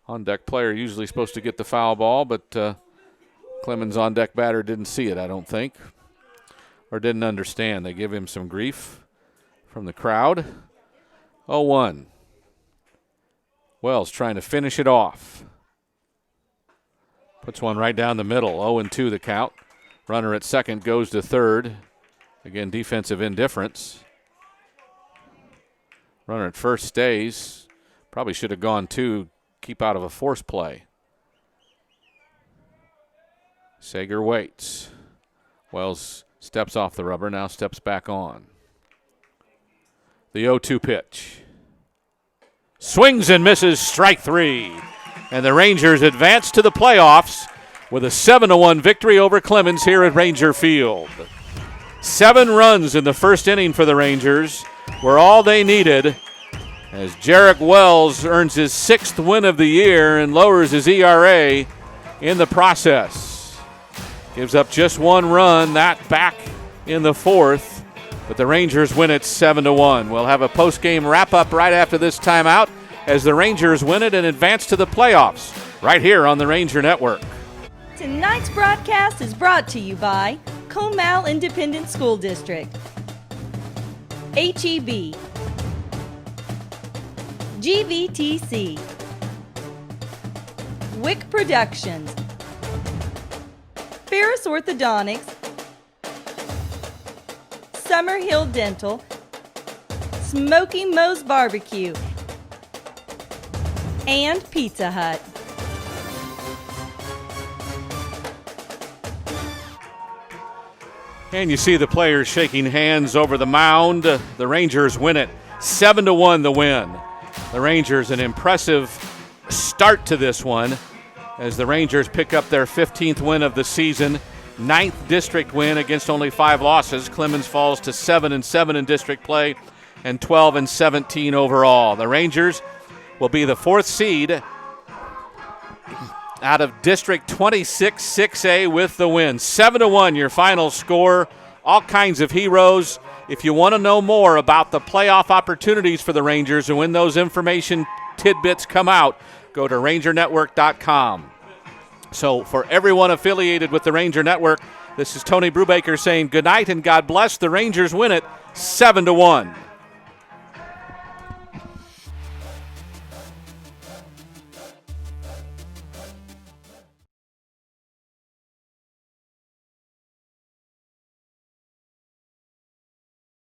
On-deck player usually supposed to get the foul ball, but Clemens' on-deck batter didn't see it, I don't think, or didn't understand. They give him some grief from the crowd. 0-1. Wells trying to finish it off. Puts one right down the middle. 0-2 the count. Runner at second goes to third. Again, defensive indifference. Runner at first stays. Probably should have gone 2. Keep out of a force play. Sager waits. Wells steps off the rubber, now steps back on. The 0-2 pitch. Swings and misses, strike 3. And the Rangers advance to the playoffs with a 7-1 victory over Clemens here at Ranger Field. 7 runs in the first inning for the Rangers were all they needed, as Jarek Wells earns his 6th win of the year and lowers his ERA in the process. Gives up just 1 run, that back in the 4th, but the Rangers win it 7-1. We'll have a post-game wrap-up right after this timeout as the Rangers win it and advance to the playoffs right here on the Ranger Network. Tonight's broadcast is brought to you by Comal Independent School District, HEB, GVTC, Wick Productions, Ferris Orthodontics, Summerhill Dental, Smoky Moe's Barbecue, and Pizza Hut. And you see the players shaking hands over the mound. The Rangers win it 7-1 the win. The Rangers, an impressive start to this one as the Rangers pick up their 15th win of the season, 9th district win against only 5 losses. Clemens falls to 7-7 in district play and 12-17 overall. The Rangers will be the 4th seed out of District 26 6A with the win. 7-1 your final score. All kinds of heroes. If you want to know more about the playoff opportunities for the Rangers and when those information tidbits come out, go to RangerNetwork.com. So for everyone affiliated with the Ranger Network, this is Tony Brubaker saying good night and God bless. The Rangers win it 7-1.